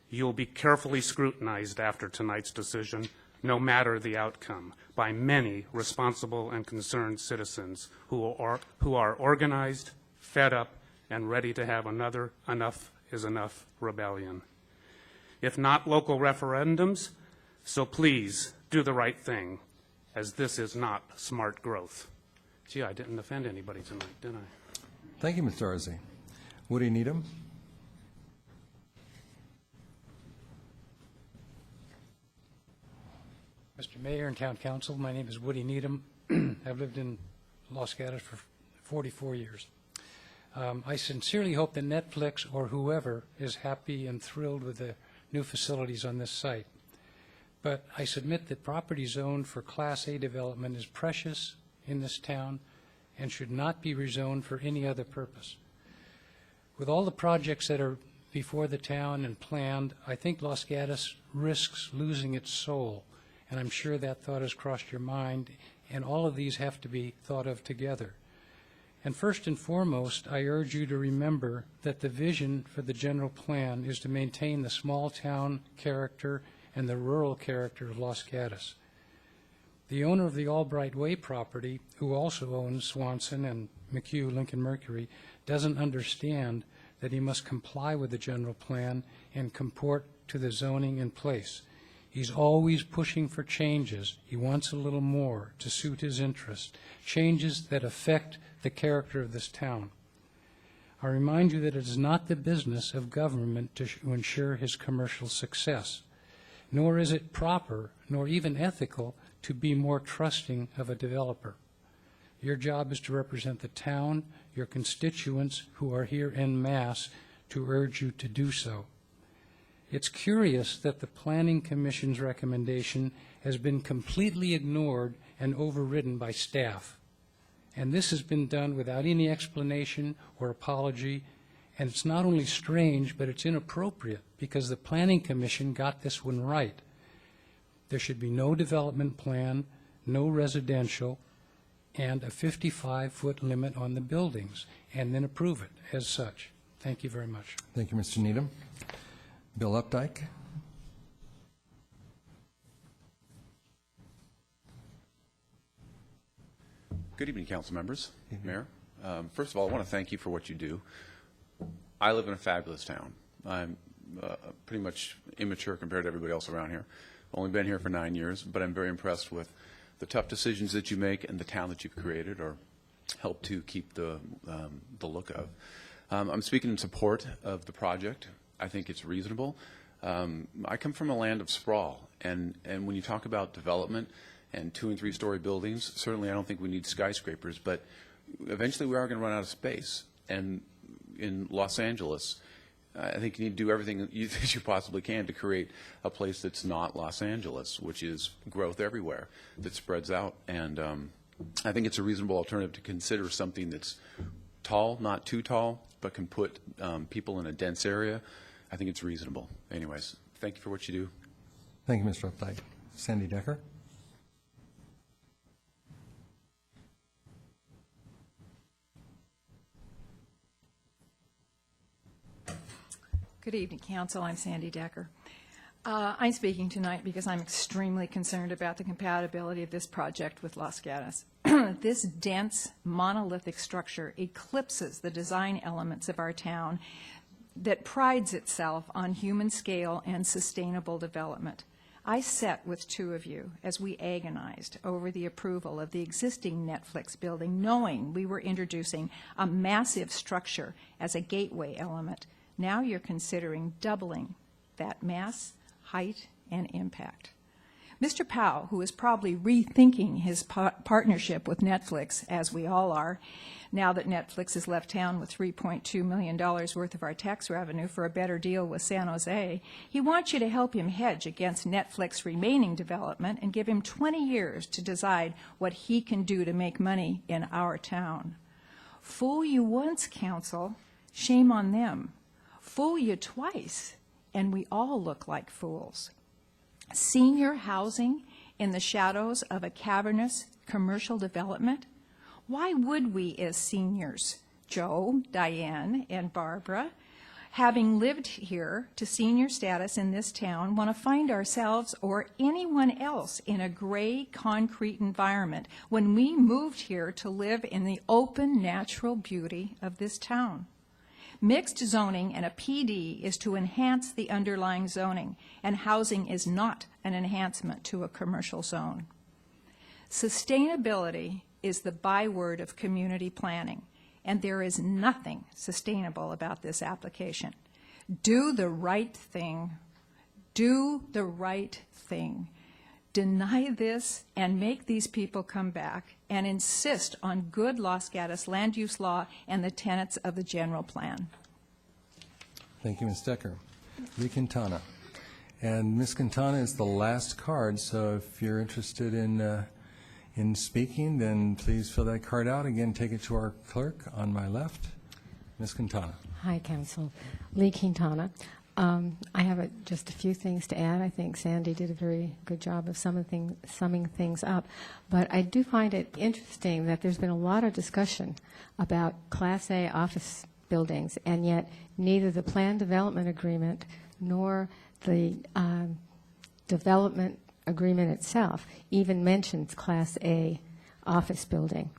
You'll be carefully scrutinized after tonight's decision, no matter the outcome, by many responsible and concerned citizens who are organized, fed up, and ready to have another enough is enough rebellion. If not local referendums, so please do the right thing, as this is not smart growth. Gee, I didn't offend anybody tonight, did I? Thank you, Mr. Arze. Woody Needham? Mr. Mayor and Town Council, my name is Woody Needham. I've lived in Los Gatos for 44 years. I sincerely hope that Netflix or whoever is happy and thrilled with the new facilities on this site. But I submit that property zoned for Class A development is precious in this town and should not be rezoned for any other purpose. With all the projects that are before the town and planned, I think Los Gatos risks losing its soul, and I'm sure that thought has crossed your mind, and all of these have to be thought of together. And first and foremost, I urge you to remember that the vision for the general plan is to maintain the small town character and the rural character of Los Gatos. The owner of the Albright Way property, who also owns Swanson and McHugh Lincoln Mercury, doesn't understand that he must comply with the general plan and comport to the zoning in place. He's always pushing for changes. He wants a little more to suit his interest, changes that affect the character of this town. I remind you that it is not the business of government to ensure his commercial success, nor is it proper, nor even ethical, to be more trusting of a developer. Your job is to represent the town, your constituents who are here en masse, to urge you to do so. It's curious that the Planning Commission's recommendation has been completely ignored and overridden by staff. And this has been done without any explanation or apology, and it's not only strange, but it's inappropriate, because the Planning Commission got this one right. there should be no development plan, no residential, and a 55-foot limit on the buildings, and then approve it as such. Thank you very much. Thank you, Mr. Needham. Bill Updike. Good evening, council members, Mayor. First of all, I want to thank you for what you do. I live in a fabulous town. I'm pretty much immature compared to everybody else around here. Only been here for 9 years, but I'm very impressed with the tough decisions that you make and the town that you've created or helped to keep the look of. I'm speaking in support of the project. I think it's reasonable. I come from a land of sprawl, and when you talk about development and 2- and 3-story buildings, certainly I don't think we need skyscrapers, but eventually we are going to run out of space. And in Los Angeles, I think you need to do everything that you possibly can to create a place that's not Los Angeles, which is growth everywhere that spreads out. And I think it's a reasonable alternative to consider something that's tall, not too tall, but can put people in a dense area. I think it's reasonable. Anyways, thank you for what you do. Thank you, Mr. Updike. Sandy Decker. Good evening, Council. I'm Sandy Decker. I'm speaking tonight because I'm extremely concerned about the compatibility of this project with Los Gatos. This dense, monolithic structure eclipses the design elements of our town that prides itself on human scale and sustainable development. I sat with two of you as we agonized over the approval of the existing Netflix building, knowing we were introducing a massive structure as a gateway element. Now you're considering doubling that mass, height, and impact. Mr. Powell, who is probably rethinking his partnership with Netflix, as we all are, now that Netflix has left town with $3.2 million worth of our tax revenue for a better deal with San Jose, he wants you to help him hedge against Netflix remaining development and give him 20 years to decide what he can do to make money in our town. Fool you once, Council, shame on them. Fool you twice, and we all look like fools. Senior housing in the shadows of a cavernous commercial development? Why would we as seniors, Joe, Diane, and Barbara, having lived here to senior status in this town, want to find ourselves or anyone else in a gray concrete environment when we moved here to live in the open natural beauty of this town? Mixed zoning and a PD is to enhance the underlying zoning, and housing is not an enhancement to a commercial zone. Sustainability is the byword of community planning, and there is nothing sustainable about this application. Do the right thing. Do the right thing. Deny this and make these people come back and insist on good Los Gatos land use law and the tenets of the general plan. Thank you, Ms. Decker. Lee Quintana. And Ms. Quintana is the last card, so if you're interested in speaking, then please fill that card out. Again, take it to our clerk on my left. Ms. Quintana. Hi, Council. Lee Quintana. I have just a few things to add. I think Sandy did a very good job of summing things up. But I do find it interesting that there's been a lot of discussion about Class A office buildings, and yet neither the plan development agreement nor the development agreement itself even mentions Class A office building.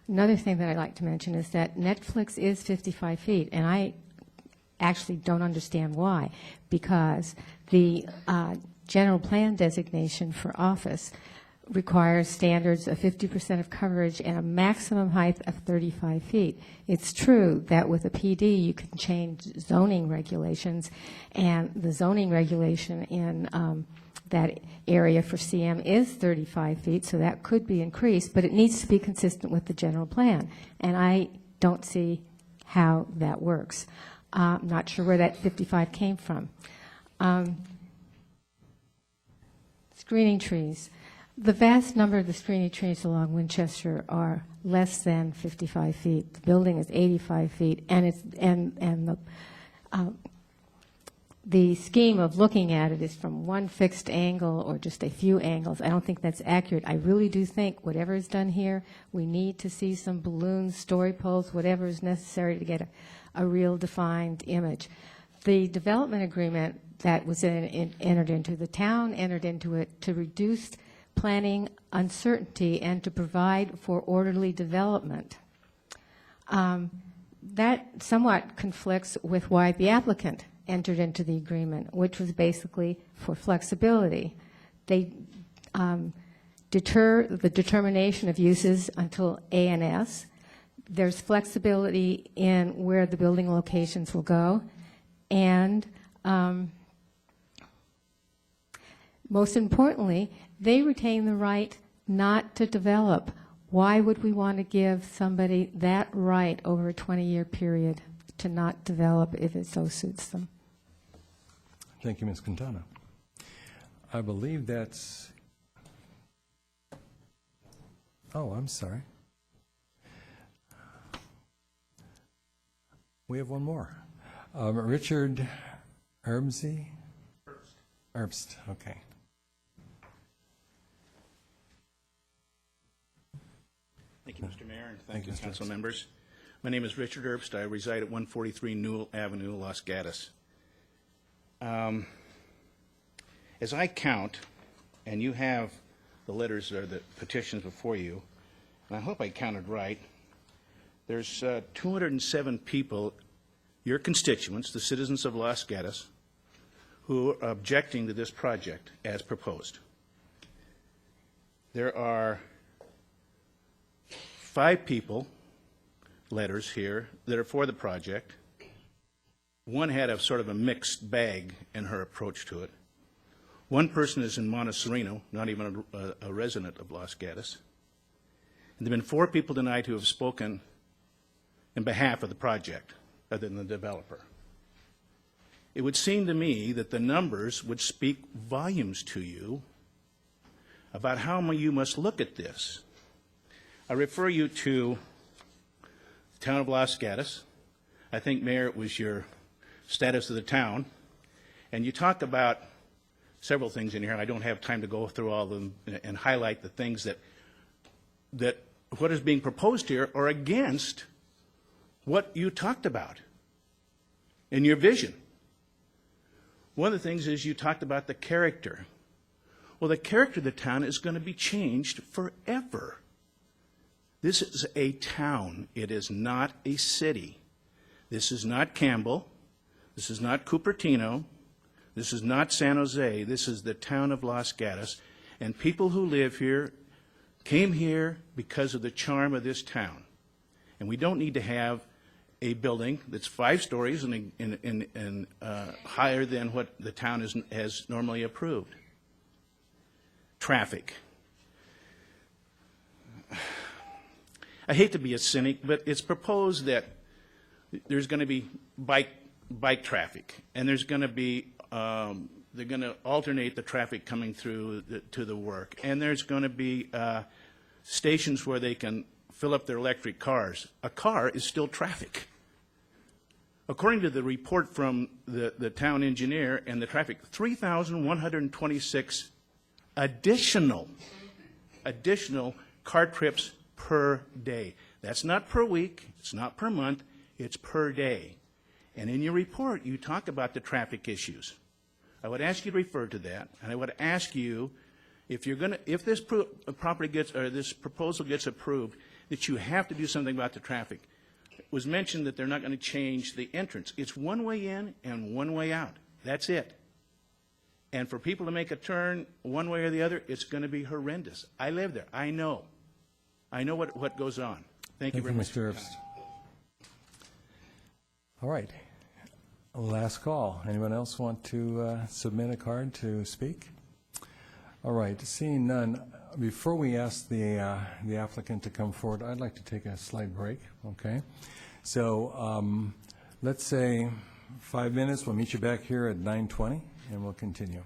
Another thing that I'd like to mention is that Netflix is 55 feet, and I actually don't understand why, because the general plan designation for office requires standards of 50% of coverage and a maximum height of 35 feet. It's true that with a PD you can change zoning regulations, and the zoning regulation in that area for CM is 35 feet, so that could be increased, but it needs to be consistent with the general plan, and I don't see how that works. I'm not sure where that 55 came from. Screening trees. The vast number of the screening trees along Winchester are less than 55 feet. The building is 85 feet, and the scheme of looking at it is from one fixed angle or just a few angles. I don't think that's accurate. I really do think whatever is done here, we need to see some balloons, story poles, whatever is necessary to get a real defined image. The development agreement that was entered into, the town entered into it to reduce planning uncertainty and to provide for orderly development. That somewhat conflicts with why the applicant entered into the agreement, which was basically for flexibility. They deter the determination of uses until A&S. There's flexibility in where the building locations will go, and most importantly, they retain the right not to develop. Why would we want to give somebody that right over a 20-year period to not develop if it so suits them? Thank you, Ms. Quintana. I believe that's... Oh, I'm sorry. We have one more. Richard Herbst. Okay. Thank you, Mr. Mayor, and thank you, council members. My name is Richard Herbst. I reside at 143 Newell Avenue, Los Gatos. As I count, and you have the letters or the petitions before you, and I hope I counted right, there's 207 people, your constituents, the citizens of Los Gatos, who are objecting to this project as proposed. There are 5 people, letters here, that are for the project. One had a sort of a mixed bag in her approach to it. One person is in Montecito, not even a resident of Los Gatos. And there have been 4 people tonight who have spoken in behalf of the project, other than the developer. It would seem to me that the numbers would speak volumes to you about how you must look at this. I refer you to the town of Los Gatos. I think, Mayor, it was your status of the town. And you talk about several things in here. I don't have time to go through all of them and highlight the things that what is being proposed here are against what you talked about in your vision. One of the things is you talked about the character. Well, the character of the town is going to be changed forever. This is a town. It is not a city. This is not Campbell. This is not Cupertino. This is not San Jose. This is the town of Los Gatos. And people who live here came here because of the charm of this town. And we don't need to have a building that's 5 stories and higher than what the town has normally approved. Traffic. I hate to be a cynic, but it's proposed that there's going to be bike traffic, and there's going to be they're going to alternate the traffic coming through to the work, and there's going to be stations where they can fill up their electric cars. A car is still traffic. According to the report from the town engineer and the traffic, 3,126 additional car trips per day. That's not per week, it's not per month, it's per day. And in your report, you talk about the traffic issues. I would ask you to refer to that, and I would ask you if this property gets, or this proposal gets approved, that you have to do something about the traffic. It was mentioned that they're not going to change the entrance. It's one way in and one way out. That's it. And for people to make a turn one way or the other, it's going to be horrendous. I live there. I know. I know what goes on. Thank you very much. Mr. Herbst. All right. Last call. Anyone else want to submit a card to speak? All right. Seeing none, before we ask the applicant to come forward, I'd like to take a slight break. Okay. So let's say 5 minutes. We'll meet you back here at 9:20, and we'll continue.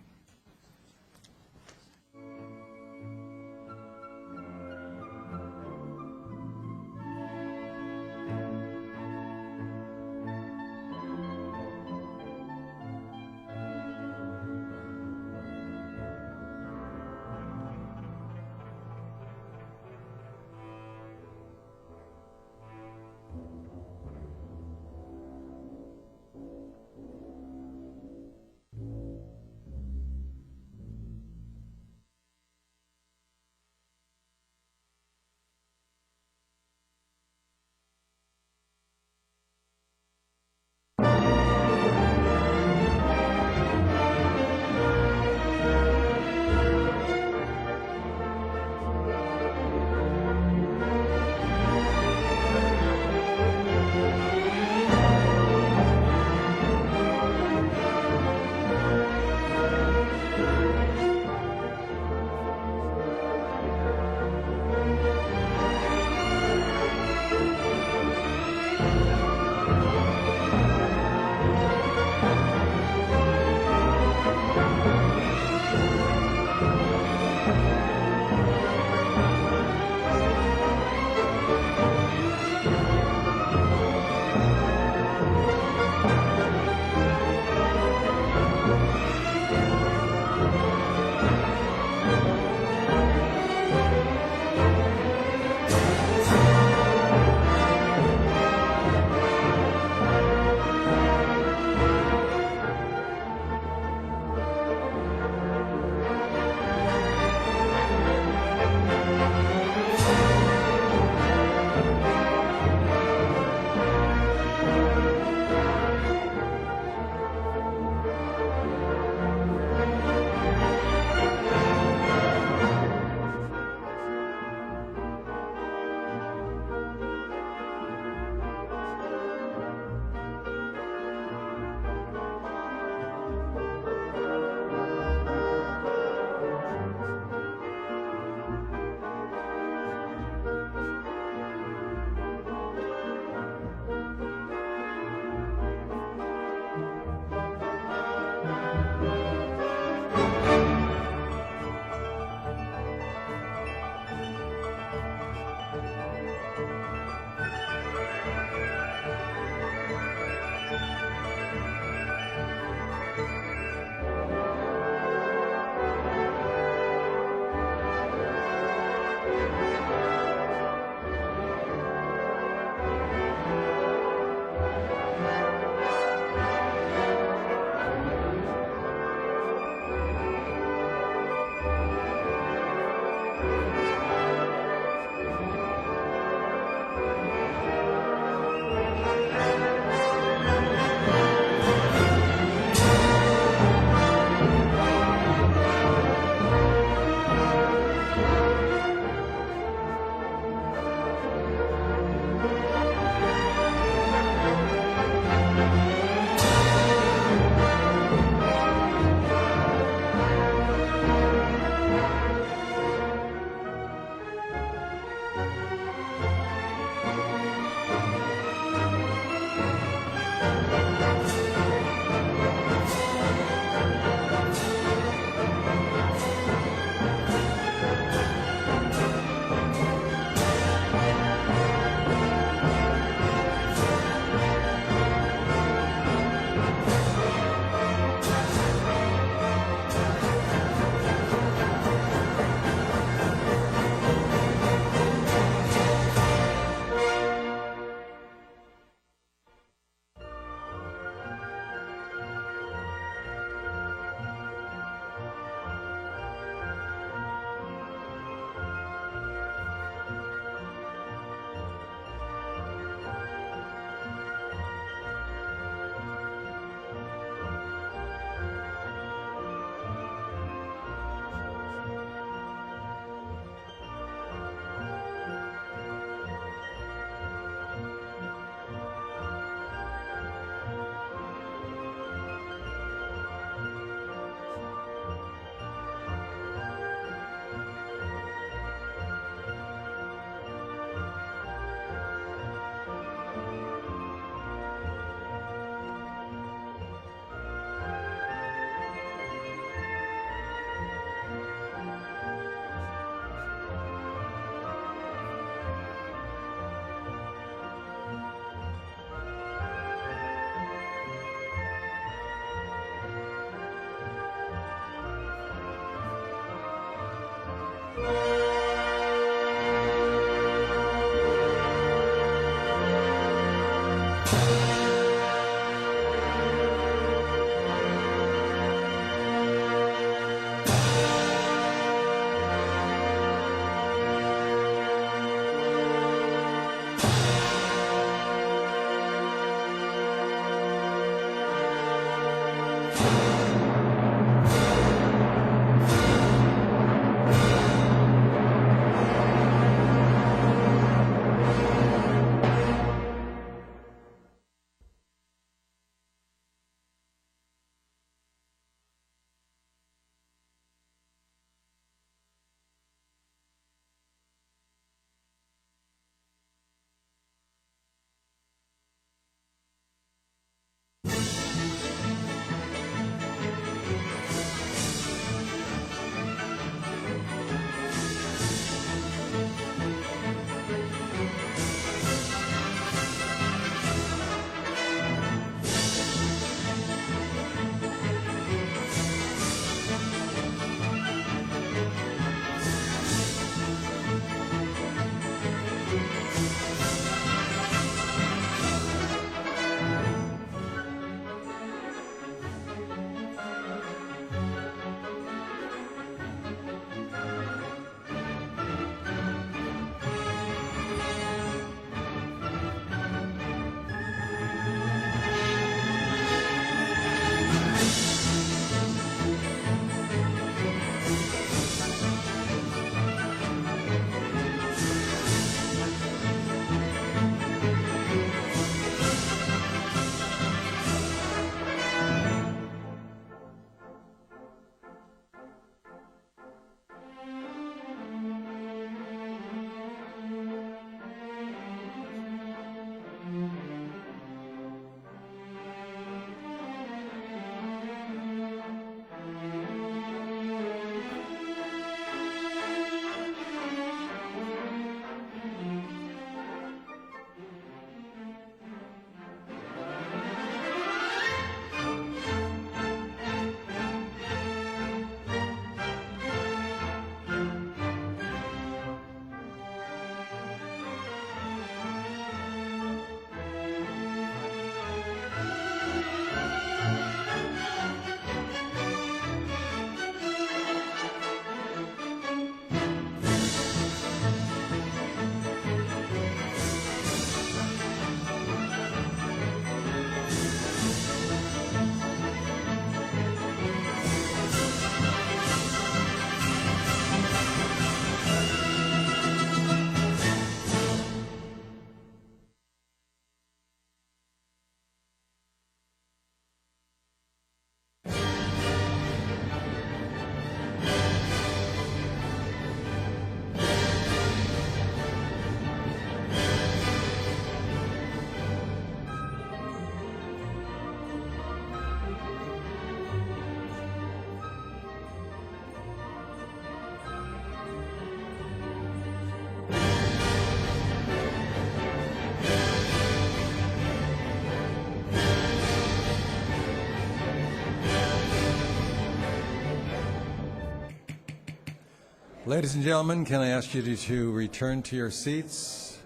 Ladies and gentlemen, can I ask you to return to your seats?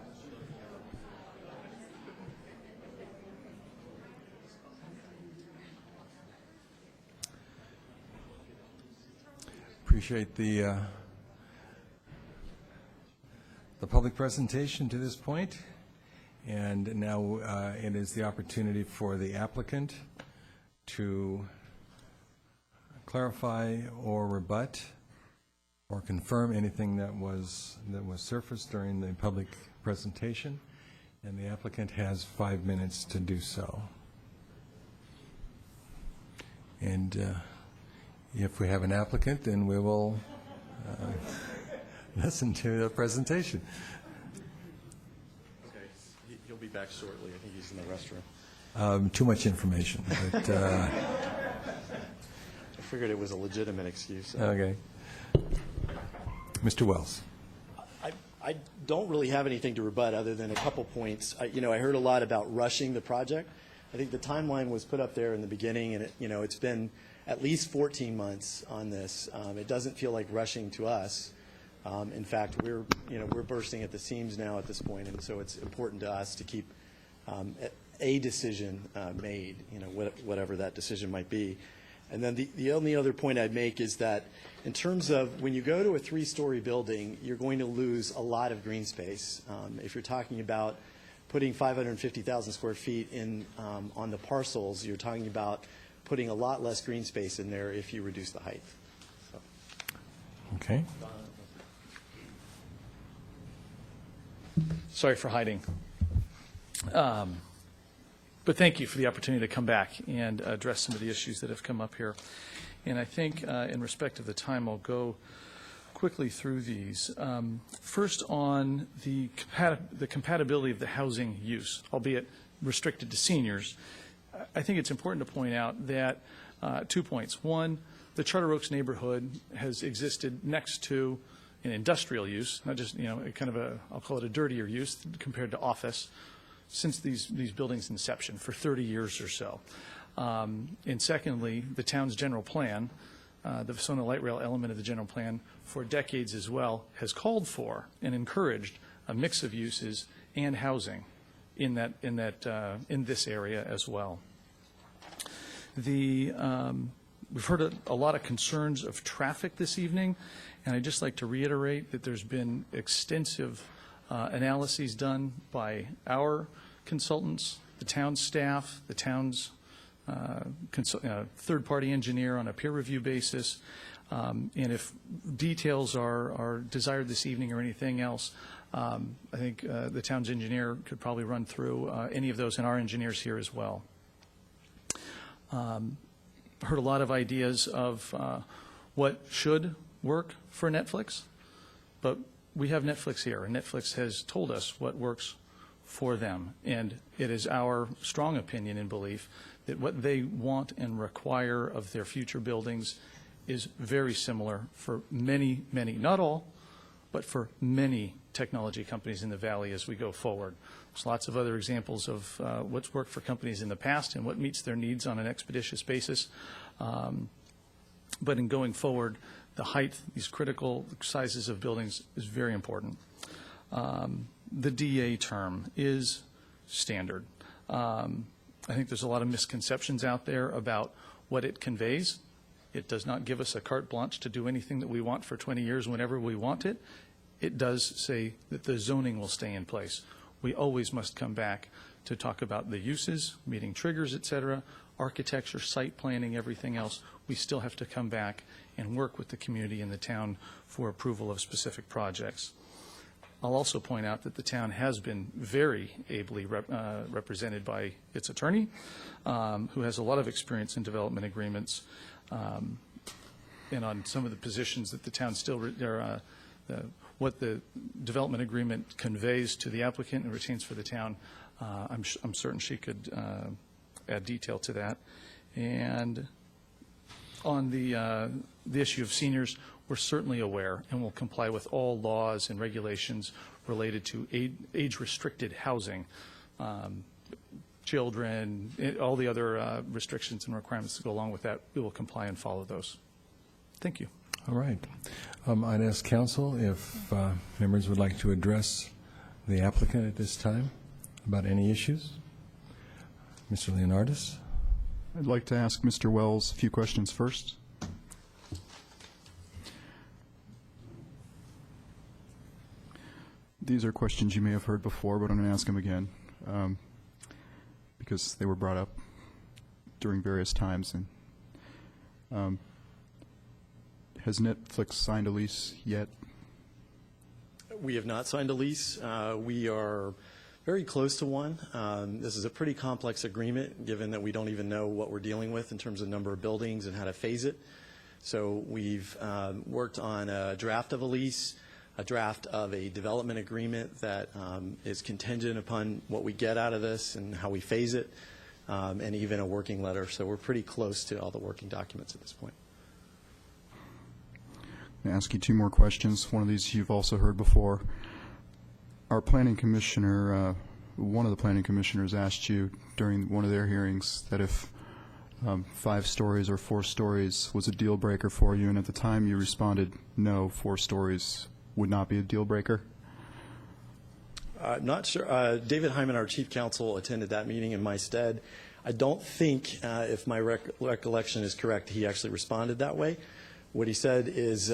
Appreciate the public presentation to this point. And now it is the opportunity for the applicant to clarify or rebut or confirm anything that was surfaced during the public presentation, and the applicant has 5 minutes to do so. And if we have an applicant, then we will listen to the presentation. Okay, he'll be back shortly. I think he's in the restroom. Too much information, but I figured it was a legitimate excuse. okay. Mr. Wells. I don't really have anything to rebut other than a couple points. I heard a lot about rushing the project. I think the timeline was put up there in the beginning, and it's been at least 14 months on this. It doesn't feel like rushing to us. In fact, we're bursting at the seams now at this point, and so it's important to us to keep a decision made, whatever that decision might be. And then the only other point I'd make is that in terms of when you go to a 3-story building, you're going to lose a lot of green space. If you're talking about putting 550,000 square feet in on the parcels, you're talking about putting a lot less green space in there if you reduce the height. So. Okay. Sorry for hiding. But thank you for the opportunity to come back and address some of the issues that have come up here. And I think in respect of the time, I'll go quickly through these. First, on the compatibility of the housing use, albeit restricted to seniors, I think it's important to point out that 2 points. One, the Charter Oaks neighborhood has existed next to an industrial use, not just, kind of I'll call it a dirtier use compared to office, since these buildings' inception for 30 years or so. And secondly, the town's general plan, the Vasona Light Rail element of the general plan for decades as well, has called for and encouraged a mix of uses and housing in this area as well. We've heard a lot of concerns of traffic this evening, and I'd just like to reiterate that there's been extensive analyses done by our consultants, the town staff, the town's third-party engineer on a peer review basis. And if details are desired this evening or anything else, I think the town's engineer could probably run through any of those, and our engineers here as well. Heard a lot of ideas of what should work for Netflix, but we have Netflix here, and Netflix has told us what works for them. And it is our strong opinion and belief that what they want and require of their future buildings is very similar for many, many, not all, but for many technology companies in the Valley as we go forward. There's lots of other examples of what's worked for companies in the past and what meets their needs on an expeditious basis. But in going forward, the height, these critical sizes of buildings is very important. The DA term is standard. I think there's a lot of misconceptions out there about what it conveys. It does not give us a carte blanche to do anything that we want for 20 years whenever we want it. It does say that the zoning will stay in place. We always must come back to talk about the uses, meeting triggers, et cetera, architecture, site planning, everything else. We still have to come back and work with the community and the town for approval of specific projects. I'll also point out that the town has been very ably represented by its attorney, who has a lot of experience in development agreements, and on some of the positions that the town still, what the development agreement conveys to the applicant and retains for the town, I'm certain she could add detail to that. And on the issue of seniors, we're certainly aware and will comply with all laws and regulations related to age-restricted housing, children, all the other restrictions and requirements that go along with that. We will comply and follow those. Thank you. All right. I'd ask council if members would like to address the applicant at this time about any issues. Mr. Leonardis. I'd like to ask Mr. Wells a few questions first. These are questions you may have heard before, but I'm going to ask them again because they were brought up during various times. And has Netflix signed a lease yet? We have not signed a lease. We are very close to one. This is a pretty complex agreement, given that we don't even know what we're dealing with in terms of number of buildings and how to phase it. So we've worked on a draft of a lease, a draft of a development agreement that is contingent upon what we get out of this and how we phase it, and even a working letter. So we're pretty close to all the working documents at this point. I'm going to ask you two more questions. One of these you've also heard before. Our planning commissioner, one of the planning commissioners asked you during one of their hearings that if 5 stories or 4 stories was a deal breaker for you, and at the time you responded, no, 4 stories would not be a deal breaker? Not sure. David Hyman, our chief counsel, attended that meeting in my stead. I don't think, if my recollection is correct, he actually responded that way. What he said is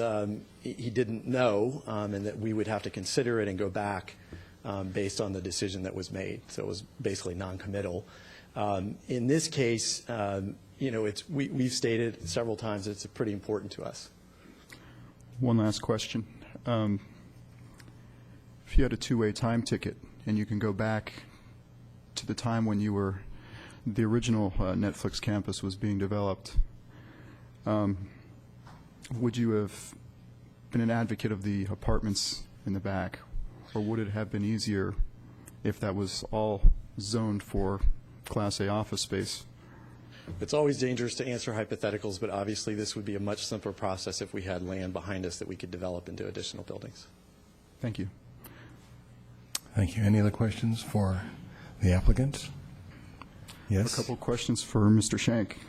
he didn't know, and that we would have to consider it and go back based on the decision that was made. So it was basically non-committal. In this case, we've stated several times that it's pretty important to us. One last question. If you had a two-way time ticket and you can go back to the time when the original Netflix campus was being developed, would you have been an advocate of the apartments in the back, or would it have been easier if that was all zoned for Class A office space? It's always dangerous to answer hypotheticals, but obviously this would be a much simpler process if we had land behind us that we could develop into additional buildings. Thank you. Thank you. Any other questions for the applicant? Yes? A couple of questions for Mr. Shank.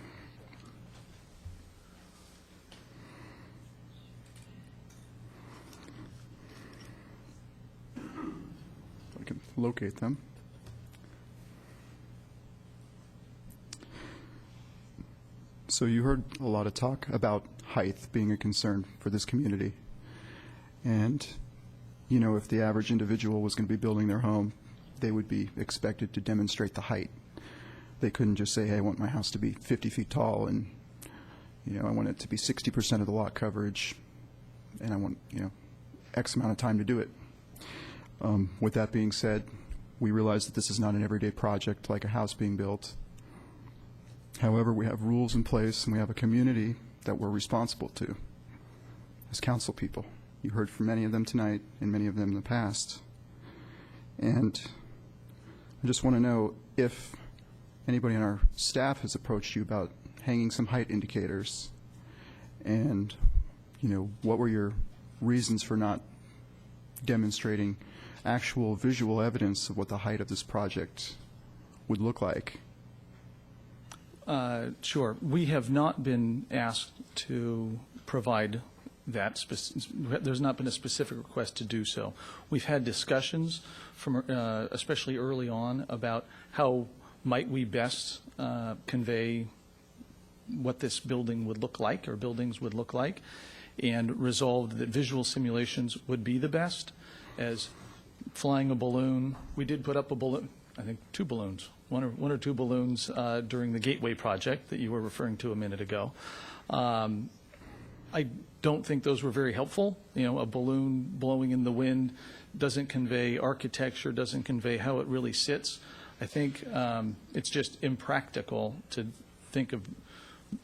If I can locate them. So you heard a lot of talk about height being a concern for this community. And, if the average individual was going to be building their home, they would be expected to demonstrate the height. They couldn't just say, hey, I want my house to be 50 feet tall, and, I want it to be 60% of the lot coverage, and I want, X amount of time to do it. With that being said, we realize that this is not an everyday project like a house being built. However, we have rules in place, and we have a community that we're responsible to as council people. You heard from many of them tonight and many of them in the past. And I just want to know if anybody on our staff has approached you about hanging some height indicators, and, what were your reasons for not demonstrating actual visual evidence of what the height of this project would look like? Sure. We have not been asked to provide that. There's not been a specific request to do so. We've had discussions, from especially early on, about how might we best convey what this building would look like, or buildings would look like, and resolved that visual simulations would be the best. As flying a balloon, we did put up a balloon, I think 2 balloons, one or two balloons during the Gateway project that you were referring to a minute ago. I don't think those were very helpful. A balloon blowing in the wind doesn't convey architecture, doesn't convey how it really sits. I think it's just impractical to think of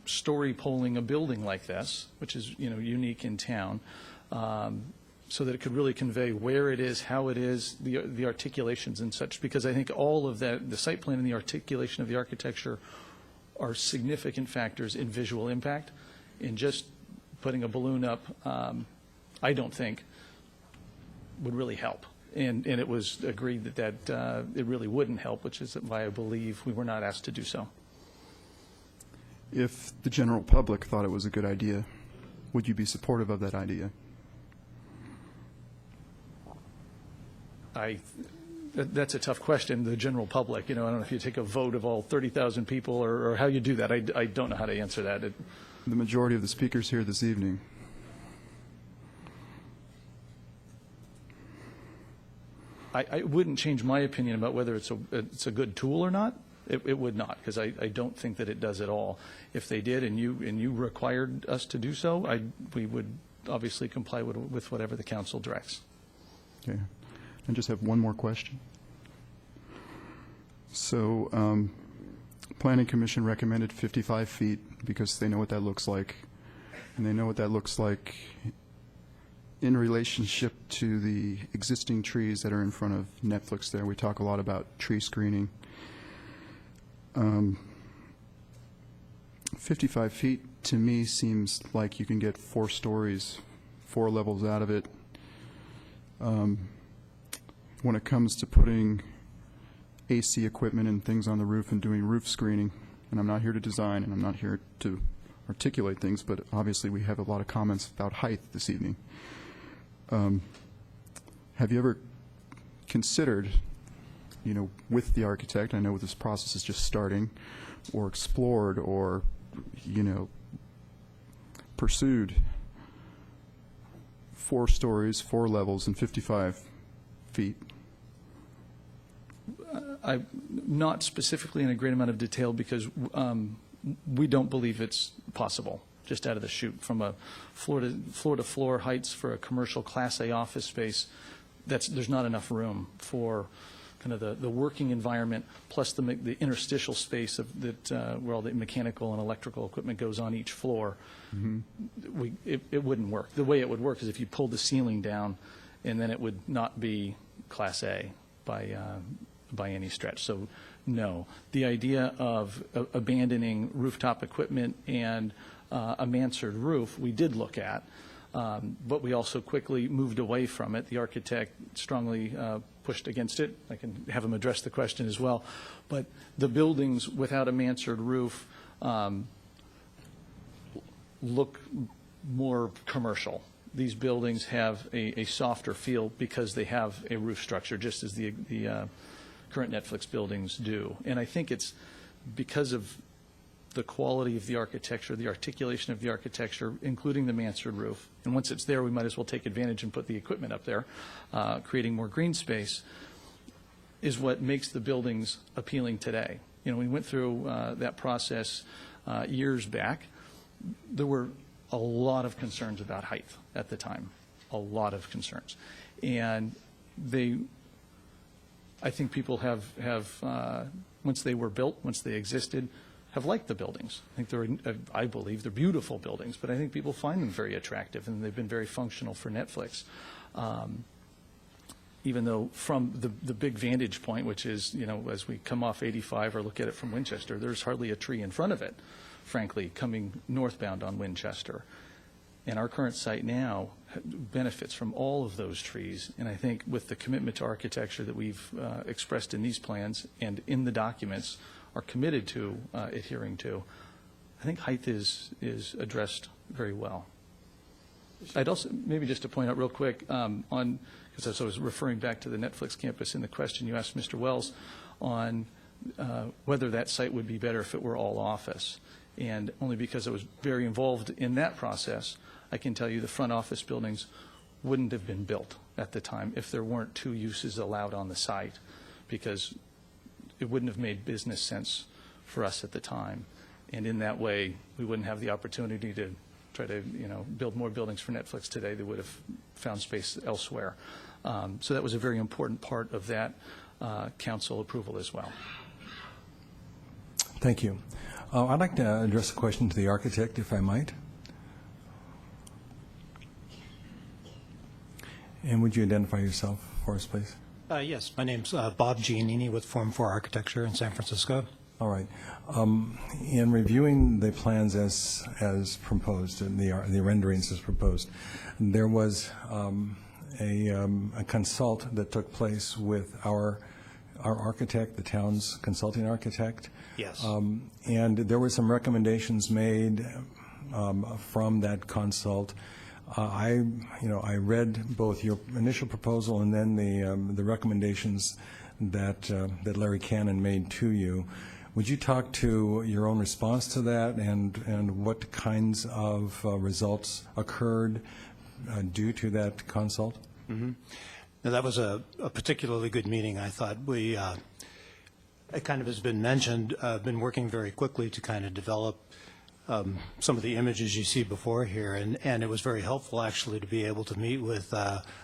story polling a building like this, which is unique in town, so that it could really convey where it is, how it is, the articulations and such, because I think all of that, the site plan and the articulation of the architecture, are significant factors in visual impact. And just putting a balloon up, I don't think would really help. And it was agreed that it really wouldn't help, which is why I believe we were not asked to do so. If the general public thought it was a good idea, would you be supportive of that idea? That's a tough question, the general public. I don't know if you take a vote of all 30,000 people or how you do that. I don't know how to answer that. The majority of the speakers here this evening. I wouldn't change my opinion about whether it's a good tool or not. It would not, because I don't think that it does at all. If they did and you required us to do so, we would obviously comply with whatever the council directs. Okay. I just have one more question. So, Planning Commission recommended 55 feet because they know what that looks like, and they know what that looks like in relationship to the existing trees that are in front of Netflix there. We talk a lot about tree screening. 55 feet to me seems like you can get 4 stories, 4 levels out of it. When it comes to putting AC equipment and things on the roof and doing roof screening, and I'm not here to design and I'm not here to articulate things, but obviously we have a lot of comments about height this evening. Have you ever considered, with the architect, I know this process is just starting, or explored or, pursued 4 stories, 4 levels, and 55 feet? Not specifically in a great amount of detail because we don't believe it's possible just out of the chute. From a floor-to-floor heights for a commercial Class A office space, there's not enough room for kind of the working environment plus the interstitial space where all the mechanical and electrical equipment goes on each floor. Mm-hmm. It wouldn't work. The way it would work is if you pulled the ceiling down, and then it would not be Class A by any stretch. So no. The idea of abandoning rooftop equipment and a mansard roof we did look at, but we also quickly moved away from it. The architect strongly pushed against it. I can have him address the question as well. But the buildings without a mansard roof look more commercial. These buildings have a softer feel because they have a roof structure, just as the current Netflix buildings do. And I think it's because of the quality of the architecture, the articulation of the architecture, including the mansard roof. And once it's there, we might as well take advantage and put the equipment up there, creating more green space, is what makes the buildings appealing today. We went through that process years back. There were a lot of concerns about height at the time, a lot of concerns. And I think people have once they were built, once they existed, have liked the buildings. I believe they're beautiful buildings, but I think people find them very attractive, and they've been very functional for Netflix. Even though from the big vantage point, which is, as we come off 85 or look at it from Winchester, there's hardly a tree in front of it, frankly, coming northbound on Winchester. And our current site now benefits from all of those trees. And I think with the commitment to architecture that we've expressed in these plans and in the documents are committed to adhering to, I think height is addressed very well. I'd also, maybe just to point out real quick, because as I was referring back to the Netflix campus in the question you asked Mr. Wells on whether that site would be better if it were all office. And only because I was very involved in that process, I can tell you the front office buildings wouldn't have been built at the time if there weren't 2 uses allowed on the site, because it wouldn't have made business sense for us at the time. And in that way, we wouldn't have the opportunity to try to build more buildings for Netflix today. They would have found space elsewhere. So that was a very important part of that council approval as well. Thank you. I'd like to address a question to the architect, if I might. And would you identify yourself for us, please? Yes, my name's Bob Giannini with Form 4 Architecture in San Francisco. All right. In reviewing the plans as proposed, and the renderings as proposed, there was a consult that took place with our architect, the town's consulting architect. Yes. And there were some recommendations made from that consult. I read both your initial proposal and then the recommendations that Larry Cannon made to you. Would you talk to your own response to that and what kinds of results occurred due to that consult? Mm-hmm. Now, that was a particularly good meeting. I thought it kind of has been mentioned, been working very quickly to kind of develop some of the images you see before here, and it was very helpful actually to be able to meet with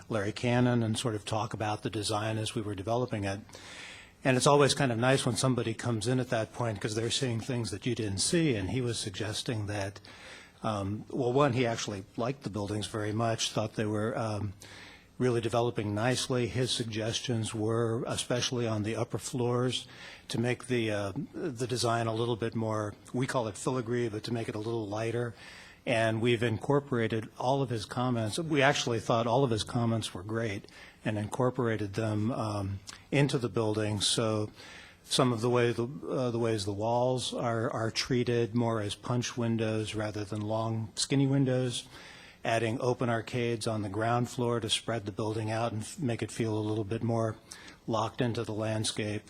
Larry Cannon and sort of talk about the design as we were developing it. And it's always kind of nice when somebody comes in at that point because they're seeing things that you didn't see, and he was suggesting that, well, one, he actually liked the buildings very much, thought they were really developing nicely. His suggestions were, especially on the upper floors, to make the design a little bit more, we call it filigree, but to make it a little lighter. And we've incorporated all of his comments. We actually thought all of his comments were great and incorporated them into the building. So some of the ways the walls are treated more as punch windows rather than long, skinny windows, adding open arcades on the ground floor to spread the building out and make it feel a little bit more locked into the landscape.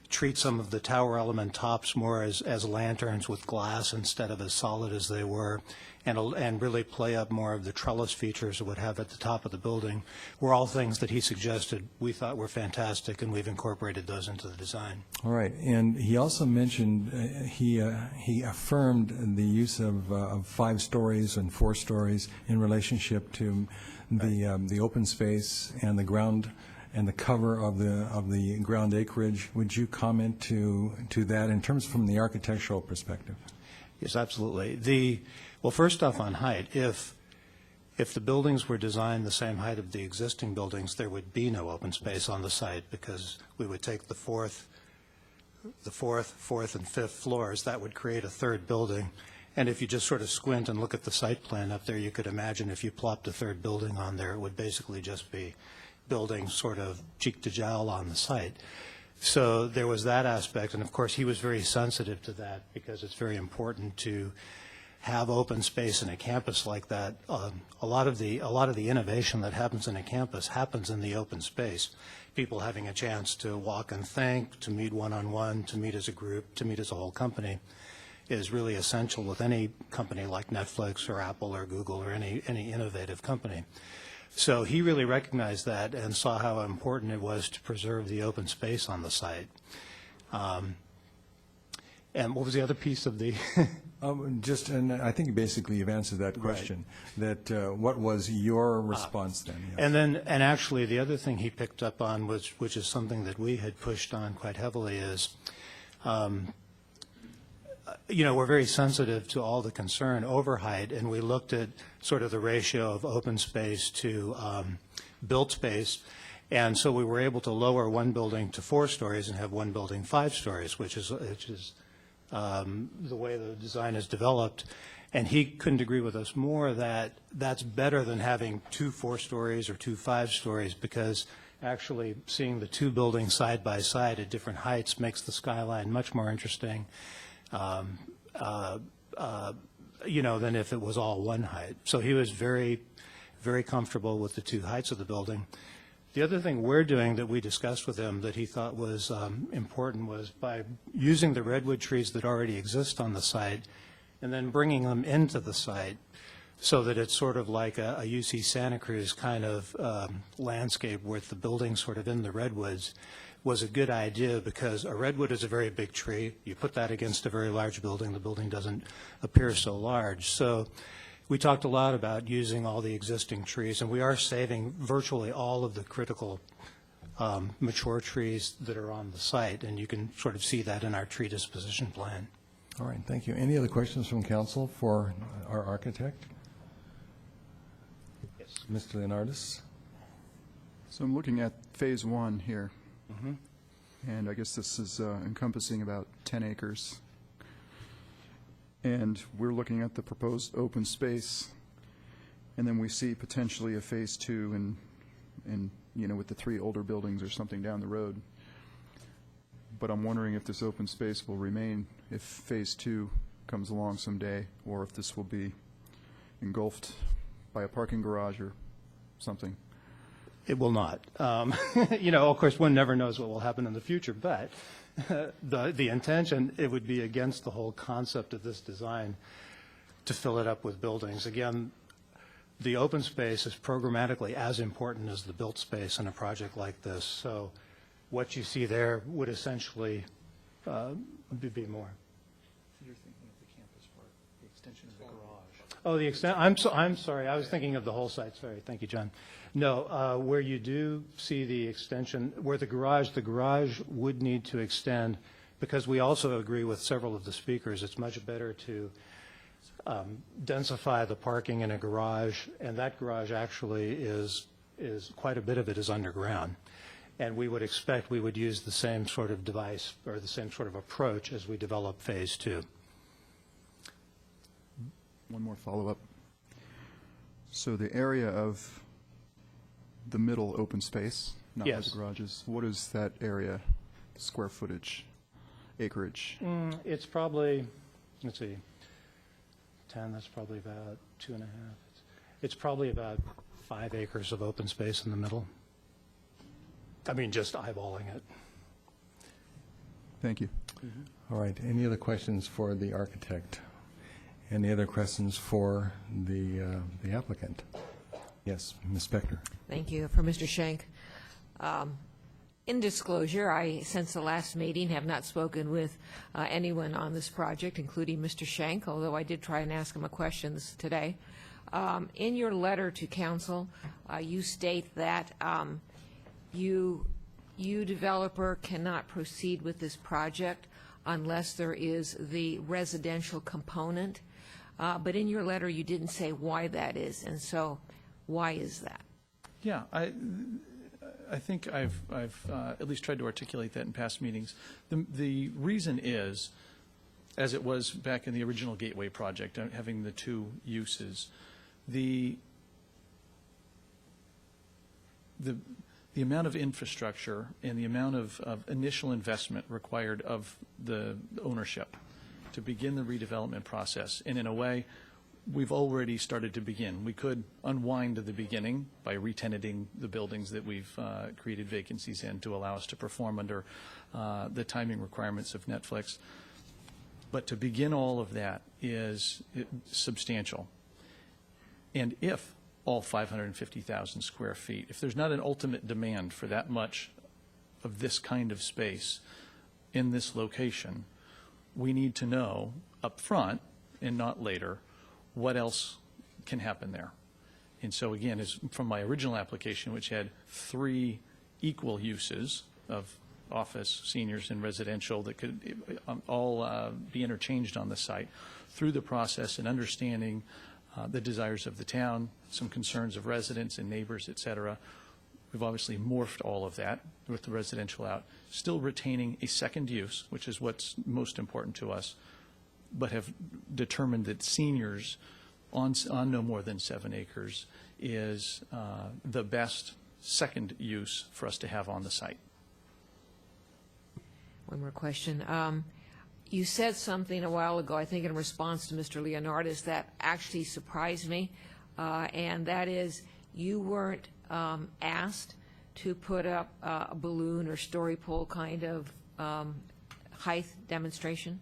Treat some of the tower element tops more as lanterns with glass instead of as solid as they were, and really play up more of the trellis features it would have at the top of the building, were all things that he suggested we thought were fantastic, and we've incorporated those into the design. All right, and he also mentioned, he affirmed the use of 5 stories and 4 stories in relationship to the open space and the ground and the cover of the ground acreage. Would you comment to that in terms from the architectural perspective? Yes, absolutely. Well, first off, on height, if the buildings were designed the same height of the existing buildings, there would be no open space on the site, because we would take the fourth, and fifth floors. That would create a third building. And if you just sort of squint and look at the site plan up there, you could imagine if you plopped a third building on there, it would basically just be buildings sort of cheek to jowl on the site. So there was that aspect, and of course he was very sensitive to that, because it's very important to have open space in a campus like that. A lot of the innovation that happens in a campus happens in the open space. People having a chance to walk and think, to meet one-on-one, to meet as a group, to meet as a whole company is really essential with any company like Netflix or Apple or Google or any innovative company. So he really recognized that and saw how important it was to preserve the open space on the site. And what was the other piece of the? And I think basically you've answered that question. Right. That what was your response then? Yes. And actually the other thing he picked up on was, which is something that we had pushed on quite heavily, is, we're very sensitive to all the concern over height, and we looked at sort of the ratio of open space to built space. And so we were able to lower one building to 4 stories and have one building 5 stories, which is the way the design is developed. And he couldn't agree with us more that that's better than having 2 4 stories or 2 5 stories, because actually seeing the 2 buildings side by side at different heights makes the skyline much more interesting, than if it was all one height. So he was very, very comfortable with the 2 heights of the building. The other thing we're doing that we discussed with him that he thought was important was by using the redwood trees that already exist on the site and then bringing them into the site, so that it's sort of like a UC Santa Cruz kind of landscape with the buildings sort of in the redwoods, was a good idea, because a redwood is a very big tree. You put that against a very large building, the building doesn't appear so large. So we talked a lot about using all the existing trees, and we are saving virtually all of the critical mature trees that are on the site, and you can sort of see that in our tree disposition plan. All right, thank you. Any other questions from council for our architect? Yes. Mr. Leonardis? So I'm looking at phase 1 here. Mm-hmm. And I guess this is encompassing about 10 acres. And we're looking at the proposed open space, and then we see potentially a phase 2 and with the 3 older buildings or something down the road. But I'm wondering if this open space will remain if phase 2 comes along someday, or if this will be engulfed by a parking garage or something. It will not. Of course, one never knows what will happen in the future, but the intention, it would be against the whole concept of this design to fill it up with buildings. Again, the open space is programmatically as important as the built space in a project like this. So what you see there would essentially be more. You're thinking of the campus part, the extension of the garage. Oh, I'm sorry. I was thinking of the whole site. Sorry. Thank you, John. No, where you do see the extension, where the garage would need to extend, because we also agree with several of the speakers, it's much better to densify the parking in a garage, and that garage actually is quite a bit of it is underground. And we would expect we would use the same sort of device or the same sort of approach as we develop phase 2. One more follow-up. So the area of the middle open space, not Yes. the garages, what is that area, square footage, acreage? It's probably, let's see, 10, that's probably about 2.5. It's probably about 5 acres of open space in the middle. I mean, just eyeballing it. Thank you. All right, any other questions for the architect? Any other questions for the applicant? Yes, Ms. Spector. Thank you. For Mr. Schenk, in disclosure, I, since the last meeting, have not spoken with anyone on this project, including Mr. Schenk, although I did try and ask him a question today. In your letter to council, you state that you developer cannot proceed with this project unless there is the residential component. But in your letter, you didn't say why that is, and so why is that? Yeah, I think I've at least tried to articulate that in past meetings. The reason is, as it was back in the original Gateway project, having the 2 uses, the amount of infrastructure and the amount of initial investment required of the ownership to begin the redevelopment process. And in a way, we've already started to begin. We could unwind the beginning by re-tenanting the buildings that we've created vacancies in to allow us to perform under the timing requirements of Netflix. But to begin all of that is substantial. And if all 550,000 square feet, if there's not an ultimate demand for that much of this kind of space in this location, we need to know up front and not later what else can happen there. And so again, as from my original application, which had 3 equal uses of office, seniors, and residential that could all be interchanged on the site, through the process and understanding the desires of the town, some concerns of residents and neighbors, et cetera. We've obviously morphed all of that with the residential out, still retaining a second use, which is what's most important to us, but have determined that seniors on no more than 7 acres is the best second use for us to have on the site. One more question. You said something a while ago, I think in response to Mr. Leonardis, that actually surprised me, and that is you weren't asked to put up a balloon or story pole kind of height demonstration.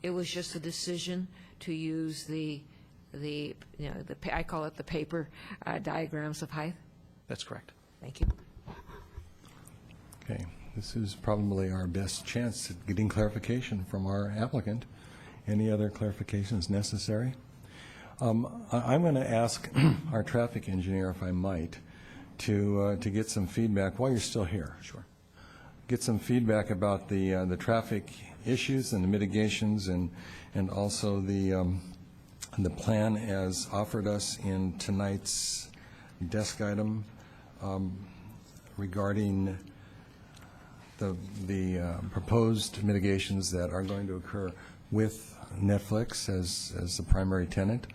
It was just a decision to use the I call it the paper diagrams of height. That's correct. Thank you. Okay, this is probably our best chance at getting clarification from our applicant. Any other clarifications necessary? I'm going to ask our traffic engineer, if I might, to get some feedback while you're still here. Sure. Get some feedback about the traffic issues and the mitigations, and also the plan as offered us in tonight's desk item regarding the proposed mitigations that are going to occur with Netflix as the primary tenant.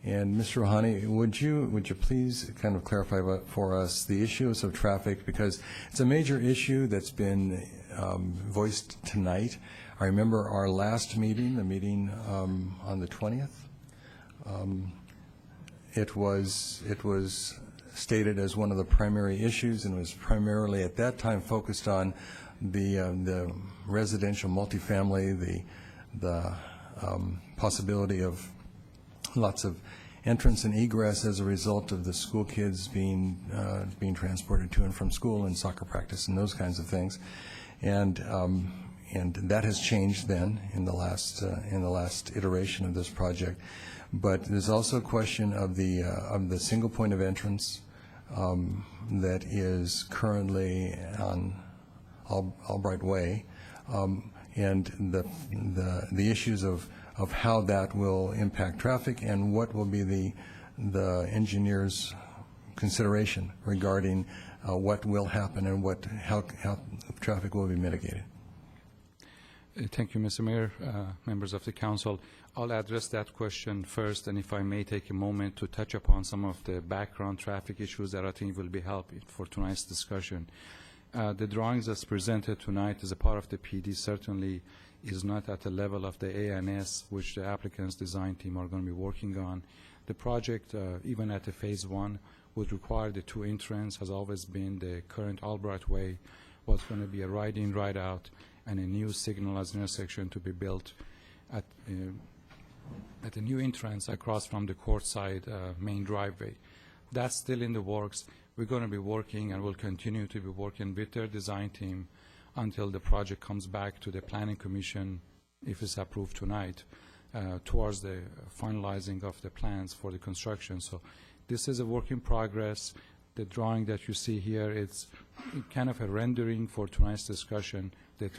And Mr. Rouhani, would you please kind of clarify for us the issues of traffic, because it's a major issue that's been voiced tonight. I remember our last meeting, the meeting on the 20th. It was stated as one of the primary issues, and was primarily at that time focused on the residential multifamily, the possibility of lots of entrance and egress as a result of the school kids being transported to and from school and soccer practice and those kinds of things, and that has changed then in the last iteration of this project. But there's also a question of the single point of entrance that is currently on Albright Way, and the issues of how that will impact traffic, and what will be the engineer's consideration regarding what will happen and how traffic will be mitigated. Thank you, Mr. Mayor, members of the council. I'll address that question first, and if I may take a moment to touch upon some of the background traffic issues that I think will be helpful for tonight's discussion. The drawings that's presented tonight as a part of the PD certainly is not at the level of the ANS, which the applicant's design team are going to be working on. The project, even at the phase 1, would require the 2 entrance, has always been the current Albright Way, was going to be a right-in, right-out, and a new signalized intersection to be built at a new entrance across from the courtside main driveway. That's still in the works. We're going to be working and will continue to be working with their design team until the project comes back to the Planning Commission, if it's approved tonight, towards the finalizing of the plans for the construction. So this is a work in progress. The drawing that you see here, it's kind of a rendering for tonight's discussion that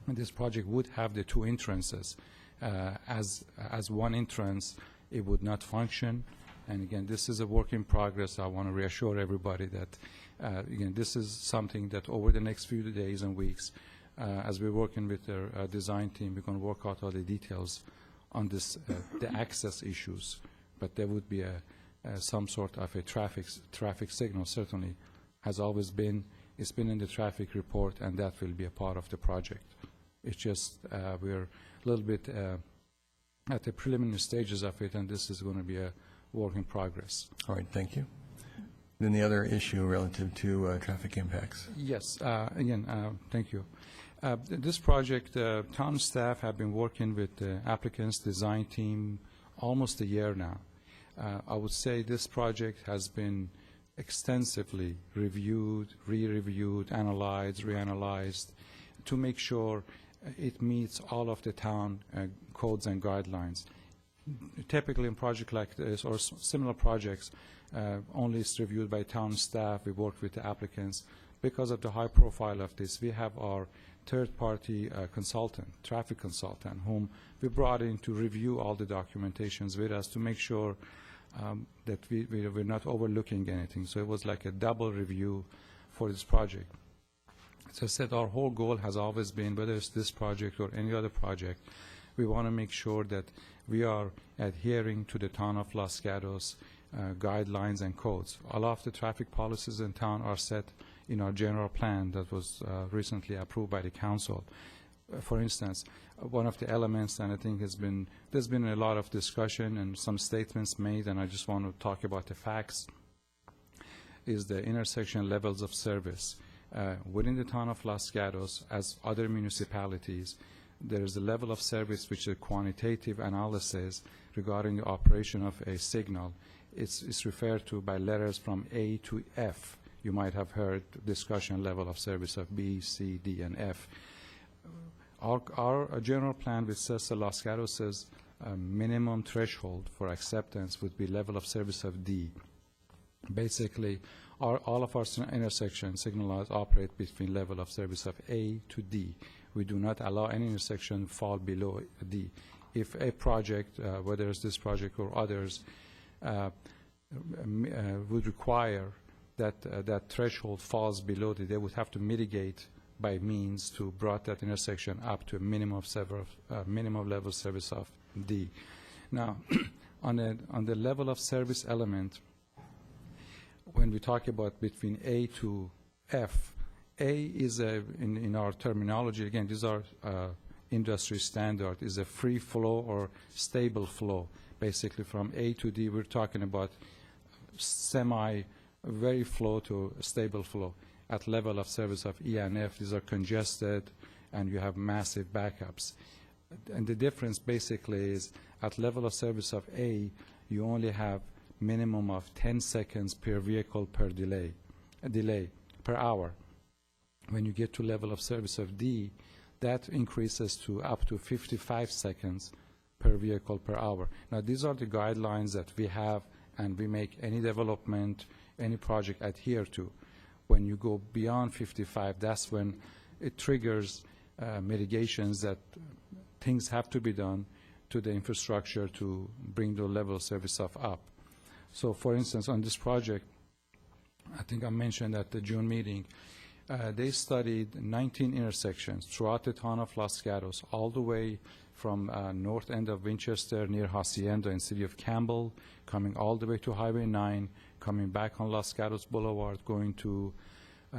this project would have the 2 entrances. As one entrance, it would not function. And again, this is a work in progress. I want to reassure everybody that, again, this is something that over the next few days and weeks, as we're working with their design team, we're going to work out all the details on this, the access issues. But there would be some sort of a traffic signal, certainly, has always been. It's been in the traffic report, and that will be a part of the project. It's just we're a little bit at the preliminary stages of it, and this is going to be a work in progress. All right, thank you. Then the other issue relative to traffic impacts. Yes, again, thank you. This project, town staff have been working with the applicant's design team almost a year now. I would say this project has been extensively reviewed, re-reviewed, analyzed, reanalyzed to make sure it meets all of the town codes and guidelines. Typically in projects like this or similar projects, only it's reviewed by town staff. We work with the applicants. Because of the high profile of this, we have our third-party consultant, traffic consultant, whom we brought in to review all the documentations with us to make sure that we're not overlooking anything. So it was like a double review for this project. As I said, our whole goal has always been, whether it's this project or any other project, we want to make sure that we are adhering to the town of Los Gatos guidelines and codes. All of the traffic policies in town are set in our general plan that was recently approved by the council. For instance, one of the elements, and I think there's been a lot of discussion and some statements made, and I just want to talk about the facts, is the intersection levels of service. Within the town of Los Gatos, as other municipalities, there is a level of service which is a quantitative analysis regarding the operation of a signal. It's referred to by letters from A to F. You might have heard discussion level of service of B, C, D, and F. Our general plan, which says Los Gatos' minimum threshold for acceptance would be level of service of D. Basically, all of our intersections signalized operate between level of service of A to D. We do not allow any intersection fall below D. If a project, whether it's this project or others, would require that threshold falls below D, they would have to mitigate by means to brought that intersection up to a minimum level service of D. Now, on the level of service element, when we talk about between A to F, A is in our terminology, again, these are industry standard, is a free flow or stable flow. Basically, from A to D, we're talking about very flow to stable flow. At level of service of E and F, these are congested, and you have massive backups. And the difference basically is at level of service of A, you only have minimum of 10 seconds per vehicle per delay per hour. When you get to level of service of D, that increases to up to 55 seconds per vehicle per hour. Now, these are the guidelines that we have, and we make any development, any project adhere to. When you go beyond 55, that's when it triggers mitigations that things have to be done to the infrastructure to bring the level of service up. So, for instance, on this project, I think I mentioned at the June meeting, they studied 19 intersections throughout the town of Los Gatos, all the way from north end of Winchester near Hacienda in city of Campbell, coming all the way to Highway 9, coming back on Los Gatos Boulevard, going to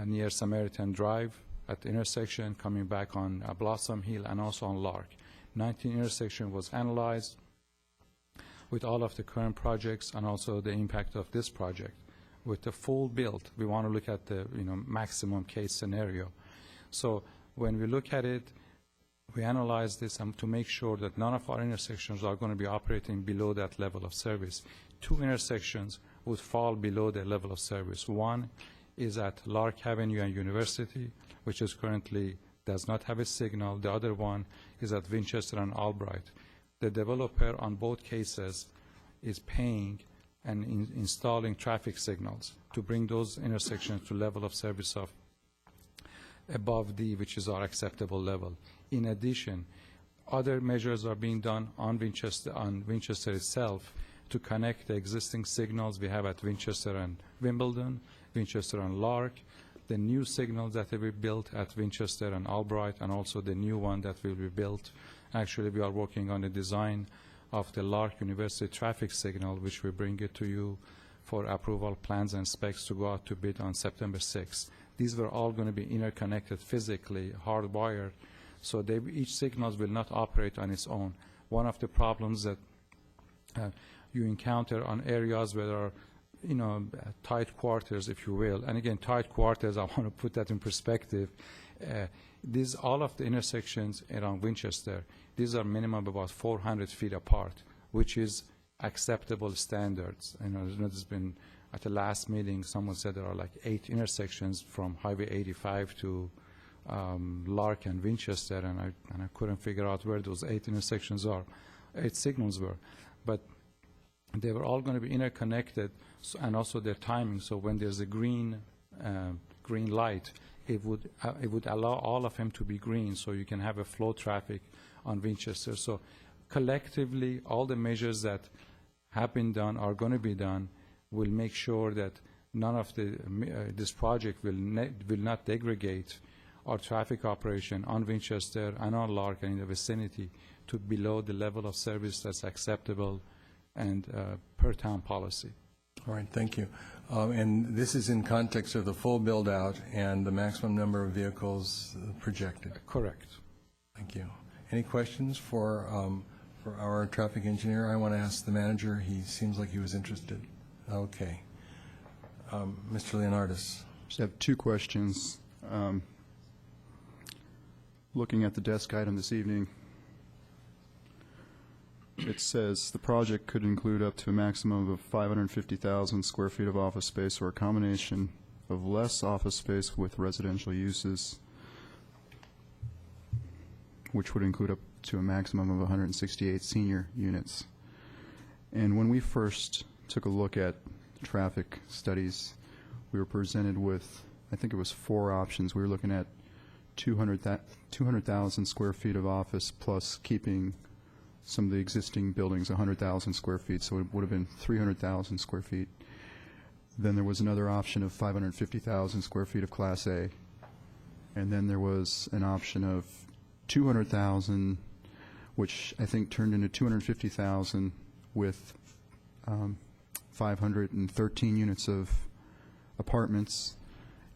near Samaritan Drive, at the intersection, coming back on Blossom Hill, and also on Lark. 19 intersection was analyzed with all of the current projects and also the impact of this project. With the full build, we want to look at the maximum case scenario. So when we look at it, we analyze this to make sure that none of our intersections are going to be operating below that level of service. 2 intersections would fall below the level of service. One is at Lark Avenue and University, which is currently does not have a signal. The other one is at Winchester and Albright. The developer on both cases is paying and installing traffic signals to bring those intersections to level of service of above D, which is our acceptable level. In addition, other measures are being done on Winchester itself to connect the existing signals we have at Winchester and Wimbledon, Winchester and Lark, the new signals that will be built at Winchester and Albright, and also the new one that will be built. Actually, we are working on the design of the Lark University traffic signal, which we bring it to you for approval plans and specs to go out to bid on September 6th. These were all going to be interconnected physically, hardwired, so each signal will not operate on its own. One of the problems that you encounter on areas where there are tight quarters, if you will, and again, tight quarters, I want to put that in perspective. All of the intersections around Winchester, these are minimum about 400 feet apart, which is acceptable standards. There's been, at the last meeting, someone said there are like 8 intersections from Highway 85 to Lark and Winchester, and I couldn't figure out where those 8 intersections are. 8 signals were. But they were all going to be interconnected, and also their timing. So when there's a green light, it would allow all of them to be green, so you can have a flow traffic on Winchester. So collectively, all the measures that have been done are going to be done will make sure that none of this project will not degrade our traffic operation on Winchester and on Lark and in the vicinity to below the level of service that's acceptable and per town policy. All right, thank you. And this is in context of the full build-out and the maximum number of vehicles projected? Correct. Thank you. Any questions for our traffic engineer? I want to ask the manager. He seems like he was interested. Okay. Mr. Leonardis. Just have 2 questions. Looking at the desk item this evening, it says the project could include up to a maximum of 550,000 square feet of office space or a combination of less office space with residential uses, which would include up to a maximum of 168 senior units. And when we first took a look at traffic studies, we were presented with, I think it was 4 options. We were looking at 200,000 square feet of office plus keeping some of the existing buildings 100,000 square feet, so it would have been 300,000 square feet. Then there was another option of 550,000 square feet of Class A, and then there was an option of 200,000, which I think turned into 250,000 with 513 units of apartments,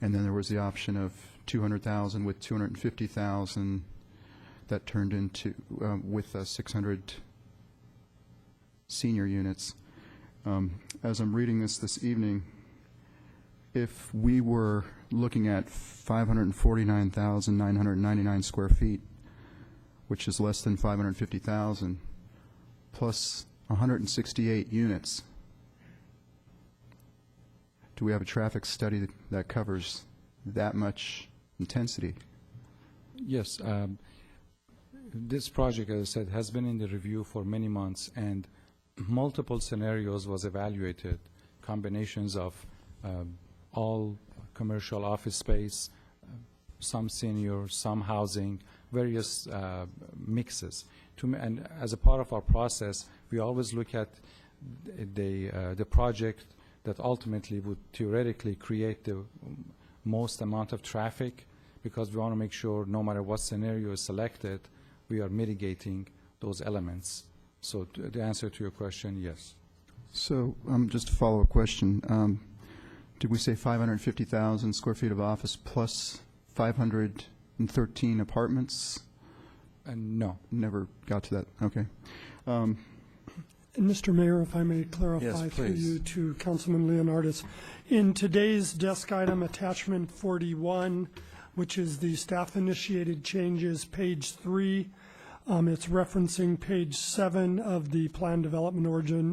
and then there was the option of 200,000 with 250,000 that turned into with 600 senior units. As I'm reading this evening, if we were looking at 549,999 square feet, which is less than 550,000, plus 168 units, do we have a traffic study that covers that much intensity? Yes. This project, as I said, has been in the review for many months, and multiple scenarios was evaluated, combinations of all commercial office space, some senior, some housing, various mixes. And as a part of our process, we always look at the project that ultimately would theoretically create the most amount of traffic, because we want to make sure no matter what scenario is selected, we are mitigating those elements. So the answer to your question, yes. So just a follow-up question. Did we say 550,000 square feet of office plus 513 apartments? No. Never got to that. Okay. And Mr. Mayor, if I may clarify Yes, through please. you to Councilman Leonardis, in today's desk item attachment 41, which is the staff-initiated changes, page 3, it's referencing page 7 of the Plan Development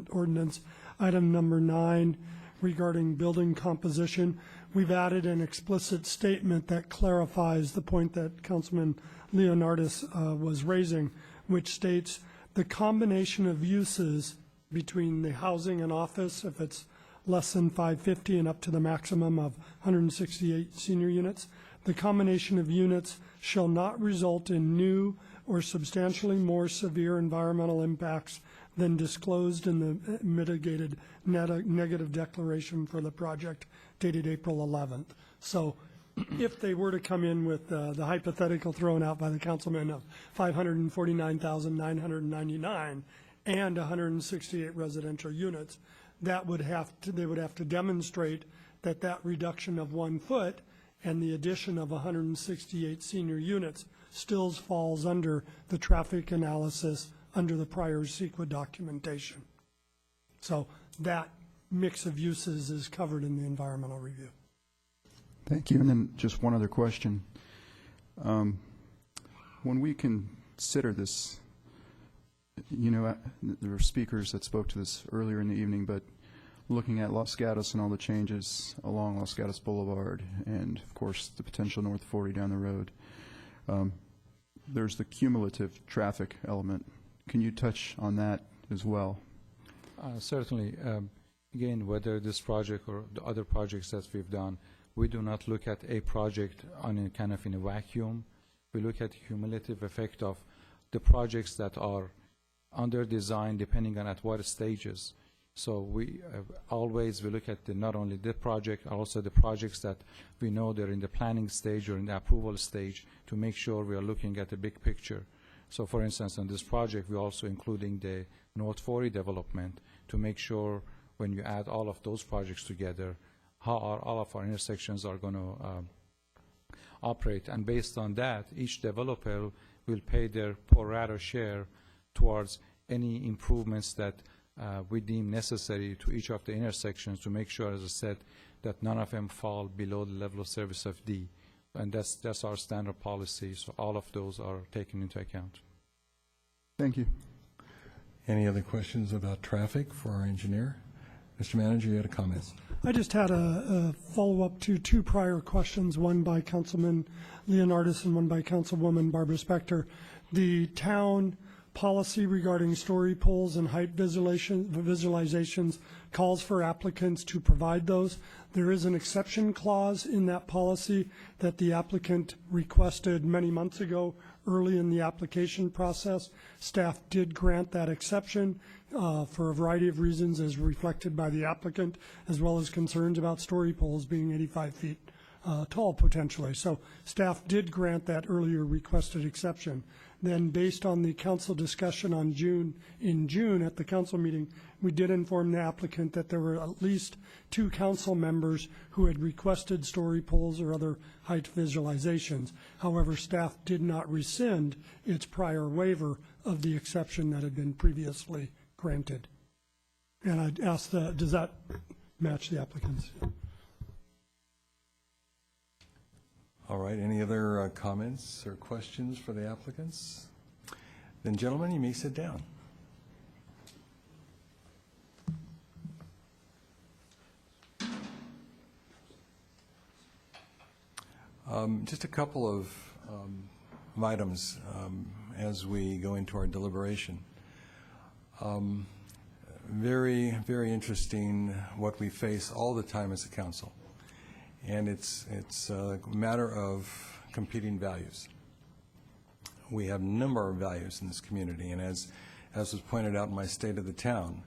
Ordinance, item number 9, regarding building composition. We've added an explicit statement that clarifies the point that Councilman Leonardis was raising, which states the combination of uses between the housing and office, if it's less than 550 and up to the maximum of 168 senior units, the combination of units shall not result in new or substantially more severe environmental impacts than disclosed in the mitigated negative declaration for the project dated April 11th. So if they were to come in with the hypothetical thrown out by the councilman of 549,999 and 168 residential units, that would they would have to demonstrate that that reduction of 1 foot and the addition of 168 senior units still falls under the traffic analysis under the prior CEQA documentation. So that mix of uses is covered in the environmental review. Thank you. And then just one other question. When we consider this, you know, there were speakers that spoke to this earlier in the evening, but looking at Los Gatos and all the changes along Los Gatos Boulevard and, of course, the potential North 40 down the road, there's the cumulative traffic element. Can you touch on that as well? Certainly. Again, whether this project or the other projects that we've done, we do not look at a project on a kind of in a vacuum. We look at the cumulative effect of the projects that are under design, depending on at what stages. So we always look at not only the project, also the projects that we know they're in the planning stage or in the approval stage, to make sure we are looking at the big picture. So for instance, on this project, we're also including the North 40 development to make sure when you add all of those projects together, how all of our intersections are going to operate. And based on that, each developer will pay their pro rata share towards any improvements that we deem necessary to each of the intersections to make sure, as I said, that none of them fall below the level of service of D. And that's our standard policy, so all of those are taken into account. Thank you. Any other questions about traffic for our engineer? Mr. Manager, you had a comment. I just had a follow-up to 2 prior questions, one by Councilman Leonardis and one by Councilwoman Barbara Spector. The town policy regarding story poles and height visualizations calls for applicants to provide those. There is an exception clause in that policy that the applicant requested many months ago early in the application process. Staff did grant that exception for a variety of reasons as reflected by the applicant, as well as concerns about story poles being 85 feet tall potentially. So staff did grant that earlier requested exception. Then based on the council discussion in June at the council meeting, we did inform the applicant that there were at least 2 council members who had requested story poles or other height visualizations. However, staff did not rescind its prior waiver of the exception that had been previously granted. And I'd ask, does that match the applicants? All right, any other comments or questions for the applicants? Then, gentlemen, you may sit down. Just a couple of items as we go into our deliberation. Very, very interesting what we face all the time as a council. And it's a matter of competing values. We have a number of values in this community, and as was pointed out in my State of the Town,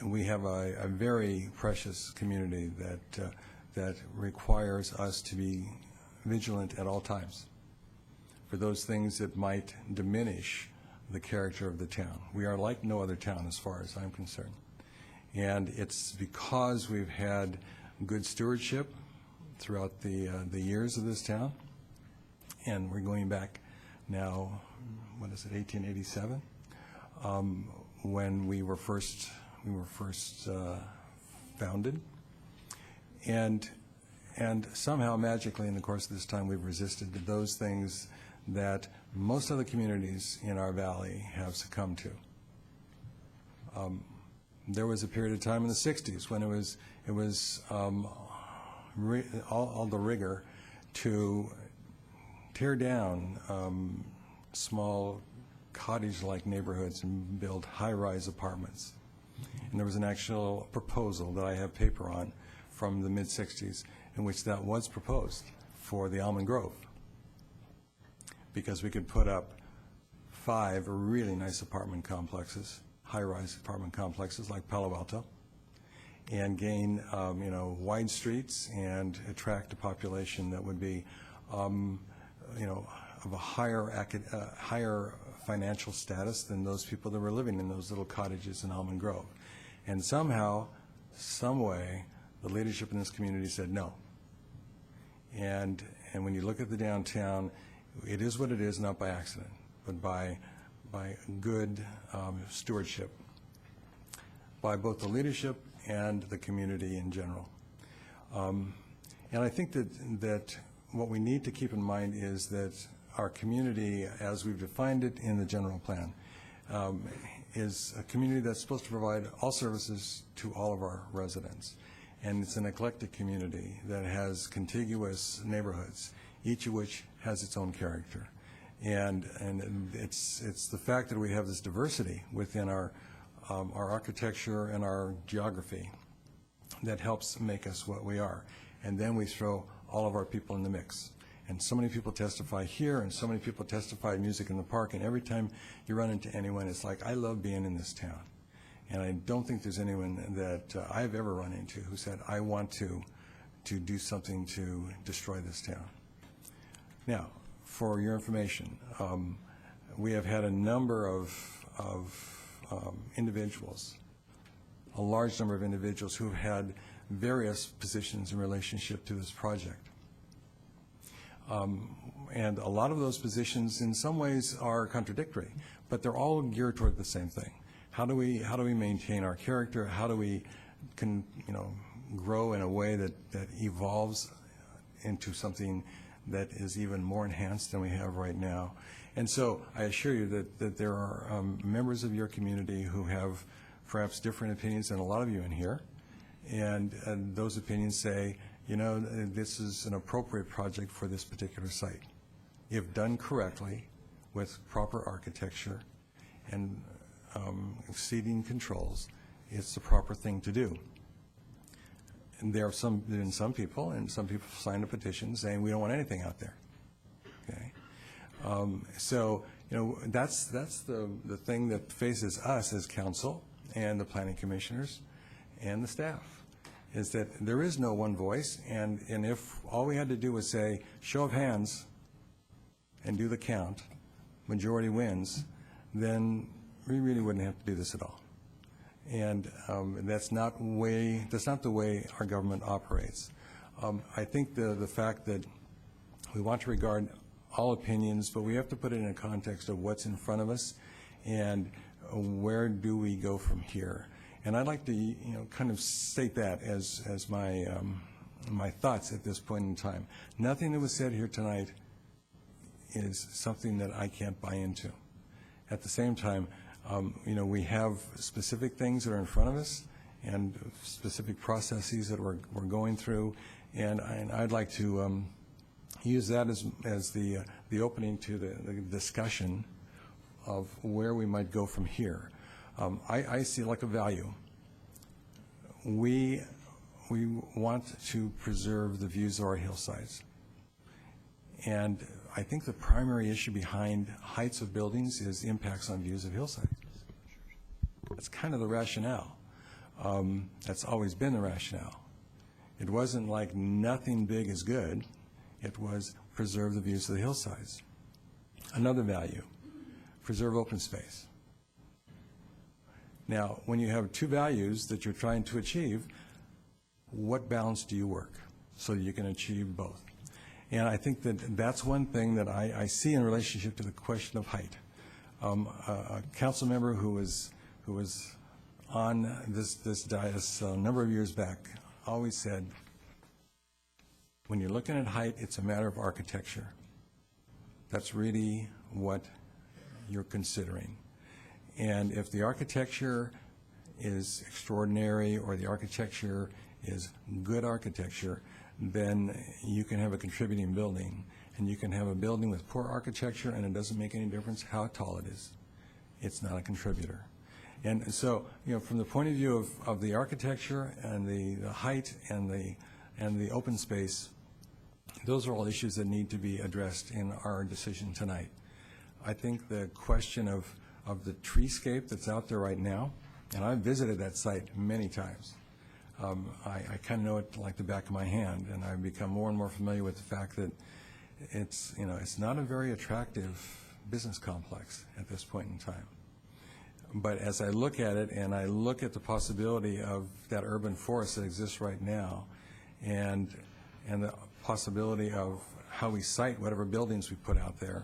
we have a very precious community that requires us to be vigilant at all times for those things that might diminish the character of the town. We are like no other town as far as I'm concerned. And it's because we've had good stewardship throughout the years of this town. And we're going back now, what is it, 1887, when we were first founded. And somehow magically in the course of this time we've resisted those things that most other communities in our valley have succumbed to. There was a period of time in the 60s when it was all the rigor to tear down small cottage-like neighborhoods and build high-rise apartments. And there was an actual proposal that I have paper on from the mid-60s in which that was proposed for the Almond Grove, because we could put up 5 really nice apartment complexes, high-rise apartment complexes like Palo Alto, and gain wide streets and attract a population that would be of a higher financial status than those people that were living in those little cottages in Almond Grove. And somehow, some way, the leadership in this community said no. And when you look at the downtown, it is what it is, not by accident, but by good stewardship by both the leadership and the community in general. And I think that what we need to keep in mind is that our community, as we've defined it in the general plan, is a community that's supposed to provide all services to all of our residents. And it's an eclectic community that has contiguous neighborhoods, each of which has its own character. And it's the fact that we have this diversity within our architecture and our geography that helps make us what we are. And then we throw all of our people in the mix. And so many people testify here, and so many people testify at Music in the Park, and every time you run into anyone, it's like, I love being in this town. And I don't think there's anyone that I've ever run into who said, I want to do something to destroy this town. Now, for your information, we have had a number of individuals, a large number of individuals who have had various positions in relationship to this project. And a lot of those positions in some ways are contradictory, but they're all geared toward the same thing. How do we maintain our character? How do we grow in a way that evolves into something that is even more enhanced than we have right now? And so I assure you that there are members of your community who have perhaps different opinions than a lot of you in here, and those opinions say, this is an appropriate project for this particular site. If done correctly, with proper architecture and seating controls, it's the proper thing to do. And there have been some people signed a petition saying we don't want anything out there. Okay, so that's the thing that faces us as council and the planning commissioners and the staff, is that there is no one voice, and if all we had to do was say show of hands and do the count, majority wins, then we really wouldn't have to do this at all. And that's not the way our government operates. I think the fact that we want to regard all opinions, but we have to put it in a context of what's in front of us and where do we go from here. And I'd like to kind of state that as my thoughts at this point in time. Nothing that was said here tonight is something that I can't buy into. At the same time, we have specific things that are in front of us and specific processes that we're going through, and I'd like to use that as the opening to the discussion of where we might go from here. I see like a value. We want to preserve the views of our hillsides, and I think the primary issue behind heights of buildings is impacts on views of hillsides. That's kind of the rationale. That's always been the rationale. It wasn't like nothing big is good. It was preserve the views of the hillsides. Another value, preserve open space. Now, when you have two values that you're trying to achieve, what balance do you work? so you can achieve both. And I think that that's one thing that I see in relationship to the question of height. A council member who was on this dais a number of years back always said, when you're looking at height, it's a matter of architecture. That's really what you're considering. And if the architecture is extraordinary or the architecture is good architecture, then you can have a contributing building. And you can have a building with poor architecture, and it doesn't make any difference how tall it is. It's not a contributor. And so, from the point of view of the architecture and the height and the open space, those are all issues that need to be addressed in our decision tonight. I think the question of the treescape that's out there right now, and I've visited that site many times. I kind of know it like the back of my hand, and I've become more and more familiar with the fact that it's not a very attractive business complex at this point in time. But as I look at it, and I look at the possibility of that urban forest that exists right now, and the possibility of how we site whatever buildings we put out there,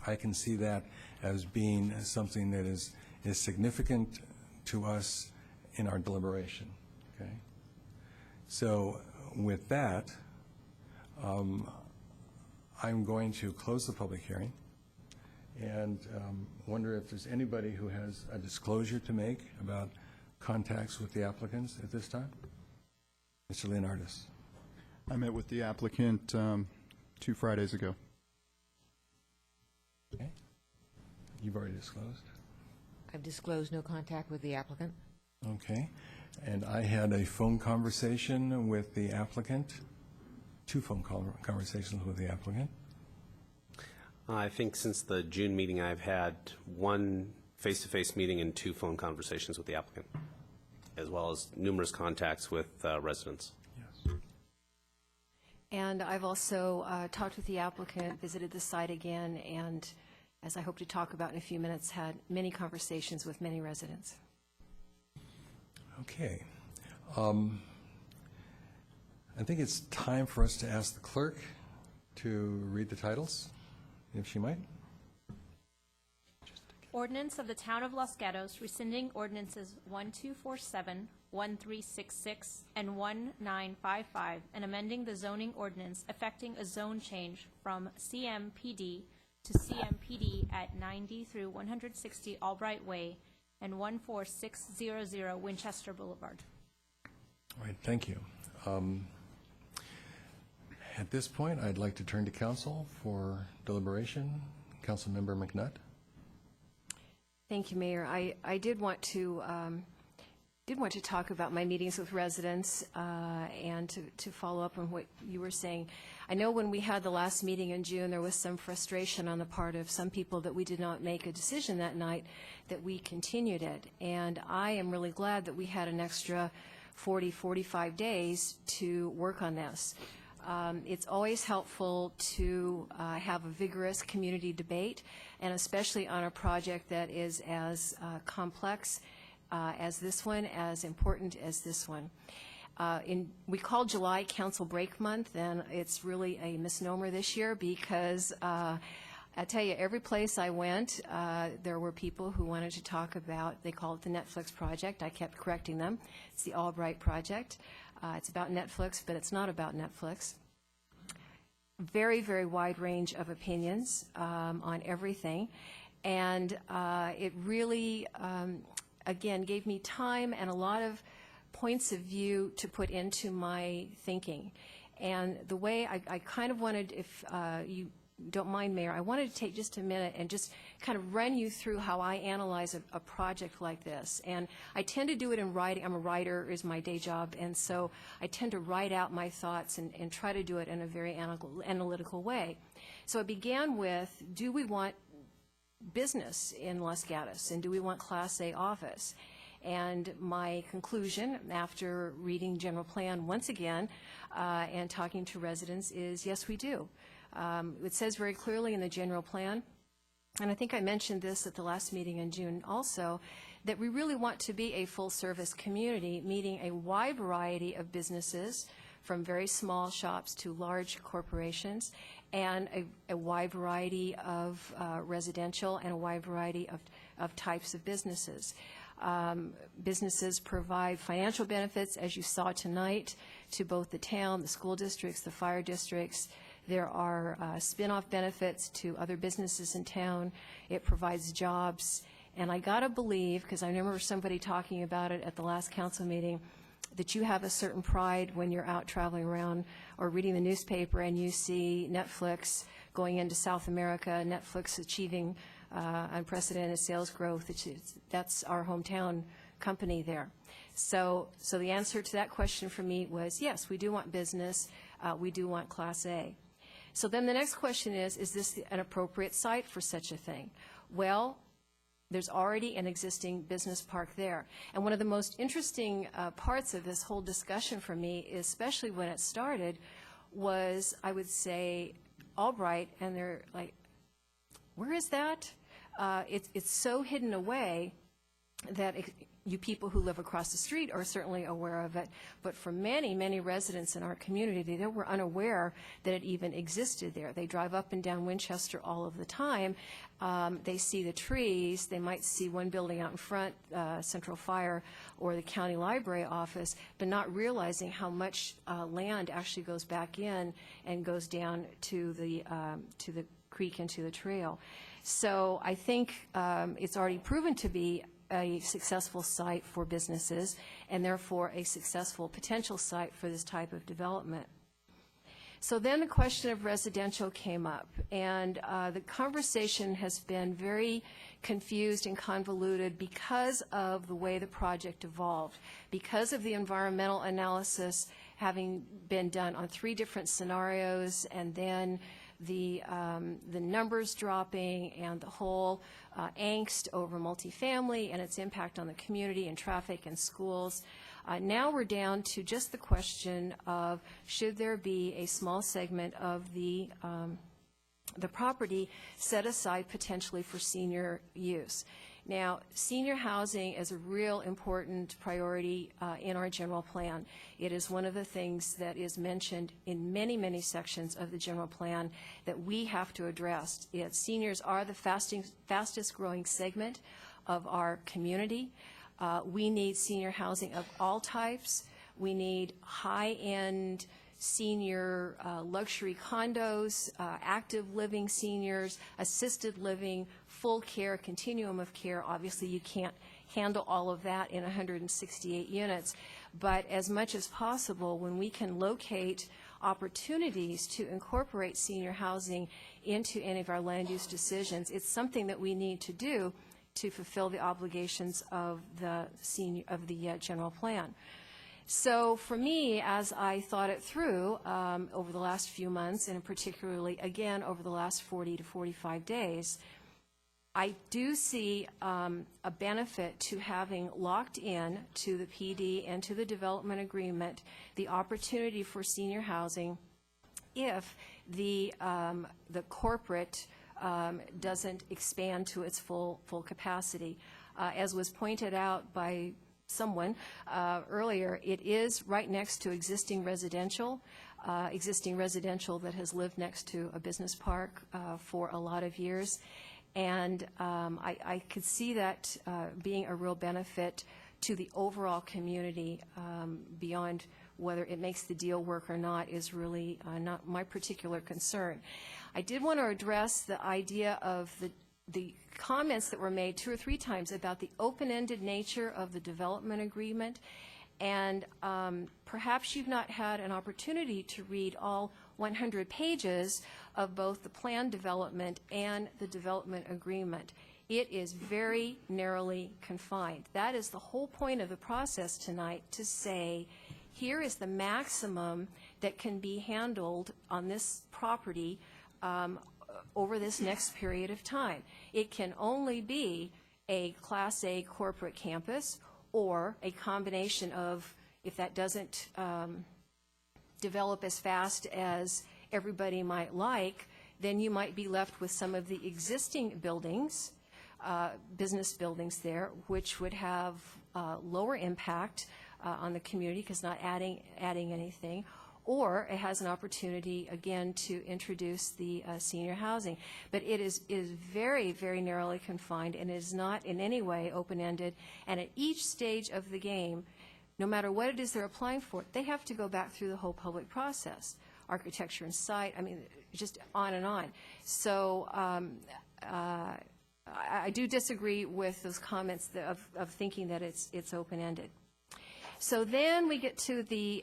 I can see that as being something that is significant to us in our deliberation. Okay. So with that, I'm going to close the public hearing and wonder if there's anybody who has a disclosure to make about contacts with the applicants at this time. Mr. Leonardis. I met with the applicant 2 Fridays ago. Okay. You've already disclosed. I've disclosed no contact with the applicant. Okay. And I had a phone conversation with the applicant, 2 phone conversations with the applicant. I think since the June meeting, I've had 1 face-to-face meeting and 2 phone conversations with the applicant, as well as numerous contacts with residents. Yes. And I've also talked with the applicant, visited the site again, and as I hope to talk about in a few minutes, had many conversations with many residents. Okay. I think it's time for us to ask the clerk to read the titles, if she might. Ordinance of the Town of Los Gatos rescinding ordinances 1247, 1366, and 1955, and amending the zoning ordinance affecting a zone change from CMPD to CMPD at 90 through 160 Albright Way and 14600 Winchester Boulevard. All right, thank you. At this point, I'd like to turn to council for deliberation. Councilmember McNutt. Thank you, Mayor. I did want to talk about my meetings with residents and to follow up on what you were saying. I know when we had the last meeting in June, there was some frustration on the part of some people that we did not make a decision that night, that we continued it. And I am really glad that we had an extra 40, 45 days to work on this. It's always helpful to have a vigorous community debate, and especially on a project that is as complex as this one, as important as this one. We call July Council Break Month, and it's really a misnomer this year because I tell you, every place I went, there were people who wanted to talk about, they call it the Netflix project. I kept correcting them. It's the Albright project. It's about Netflix, but it's not about Netflix. Very, very wide range of opinions on everything. And it really, again, gave me time and a lot of points of view to put into my thinking. And the way I kind of wanted, if you don't mind, Mayor, I wanted to take just a minute and just kind of run you through how I analyze a project like this. And I tend to do it in writing. I'm a writer, is my day job, and so I tend to write out my thoughts and try to do it in a very analytical way. So it began with, do we want business in Los Gatos, and do we want Class A office? And my conclusion, after reading general plan once again and talking to residents, is yes, we do. It says very clearly in the general plan, and I think I mentioned this at the last meeting in June also, that we really want to be a full-service community, meeting a wide variety of businesses, from very small shops to large corporations, and a wide variety of residential and a wide variety of types of businesses. Businesses provide financial benefits, as you saw tonight, to both the town, the school districts, the fire districts. There are spin-off benefits to other businesses in town. It provides jobs. And I got to believe, because I remember somebody talking about it at the last council meeting, that you have a certain pride when you're out traveling around or reading the newspaper and you see Netflix going into South America, Netflix achieving unprecedented sales growth. That's our hometown company there. So the answer to that question for me was, yes, we do want business. We do want Class A. So then the next question is this an appropriate site for such a thing? Well, there's already an existing business park there. And one of the most interesting parts of this whole discussion for me, especially when it started, was, I would say, Albright, and they're like, where is that? It's so hidden away that you people who live across the street are certainly aware of it, but for many, many residents in our community, they were unaware that it even existed there. They drive up and down Winchester all of the time. They see the trees. They might see one building out in front, Central Fire, or the county library office, but not realizing how much land actually goes back in and goes down to the creek and to the trail. So I think it's already proven to be a successful site for businesses and therefore a successful potential site for this type of development. So then the question of residential came up, and the conversation has been very confused and convoluted because of the way the project evolved, because of the environmental analysis having been done on 3 different scenarios, and then the numbers dropping and the whole angst over multifamily and its impact on the community and traffic and schools. Now we're down to just the question of should there be a small segment of the property set aside potentially for senior use. Now, senior housing is a real important priority in our general plan. It is one of the things that is mentioned in many, many sections of the general plan that we have to address. Seniors are the fastest growing segment of our community. We need senior housing of all types. We need high-end senior luxury condos, active living seniors, assisted living, full care, continuum of care. Obviously, you can't handle all of that in 168 units, but as much as possible, when we can locate opportunities to incorporate senior housing into any of our land use decisions, it's something that we need to do to fulfill the obligations of the general plan. So for me, as I thought it through over the last few months, and particularly, again, over the last 40 to 45 days, I do see a benefit to having locked in to the PD and to the development agreement the opportunity for senior housing if the corporate doesn't expand to its full capacity. As was pointed out by someone earlier, it is right next to existing residential that has lived next to a business park for a lot of years. And I could see that being a real benefit to the overall community beyond whether it makes the deal work or not is really not my particular concern. I did want to address the idea of the comments that were made 2 or 3 times about the open-ended nature of the development agreement, and perhaps you've not had an opportunity to read all 100 pages of both the plan development and the development agreement. It is very narrowly confined. That is the whole point of the process tonight, to say here is the maximum that can be handled on this property over this next period of time. It can only be a Class A corporate campus or a combination of, if that doesn't develop as fast as everybody might like, then you might be left with some of the existing buildings, business buildings there, which would have lower impact on the community because not adding anything. or it has an opportunity, again, to introduce the senior housing. But it is very, very narrowly confined and is not in any way open-ended. And at each stage of the game, no matter what it is they're applying for, they have to go back through the whole public process, architecture and site, I mean, just on and on. So I do disagree with those comments of thinking that it's open-ended. So then we get to the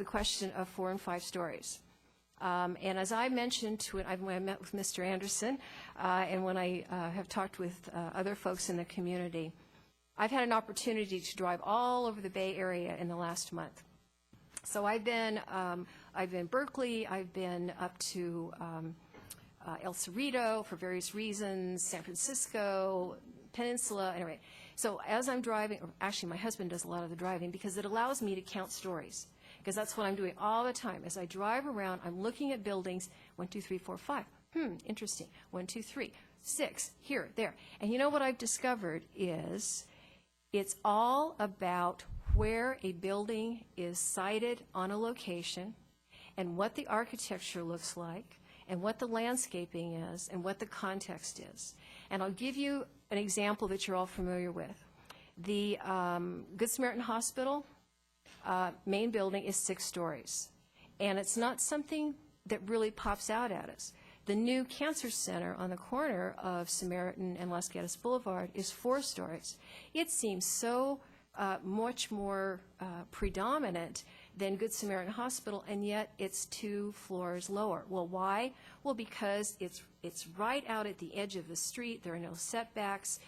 question of 4 and 5 stories. And as I mentioned when I met with Mr. Anderson, and when I have talked with other folks in the community, I've had an opportunity to drive all over the Bay Area in the last month. So I've been Berkeley, I've been up to El Cerrito for various reasons, San Francisco, Peninsula, anyway. So as I'm driving, or actually my husband does a lot of the driving because it allows me to count stories, because that's what I'm doing all the time. As I drive around, I'm looking at buildings, 1, 2, 3, 4, 5. Interesting. 1, 2, 3, 6, here, there. And you know what I've discovered is it's all about where a building is sited on a location and what the architecture looks like and what the landscaping is and what the context is. And I'll give you an example that you're all familiar with. The Good Samaritan Hospital main building is 6 stories. And it's not something that really pops out at us. The new cancer center on the corner of Samaritan and Las Gatos Boulevard is 4 stories. It seems so much more predominant than Good Samaritan Hospital, and yet it's 2 floors lower. Well, why? Well, because it's right out at the edge of the street. There are no setbacks.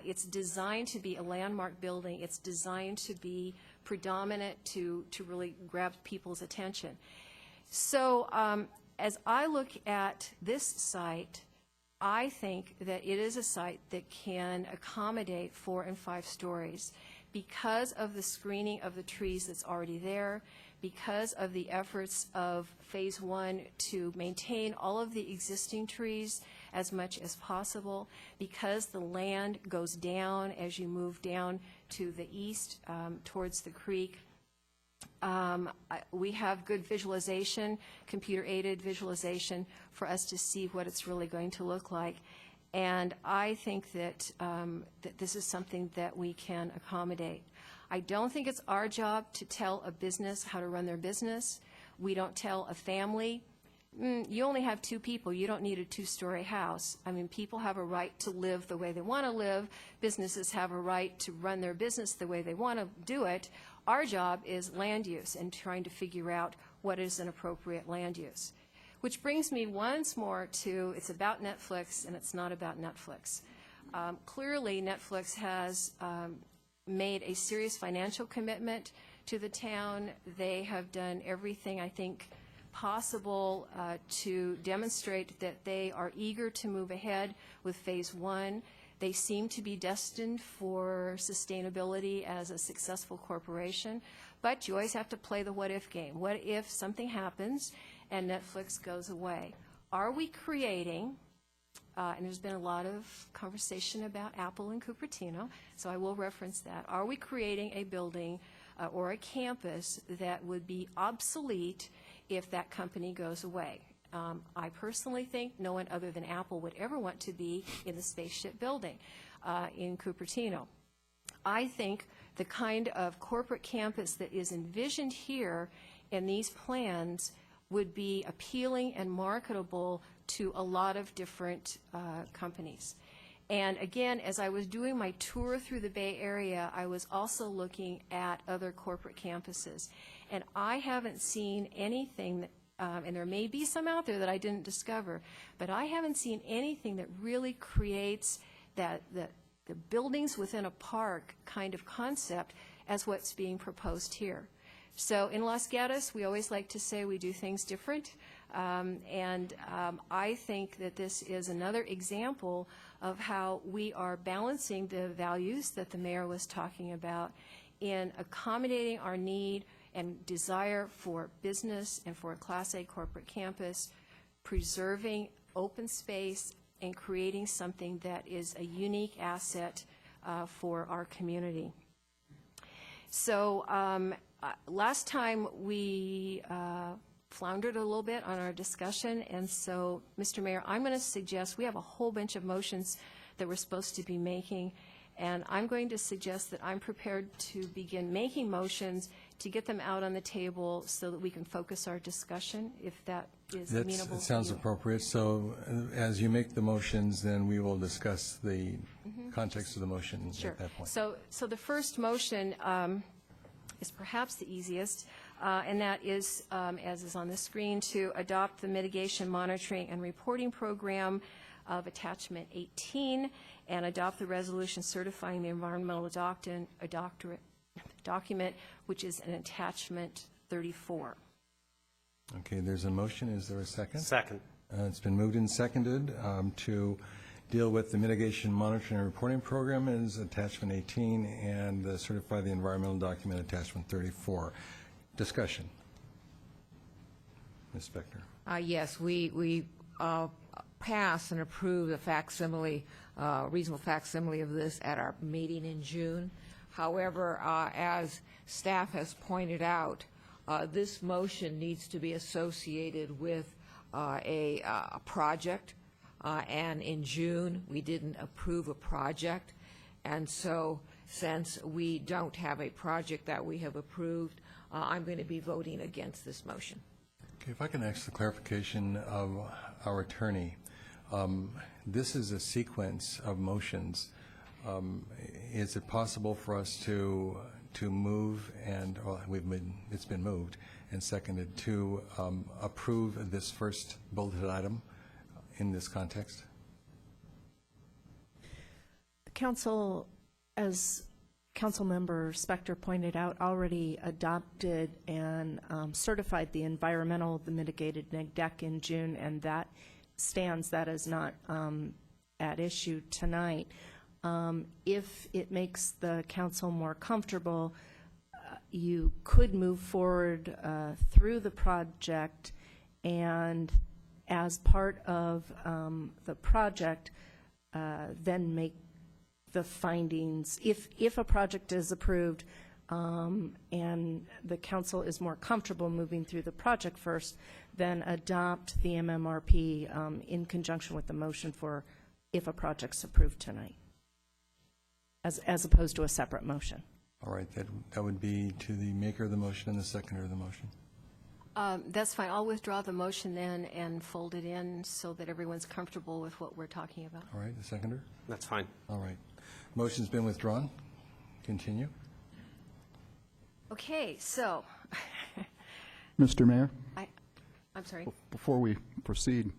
It's designed to be a landmark building. It's designed to be predominant to really grab people's attention. So as I look at this site, I think that it is a site that can accommodate 4 and 5 stories because of the screening of the trees that's already there, because of the efforts of Phase 1 to maintain all of the existing trees as much as possible, because the land goes down as you move down to the east towards the creek. We have good visualization, computer-aided visualization, for us to see what it's really going to look like. And I think that, that this is something that we can accommodate. I don't think it's our job to tell a business how to run their business. We don't tell a family, you only have 2 people, you don't need a 2-story house. I mean, people have a right to live the way they want to live. Businesses have a right to run their business the way they want to do it. Our job is land use and trying to figure out what is an appropriate land use. Which brings me once more to, it's about Netflix and it's not about Netflix. Clearly, Netflix has made a serious financial commitment to the town. They have done everything, I think, possible to demonstrate that they are eager to move ahead with Phase 1. They seem to be destined for sustainability as a successful corporation, but you always have to play the what-if game. What if something happens and Netflix goes away? Are we creating, and there's been a lot of conversation about Apple in Cupertino, so I will reference that. Are we creating a building or a campus that would be obsolete if that company goes away? I personally think no one other than Apple would ever want to be in the spaceship building in Cupertino. I think the kind of corporate campus that is envisioned here in these plans would be appealing and marketable to a lot of different companies. And again, as I was doing my tour through the Bay Area, I was also looking at other corporate campuses. And I haven't seen anything that, and there may be some out there that I didn't discover, but I haven't seen anything that really creates that the buildings within a park kind of concept as what's being proposed here. So in Las Gatos, we always like to say we do things different, and I think that this is another example of how we are balancing the values that the mayor was talking about in accommodating our need and desire for business and for a Class A corporate campus, preserving open space and creating something that is a unique asset for our community. So last time we floundered a little bit on our discussion, and so, Mr. Mayor, I'm going to suggest, we have a whole bunch of motions that we're supposed to be making, and I'm going to suggest that I'm prepared to begin making motions to get them out on the table so that we can focus our discussion, if that is amenable to you. That sounds appropriate. So as you make the motions, then we will discuss the context of the motion at that point. So the first motion is perhaps the easiest, and that is, as is on the screen, to adopt the mitigation monitoring and reporting program of attachment 18 and adopt the resolution certifying the environmental document, which is an attachment 34. Okay, there's a motion. Is there a second? Second. It's been moved and seconded to deal with the mitigation monitoring and reporting program as attachment 18 and certify the environmental document attachment 34. Discussion. Ms. Spector. Yes, we pass and approve the facsimile, reasonable facsimile of this at our meeting in June. However, as staff has pointed out, this motion needs to be associated with a project, and in June, we didn't approve a project, and so since we don't have a project that we have approved, I'm going to be voting against this motion. Okay, if I can ask the clarification of our attorney. This is a sequence of motions. Is it possible for us to move and, well, it's been moved and seconded to approve this first bulleted item in this context? The council, as Councilmember Spector pointed out, already adopted and certified the mitigated neg deck in June, and that stands. That is not at issue tonight. If it makes the council more comfortable, you could move forward through the project, and as part of the project, then make the findings. If a project is approved and the council is more comfortable moving through the project first, then adopt the MMRP in conjunction with the motion for if a project's approved tonight, as opposed to a separate motion. All right, that would be to the maker of the motion and the seconder of the motion. That's fine. I'll withdraw the motion then and fold it in so that everyone's comfortable with what we're talking about. All right, the seconder? That's fine. All right. Motion's been withdrawn. Continue. Okay, so. Mr. Mayor? I'm sorry. Before we proceed,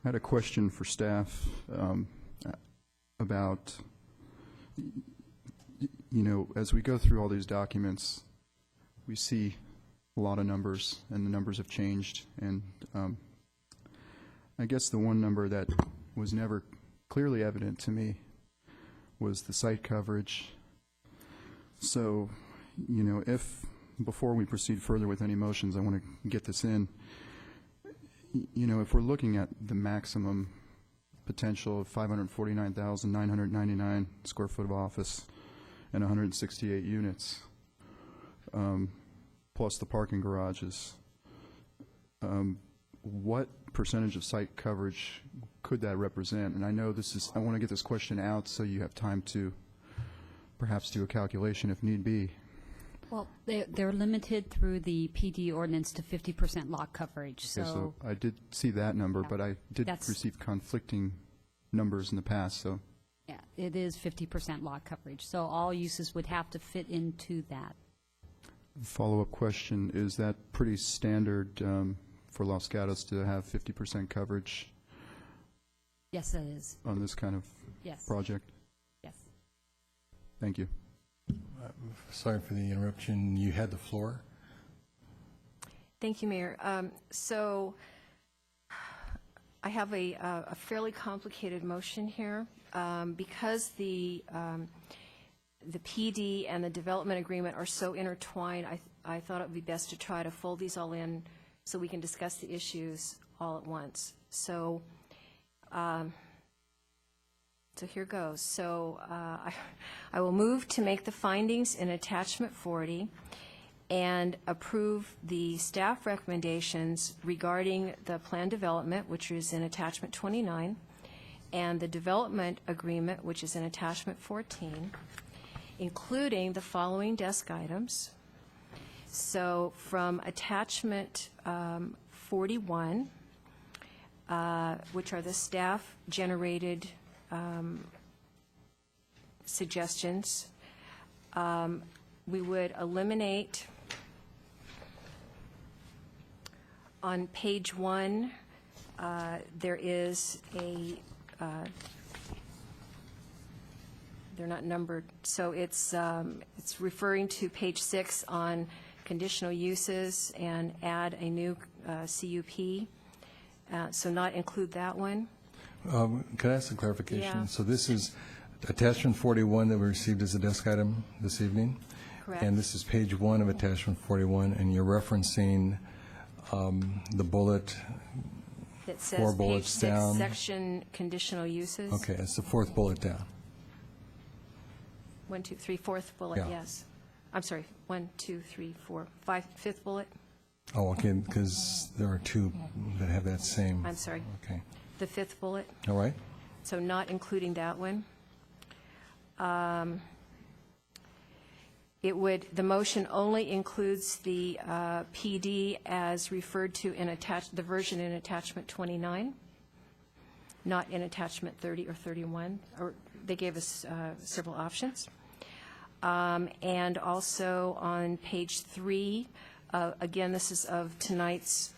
I had a question for staff about, as we go through all these documents, we see a lot of numbers, and the numbers have changed. And I guess the one number that was never clearly evident to me was the site coverage. So, if, before we proceed further with any motions, I want to get this in. If we're looking at the maximum potential of 549,999 square foot of office and 168 units, plus the parking garages, what percentage of site coverage could that represent? And I know I want to get this question out so you have time to perhaps do a calculation if need be. Well, they're limited through the PD ordinance to 50% lot coverage. Okay, so I did see that number, but I did receive conflicting numbers in the past. So yeah, it is 50% lot coverage. So all uses would have to fit into that. Follow-up question, is that pretty standard for Los Gatos to have 50% coverage? Yes, it is. On this kind of project? Yes. Thank you. Sorry for the interruption. You had the floor. Thank you, Mayor. So I have a fairly complicated motion here. Because the PD and the development agreement are so intertwined, I thought it would be best to try to fold these all in so we can discuss the issues all at once. So here goes. So I will move to make the findings in attachment 40 and approve the staff recommendations regarding the plan development, which is in attachment 29, and the development agreement, which is in attachment 14, including the following desk items. So from attachment 41, which are the staff-generated suggestions, we would eliminate on page 1, there is a, they're not numbered, so it's referring to page 6 on conditional uses and add a new CUP, so not include that one. Can I ask a clarification? Yeah. So this is attachment 41 that we received as a desk item this evening? Correct. And this is page 1 of attachment 41, and you're referencing the bullet, That 4 says page bullets 6, down. section conditional uses. Okay, it's the 4th bullet down. 1, 2, 3, 4th bullet, Yeah. yes. I'm sorry, 1, 2, 3, 4, 5, 5th bullet. Oh, okay, because there are 2 that have that same. I'm sorry. Okay, The 5th bullet, all right. so not including that one. It would, the motion only includes the PD as referred to in the version in attachment 29, not in attachment 30 or 31, or they gave us several options. And also on page 3, again, this is of tonight's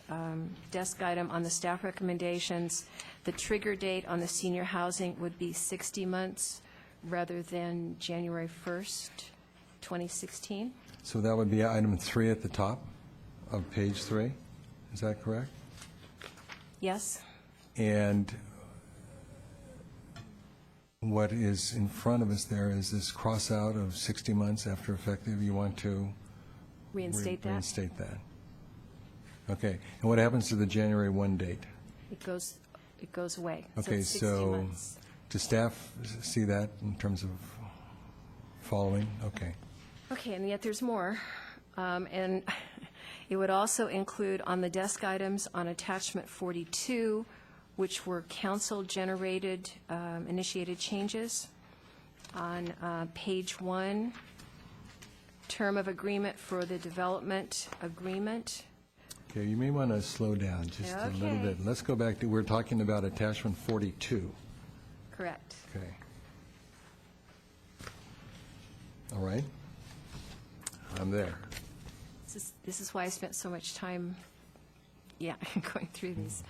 desk item on the staff recommendations. The trigger date on the senior housing would be 60 months rather than January 1st, 2016. So that would be item 3 at the top of page 3, is that correct? Yes? And what is in front of us there is this cross-out of 60 months after effective. You want to Reinstate that? reinstate that. Okay. And what happens to the January 1 date? It goes away. Okay, it's 60 so months. does staff see that in terms of following? Okay. Okay, and yet there's more. And it would also include on the desk items on attachment 42, which were council-generated, initiated changes. On page 1, term of agreement for the development agreement. Okay, you may want to slow down just a little Okay. bit. Let's go back to, we're talking about attachment 42. Correct. Okay. All right. I'm there. This is why I spent so much time, going through these.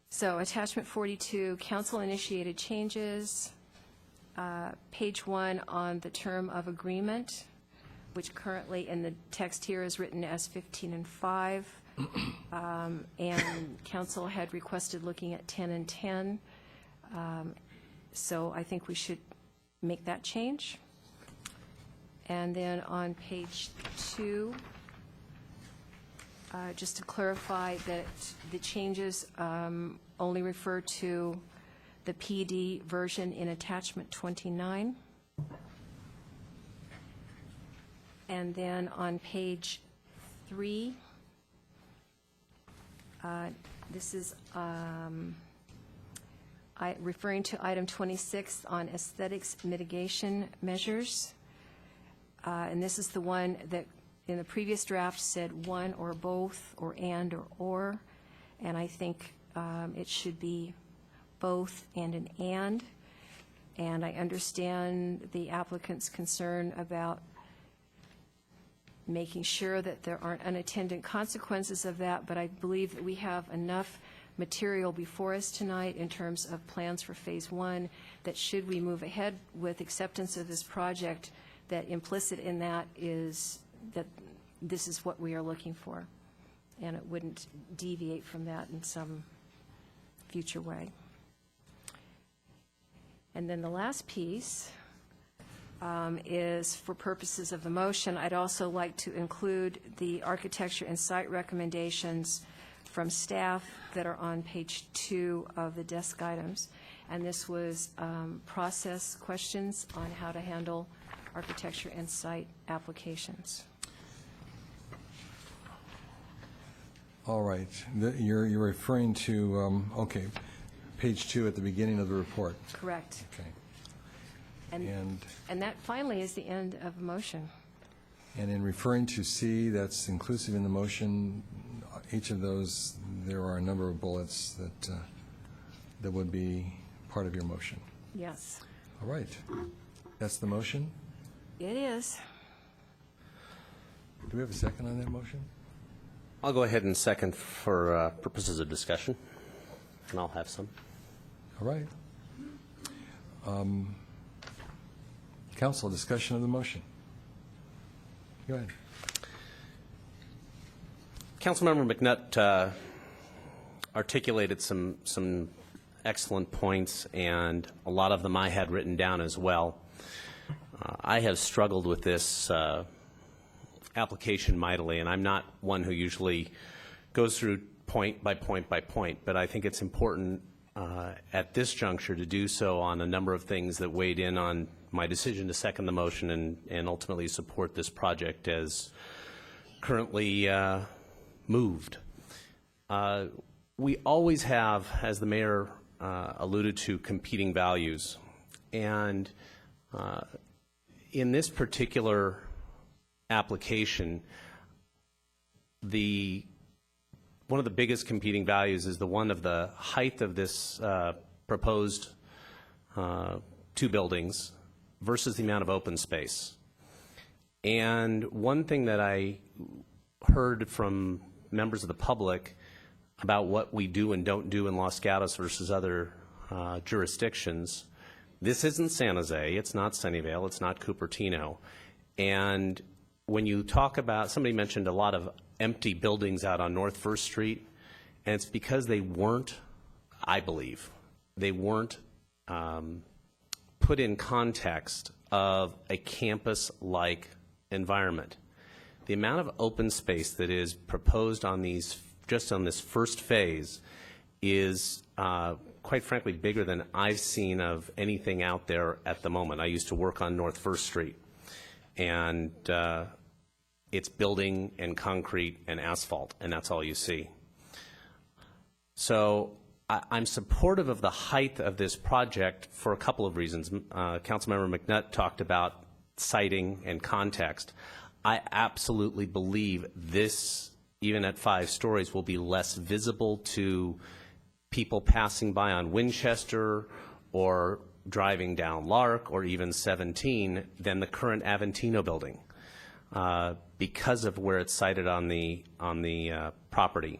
So attachment 42, council-initiated changes. Page 1 on the term of agreement, which currently in the text here is written as 15 and 5. And council had requested looking at 10 and 10. So I think we should make that change. And then on page 2, just to clarify that the changes only refer to the PD version in attachment 29. And then on page 3, this is referring to item 26 on aesthetics mitigation measures. And this is the one that in the previous draft said one or both, or and or. And I think it should be both and an and. And I understand the applicant's concern about making sure that there aren't unintended consequences of that, but I believe that we have enough material before us tonight in terms of plans for Phase 1 that should we move ahead with acceptance of this project, that implicit in that is that this is what we are looking for, and it wouldn't deviate from that in some future way. And then the last piece is for purposes of the motion. I'd also like to include the architecture and site recommendations from staff that are on page 2 of the desk items. And this was process questions on how to handle architecture and site applications. All right. You're referring to, okay, page 2 at the beginning of the report. Correct. Okay. And that finally is the end of a motion. And in referring to C, that's inclusive in the motion, each of those, there are a number of bullets that would be part of your motion. Yes. All right. That's the motion. It is. Do we have a second on that motion? I'll go ahead and second for purposes of discussion, and I'll have some. All right. Council, discussion of the motion. Go ahead. Councilmember McNutt articulated some excellent points, and a lot of them I had written down as well. I have struggled with this application mightily, and I'm not one who usually goes through point by point by point, but I think it's important at this juncture to do so on a number of things that weighed in on my decision to second the motion and ultimately support this project as currently moved. We always have, as the mayor alluded to, competing values. And in this particular application, one of the biggest competing values is the one of the height of this proposed 2 buildings versus the amount of open space. And one thing that I heard from members of the public about what we do and don't do in Los Gatos versus other jurisdictions, this isn't San Jose, it's not Sunnyvale, it's not Cupertino. And when you talk about, somebody mentioned a lot of empty buildings out on North First Street, and it's because they weren't, I believe, they weren't put in context of a campus-like environment. The amount of open space that is proposed on these, just on this first phase, is quite frankly bigger than I've seen of anything out there at the moment. I used to work on North First Street, and it's building and concrete and asphalt, and that's all you see. So I'm supportive of the height of this project for a couple of reasons. Councilmember McNutt talked about siting and context. I absolutely believe this, even at 5 stories, will be less visible to people passing by on Winchester or driving down Lark or even 17 than the current Aventino building because of where it's sited on the property.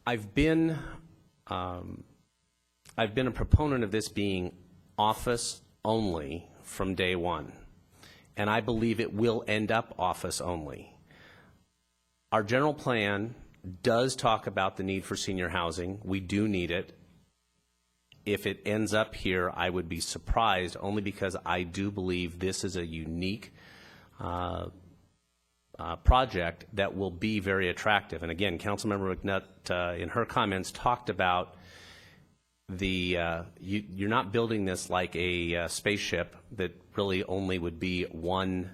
I've been a proponent of this being office only from day one, and I believe it will end up office only. Our general plan does talk about the need for senior housing. We do need it. If it ends up here, I would be surprised, only because I do believe this is a unique project that will be very attractive. And again, Councilmember McNutt, in her comments, talked about you're not building this like a spaceship that really only would be one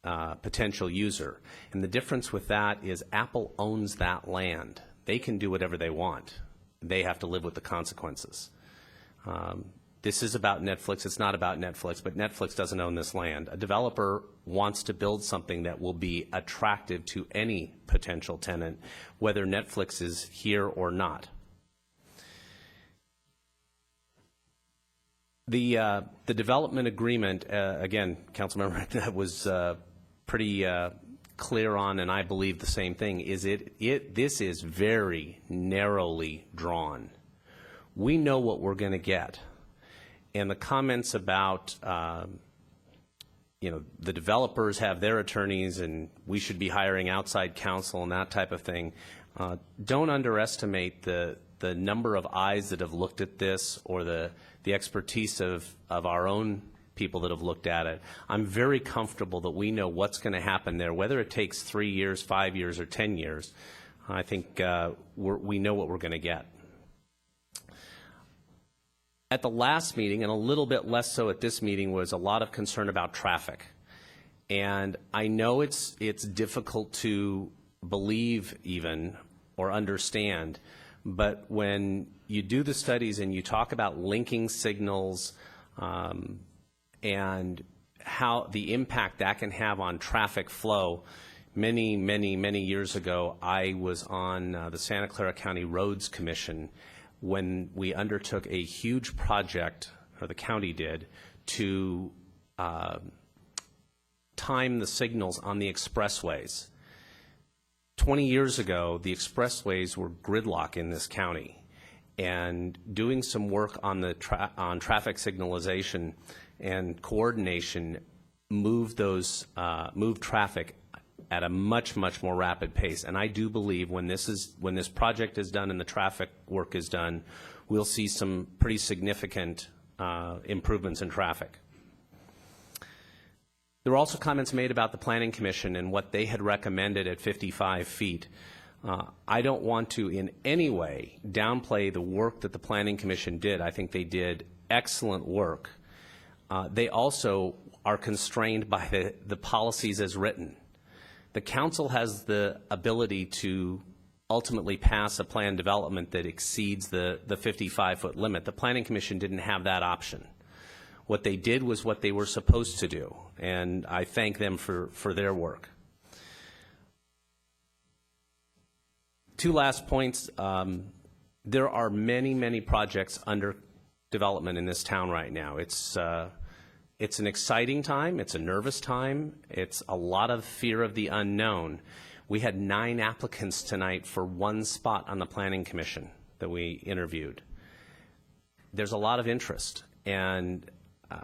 potential user. And the difference with that is Apple owns that land. They can do whatever they want. They have to live with the consequences. This is about Netflix. It's not about Netflix, but Netflix doesn't own this land. A developer wants to build something that will be attractive to any potential tenant, whether Netflix is here or not. The development agreement, again, Councilmember, that was pretty clear on, and I believe the same thing, is this is very narrowly drawn. We know what we're going to get. And the comments about, the developers have their attorneys and we should be hiring outside counsel and that type of thing, don't underestimate the number of eyes that have looked at this or the expertise of our own people that have looked at it. I'm very comfortable that we know what's going to happen there, whether it takes 3 years, 5 years, or 10 years. I think we know what we're going to get. at the last meeting, and a little bit less so at this meeting, was a lot of concern about traffic. And I know it's difficult to believe even or understand, but when you do the studies and you talk about linking signals and how the impact that can have on traffic flow, many, many, many years ago, I was on the Santa Clara County Roads Commission when we undertook a huge project, or the county did, to time the signals on the expressways. 20 years ago, the expressways were gridlock in this county, and doing some work on the traffic signalization and coordination moved traffic at a much, much more rapid pace. And I do believe when this project is done and the traffic work is done, we'll see some pretty significant improvements in traffic. There were also comments made about the Planning Commission and what they had recommended at 55 feet. I don't want to in any way downplay the work that the Planning Commission did. I think they did excellent work. They also are constrained by the policies as written. The council has the ability to ultimately pass a plan development that exceeds the 55-foot limit. The Planning Commission didn't have that option. What they did was what they were supposed to do, and I thank them for their work. Two last points. There are many, many projects under development in this town right now. It's an exciting time. It's a nervous time. It's a lot of fear of the unknown. We had 9 applicants tonight for 1 spot on the Planning Commission that we interviewed. There's a lot of interest, and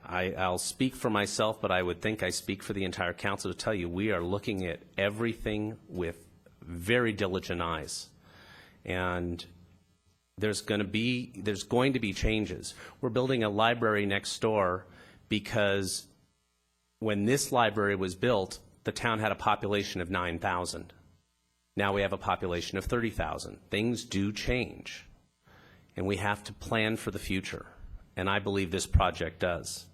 I'll speak for myself, but I would think I speak for the entire council to tell you we are looking at everything with very diligent eyes, and there's going to be changes. We're building a library next door because when this library was built, the town had a population of 9,000. Now we have a population of 30,000. Things do change, and we have to plan for the future, and I believe this project does.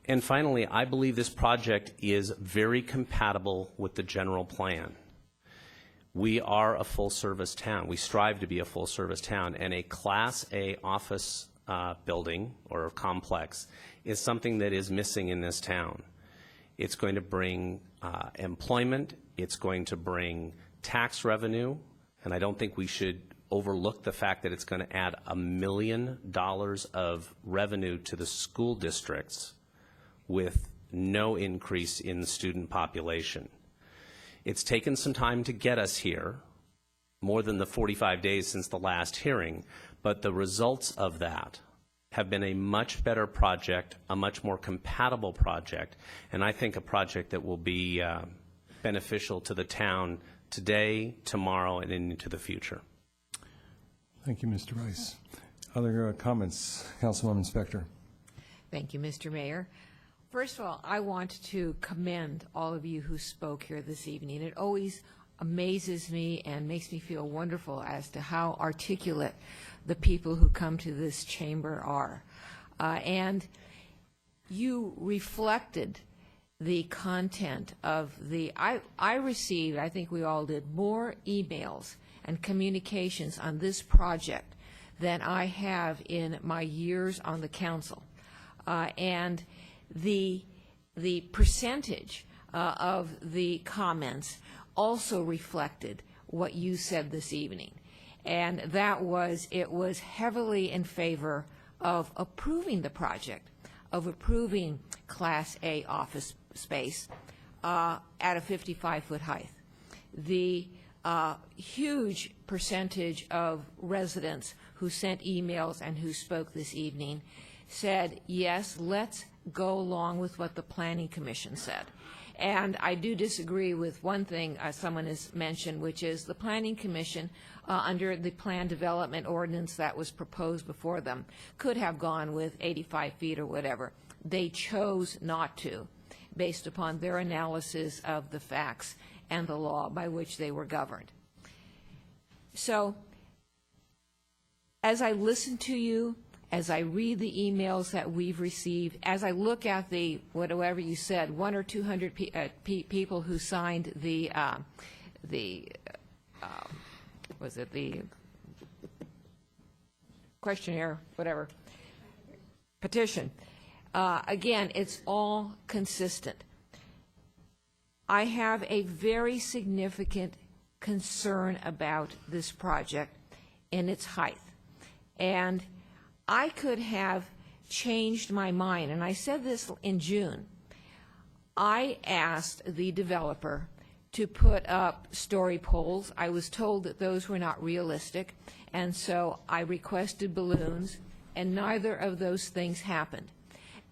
And finally, I believe this project is very compatible with the general plan. We are a full-service town. We strive to be a full-service town, and a Class A office building or complex is something that is missing in this town. It's going to bring employment, it's going to bring tax revenue, and I don't think we should overlook the fact that it's going to add $1 million of revenue to the school districts with no increase in the student population. It's taken some time to get us here, more than the 45 days since the last hearing, but the results of that have been a much better project, a much more compatible project, and I think a project that will be beneficial to the town today, tomorrow, and into the future. Thank you, Mr. Rice. Other comments? Councilwoman Spector. Thank you, Mr. Mayor. First of all, I want to commend all of you who spoke here this evening. It always amazes me and makes me feel wonderful as to how articulate the people who come to this chamber are. And you reflected the content of the, I received, I think we all did, more emails and communications on this project than I have in my years on the council. And the percentage of the comments also reflected what you said this evening. And that was, it was heavily in favor of approving the project, of approving Class A office space at a 55-foot height. The huge percentage of residents who sent emails and who spoke this evening said, yes, let's go along with what the Planning Commission said. And I do disagree with one thing someone has mentioned, which is the Planning Commission, under the plan development ordinance that was proposed before them, could have gone with 85 feet or whatever. They chose not to, based upon their analysis of the facts and the law by which they were governed. So, as I listened to you as I read the emails that we've received, as I look at the, whatever you said, 100 or 200 people who signed the was it the questionnaire, whatever, petition. Again, it's all consistent. I have a very significant concern about this project and its height. And I could have changed my mind, and I said this in June. I asked the developer to put up story poles. I was told that those were not realistic, and so I requested balloons, and neither of those things happened.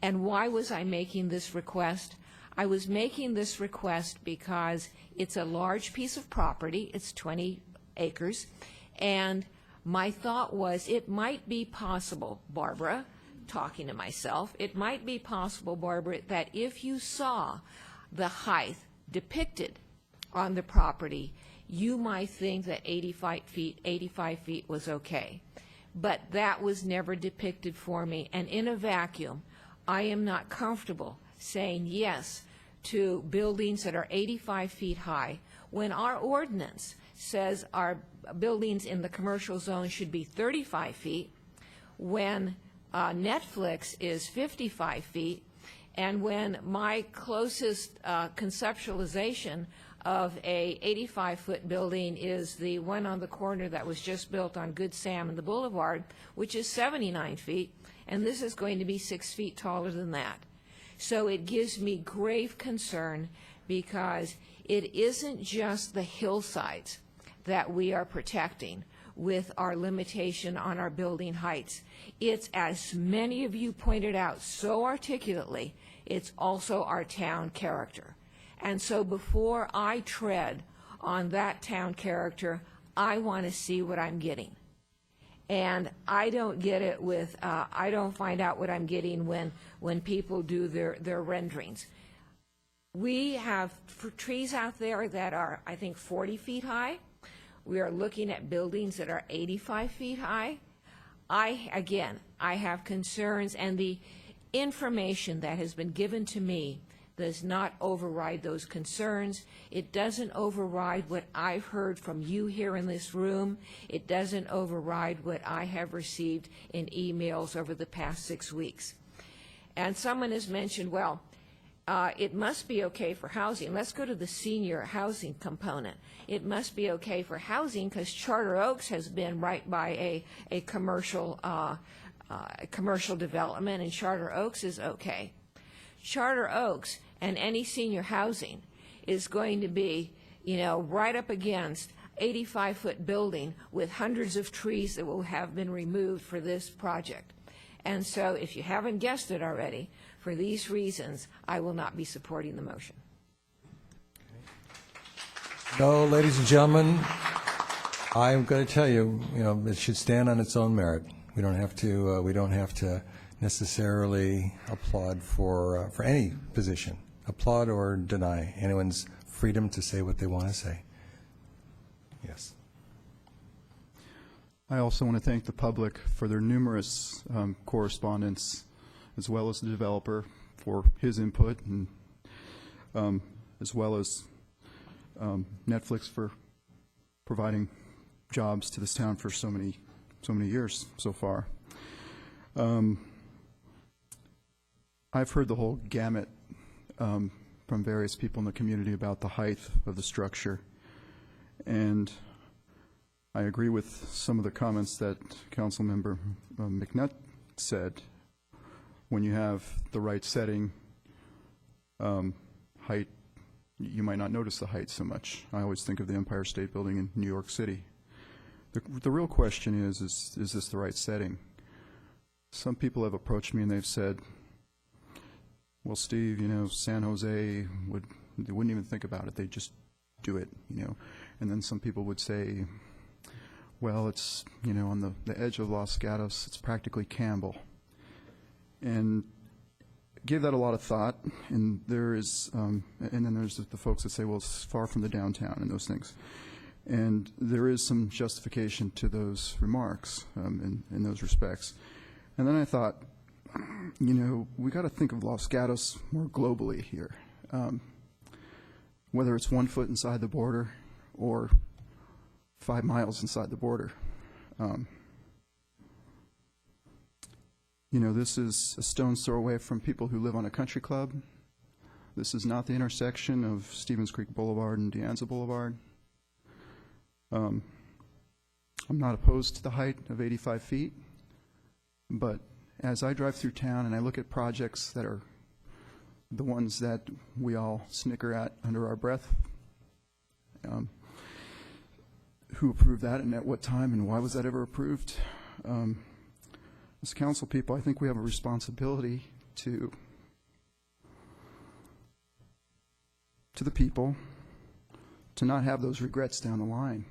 And why was I making this request? I was making this request because it's a large piece of property, it's 20 acres, and my thought was it might be possible, Barbara, talking to myself, it might be possible, Barbara, that if you saw the height depicted on the property, you might think that 85 feet was okay. But that was never depicted for me, and in a vacuum, I am not comfortable saying yes to buildings that are 85 feet high when our ordinance says our buildings in the commercial zone should be 35 feet, when Netflix is 55 feet, and when my closest conceptualization of a 85-foot building is the one on the corner that was just built on Good Sam and the Boulevard, which is 79 feet, and this is going to be 6 feet taller than that. So it gives me grave concern because it isn't just the hillsides that we are protecting with our limitation on our building heights. It's, as many of you pointed out so articulately, it's also our town character. And so before I tread on that town character, I want to see what I'm getting. And I don't get it with, I don't find out what I'm getting when people do their renderings. We have trees out there that are, I think, 40 feet high. We are looking at buildings that are 85 feet high. I have concerns, and the information that has been given to me does not override those concerns. It doesn't override what I've heard from you here in this room. It doesn't override what I have received in emails over the past 6 weeks. And someone has mentioned, well, it must be okay for housing. Let's go to the senior housing component. It must be okay for housing because Charter Oaks has been right by a commercial development, and Charter Oaks is okay. Charter Oaks and any senior housing is going to be, right up against 85-foot building with hundreds of trees that will have been removed for this project. And so if you haven't guessed it already, for these reasons, I will not be supporting the motion. No, ladies and gentlemen, I'm going to tell you, it should stand on its own merit. We don't have to necessarily applaud for any position, applaud or deny anyone's freedom to say what they want to say. Yes. I also want to thank the public for their numerous correspondence, as well as the developer for his input, and as well as Netflix for providing jobs to this town for so many years so far. I've heard the whole gamut from various people in the community about the height of the structure, and I agree with some of the comments that Councilmember McNutt said. When you have the right setting, height, you might not notice the height so much. I always think of the Empire State Building in New York City. The real question is this the right setting? Some people have approached me and they've said, well, Steve, San Jose they wouldn't even think about it. They just do it, And then some people would say, well, it's, on the edge of Los Gatos, it's practically Campbell. And gave that a lot of thought, and there is, and then there's the folks that say, well, it's far from the downtown and those things. And there is some justification to those remarks in those respects. And then I thought, we got to think of Los Gatos more globally here. Whether it's 1 foot inside the border or 5 miles inside the border. This is a stone's throw away from people who live on a country club. This is not the intersection of Stevens Creek Boulevard and De Anza Boulevard. I'm not opposed to the height of 85 feet, but as I drive through town and I look at projects that are the ones that we all snicker at under our breath, who approved that and at what time and why was that ever approved? As council people, I think we have a responsibility to the people to not have those regrets down the line.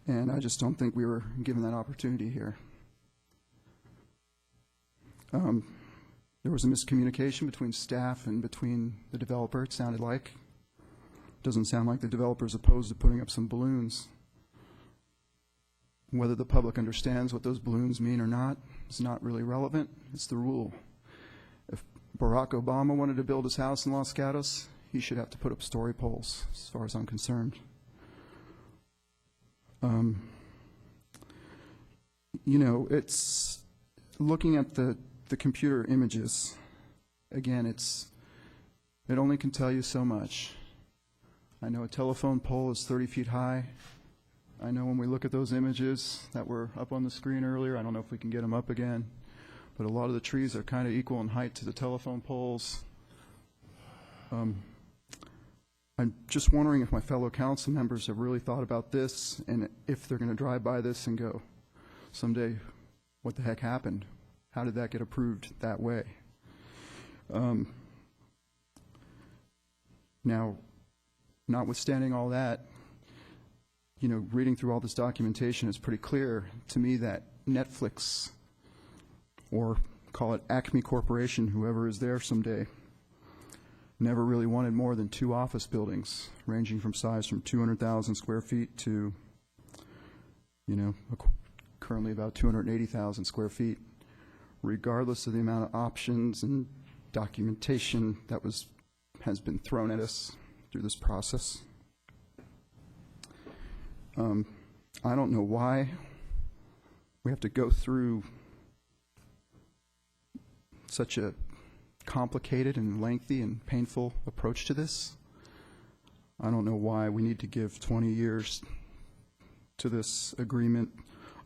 And I just don't think we were given that opportunity here. There was a miscommunication between staff and between the developer, it sounded like. Doesn't sound like the developer's opposed to putting up some balloons. Whether the public understands what those balloons mean or not is not really relevant. It's the rule. If Barack Obama wanted to build his house in Los Gatos, he should have to put up story poles, as far as I'm concerned. It's looking at the computer images. Again, it only can tell you so much. I know a telephone pole is 30 feet high. I know when we look at those images that were up on the screen earlier, I don't know if we can get them up again, but a lot of the trees are kind of equal in height to the telephone poles. I'm just wondering if my fellow council members have really thought about this and if they're going to drive by this and go, someday, what the heck happened? How did that get approved that way? Now, notwithstanding all that, reading through all this documentation, it's pretty clear to me that Netflix, or call it Acme Corporation, whoever is there someday, never really wanted more than 2 office buildings, ranging from size from 200,000 square feet to, currently about 280,000 square feet, regardless of the amount of options and documentation that has been thrown at us through this process. I don't know why we have to go through such a complicated and lengthy and painful approach to this. I don't know why we need to give 20 years to this agreement,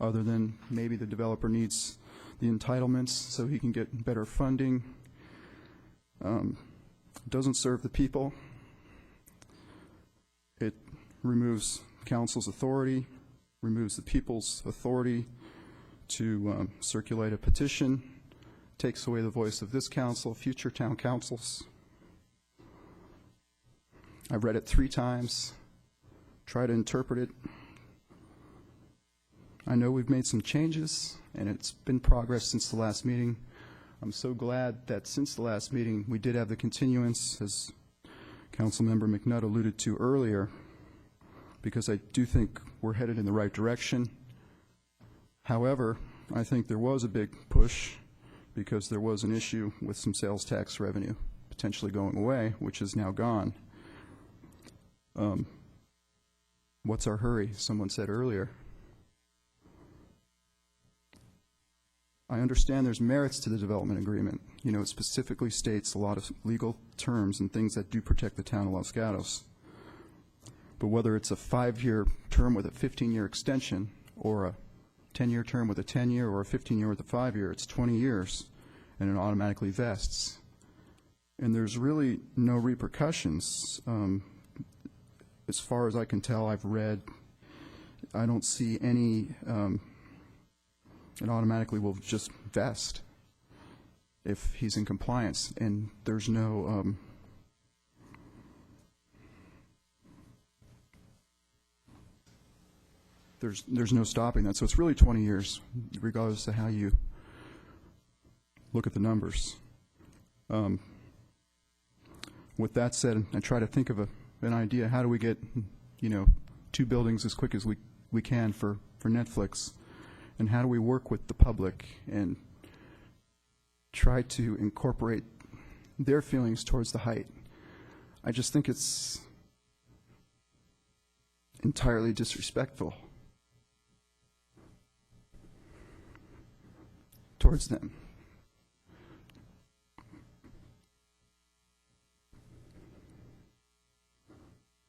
other than maybe the developer needs the entitlements so he can get better funding. Doesn't serve the people. It removes council's authority, removes the people's authority to circulate a petition, takes away the voice of this council, future town councils. I've read it 3 times, try to interpret it. I know we've made some changes, and it's been progress since the last meeting. I'm so glad that since the last meeting, we did have the continuance, as Councilmember McNutt alluded to earlier, because I do think we're headed in the right direction. However, I think there was a big push because there was an issue with some sales tax revenue potentially going away, which is now gone. What's our hurry? Someone said earlier. I understand there's merits to the development agreement. It specifically states a lot of legal terms and things that do protect the town of Los Gatos. But whether it's a 5-year term with a 15-year extension, or a 10-year term with a 10-year, or a 15-year with a 5-year, it's 20 years, and it automatically vests. And there's really no repercussions. As far as I can tell, I've read, I don't see any, it automatically will just vest if he's in compliance, and there's no, there's no stopping that. So it's really 20 years, regardless of how you look at the numbers. With that said, I try to think of an idea. How do we get, 2 buildings as quick as we can for for Netflix, and how do we work with the public and try to incorporate their feelings towards the height. I just think it's entirely disrespectful towards them.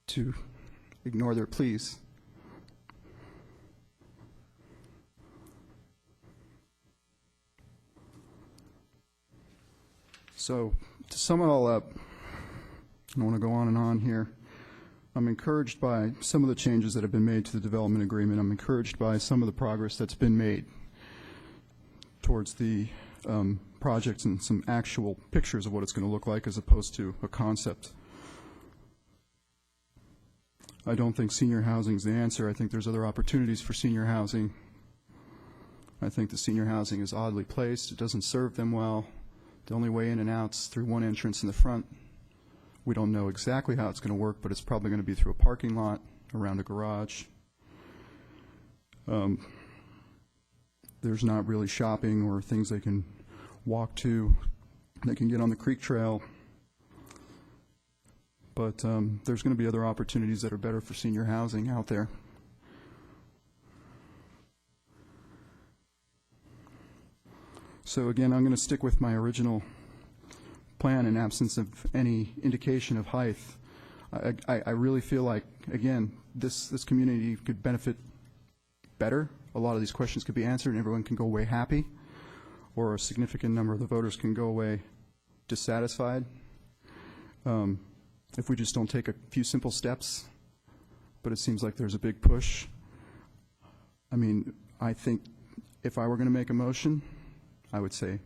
To ignore their pleas. So, to sum it all up, I don't want to go on and on here. I'm encouraged by some of the changes that have been made to the development agreement. I'm encouraged by some of the progress that's been made towards the projects and some actual pictures of what it's going to look like as opposed to a concept. I don't think senior housing is the answer. I think there's other opportunities for senior housing. I think the senior housing is oddly placed. It doesn't serve them well. The only way in and out's through one entrance in the front. We don't know exactly how it's going to work, but it's probably going to be through a parking lot, around a garage. There's not really shopping or things they can walk to. They can get on the creek trail. But there's going to be other opportunities that are better for senior housing out there. So again, I'm going to stick with my original plan in absence of any indication of height. I really feel like, again, this community could benefit better. A lot of these questions could be answered and everyone can go away happy, or a significant number of the voters can go away dissatisfied. If we just don't take a few simple steps, but it seems like there's a big push. I mean, I think if I were going to make a motion, I would say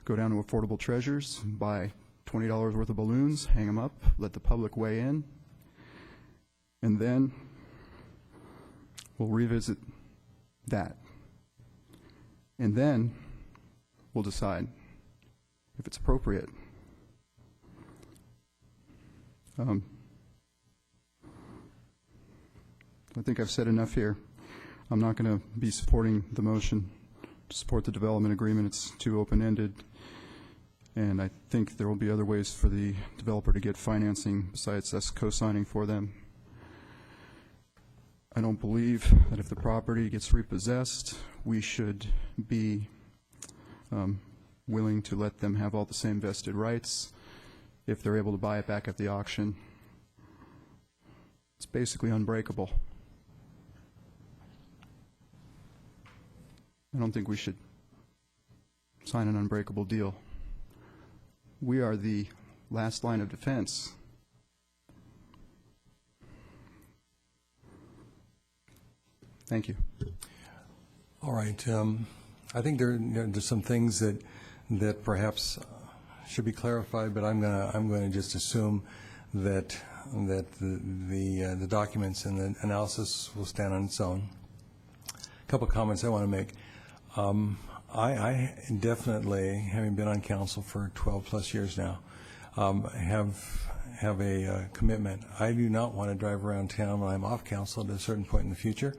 go down to Affordable Treasures, buy $20 worth of balloons, hang them up, let the public weigh in, and then we'll revisit that. And then we'll decide if it's appropriate. I think I've said enough here. I'm not going to be supporting the motion to support the development agreement. It's too open-ended, and I think there will be other ways for the developer to get financing besides us co-signing for them. I don't believe that if the property gets repossessed, we should be willing to let them have all the same vested rights if they're able to buy it back at the auction. It's basically unbreakable. I don't think we should sign an unbreakable deal. We are the last line of defense. Thank you. All right. I think there's some things that perhaps should be clarified, but I'm going to just assume that the documents and the analysis will stand on its own. A couple of comments I want to make. I definitely, having been on council for 12 plus years now, have a commitment. I do not want to drive around town when I'm off council at a certain point in the future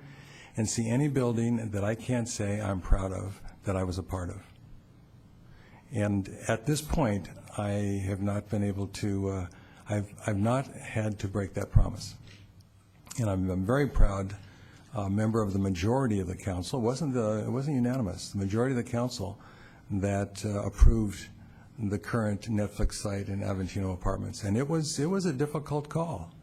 and see any building that I can't say I'm proud of that I was a part of. And at this point, I have not been able to, I've not had to break that promise. And I'm very proud member of the majority of the council. It wasn't unanimous. The majority of the council that approved the current Netflix site in Aventino Apartments, and it was a difficult call.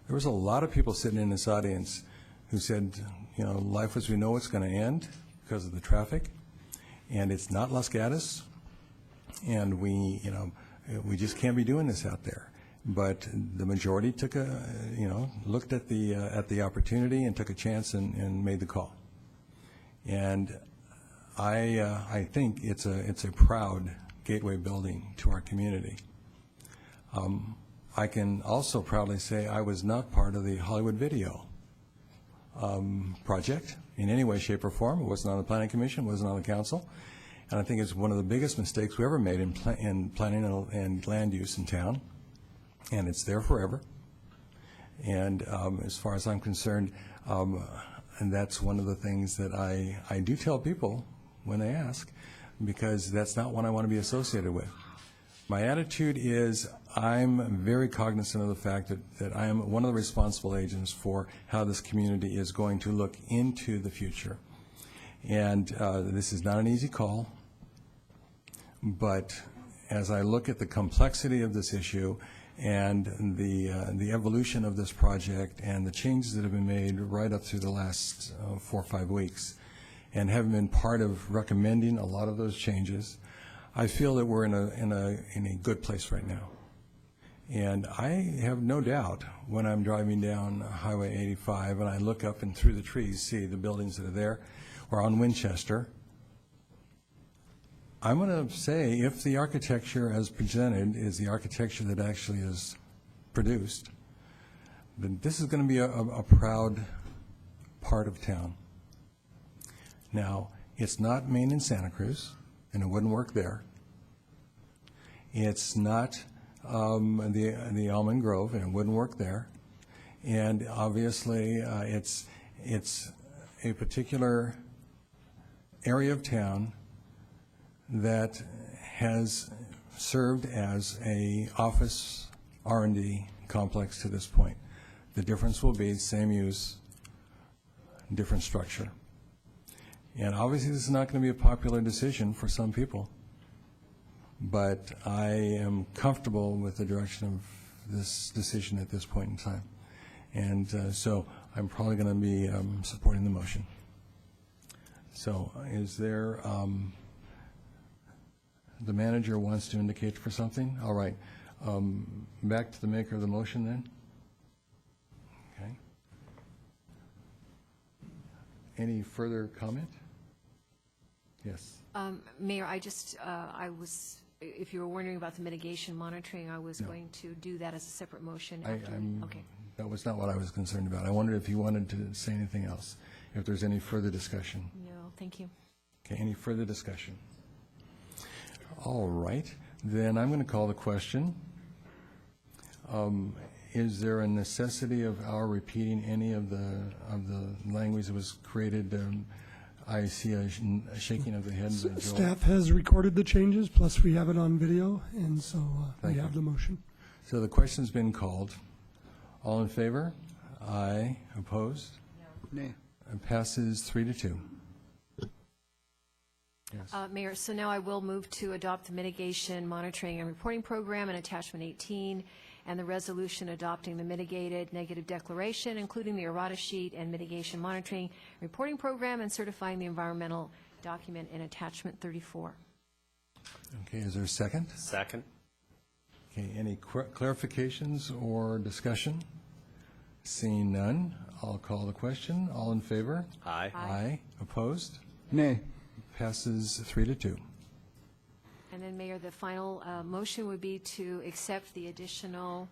There was a lot of people sitting in this audience who said, you know, life as we know it's going to end because of the traffic, and it's not Los Gatos, and we just can't be doing this out there. But the majority took looked at the opportunity and took a chance and made the call. And I think it's a proud gateway building to our community. I can also proudly say I was not part of the Hollywood Video project in any way, shape, or form. It wasn't on the Planning Commission, wasn't on the council. And I think it's one of the biggest mistakes we ever made in planning and land use in town. And it's there forever. And as far as I'm concerned, and that's one of the things that I do tell people when they ask, because that's not what I want to be associated with. My attitude is I'm very cognizant of the fact that I am one of the responsible agents for how this community is going to look into the future. And this is not an easy call, but as I look at the complexity of this issue and the evolution of this project and the changes that have been made right up through the last 4 or 5 weeks, and having been part of recommending a lot of those changes, I feel that we're in a good place right now. And I have no doubt when I'm driving down Highway 85 and I look up and through the trees see the buildings that are there, or on Winchester, I'm going to say if the architecture as presented is the architecture that actually is produced, then this is going to be a proud part of town. Now, it's not Maine and Santa Cruz, and it wouldn't work there. It's not the Almond Grove, and it wouldn't work there. And obviously, it's a particular area of town that has served as a office R&D complex to this point. The difference will be same use, different structure. And obviously this is not going to be a popular decision for some people, but I am comfortable with the direction of this decision at this point in time. And so I'm probably going to be supporting the motion. So is there, the manager wants to indicate for something? All right. Back to the maker of the motion then. Okay. Any further comment? Yes. Mayor, if you were wondering about the mitigation monitoring, I was going to do that as a separate motion after. Okay. That was not what I was concerned about. I wondered if you wanted to say anything else, if there's any further discussion. No, thank you. Okay, any further discussion? All right, then I'm going to call the question. Is there a necessity of our repeating any of the language that was created? I see a shaking of the head. Staff has recorded the changes, plus we have it on video, and so we have the motion. So the question's been called. All in favor? Aye. Opposed? No. Nay. It passes 3-2. Yes. Mayor, so now I will move to adopt the mitigation monitoring and reporting program in attachment 18 and the resolution adopting the mitigated negative declaration, including the errata sheet and mitigation monitoring reporting program, and certifying the environmental document in attachment 34. Okay, is there a second? Second. Okay, any clarifications or discussion? Seeing none, I'll call the question. All in favor? Aye. Aye. Opposed? Nay. Passes 3-2. And then, Mayor, the final motion would be to accept the additional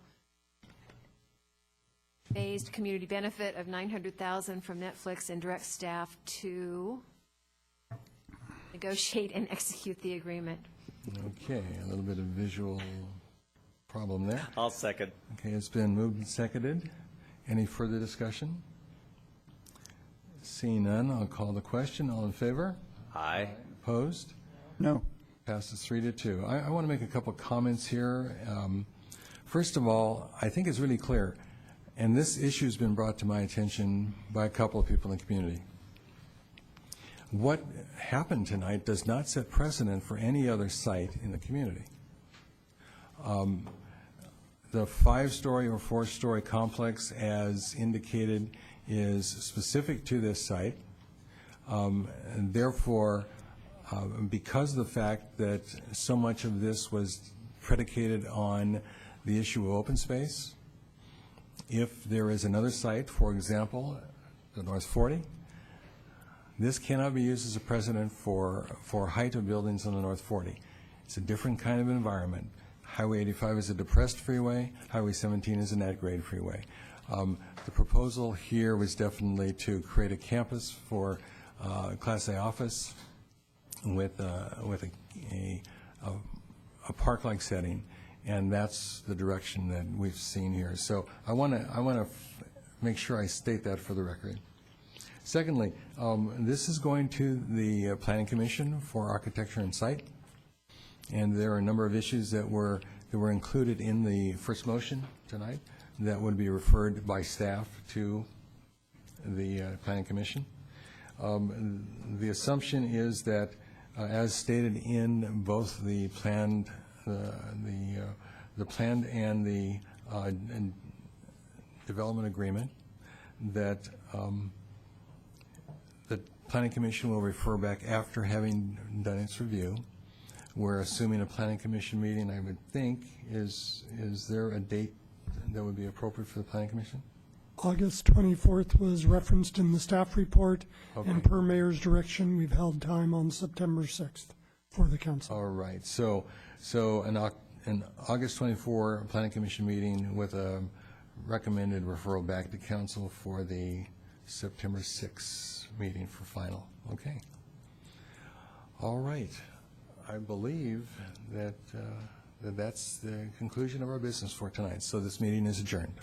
phased community benefit of $900,000 from Netflix and direct staff to negotiate and execute the agreement. Okay, a little bit of visual problem there. I'll second. Okay, it's been moved and seconded. Any further discussion? Seeing none, I'll call the question. All in favor? Aye. Opposed? No. Passes 3-2. I want to make a couple comments here. First of all, I think it's really clear, and this issue has been brought to my attention by a couple of people in the community. What happened tonight does not set precedent for any other site in the community. The 5-story or 4-story complex, as indicated, is specific to this site. And therefore, because of the fact that so much of this was predicated on the issue of open space, if there is another site, for example, the North 40, this cannot be used as a precedent for height of buildings on the North 40. It's a different kind of environment. Highway 85 is a depressed freeway. Highway 17 is an at-grade freeway. The proposal here was definitely to create a campus for Class A office with a park-like setting, and that's the direction that we've seen here. So I want to make sure I state that for the record. Secondly, this is going to the Planning Commission for Architecture and Site, and there are a number of issues that were included in the first motion tonight that would be referred by staff to the Planning Commission. The assumption is that, as stated in both the planned, the planned and the development agreement, that the Planning Commission will refer back after having done its review. We're assuming a Planning Commission meeting, I would think, is there a date that would be appropriate for the Planning Commission? August 24th was referenced in the staff report, and per mayor's direction, we've held time on September 6th for the council. All right, so an August 24 Planning Commission meeting with a recommended referral back to council for the September 6th meeting for final. Okay. All right. I believe that that's the conclusion of our business for tonight. So this meeting is adjourned.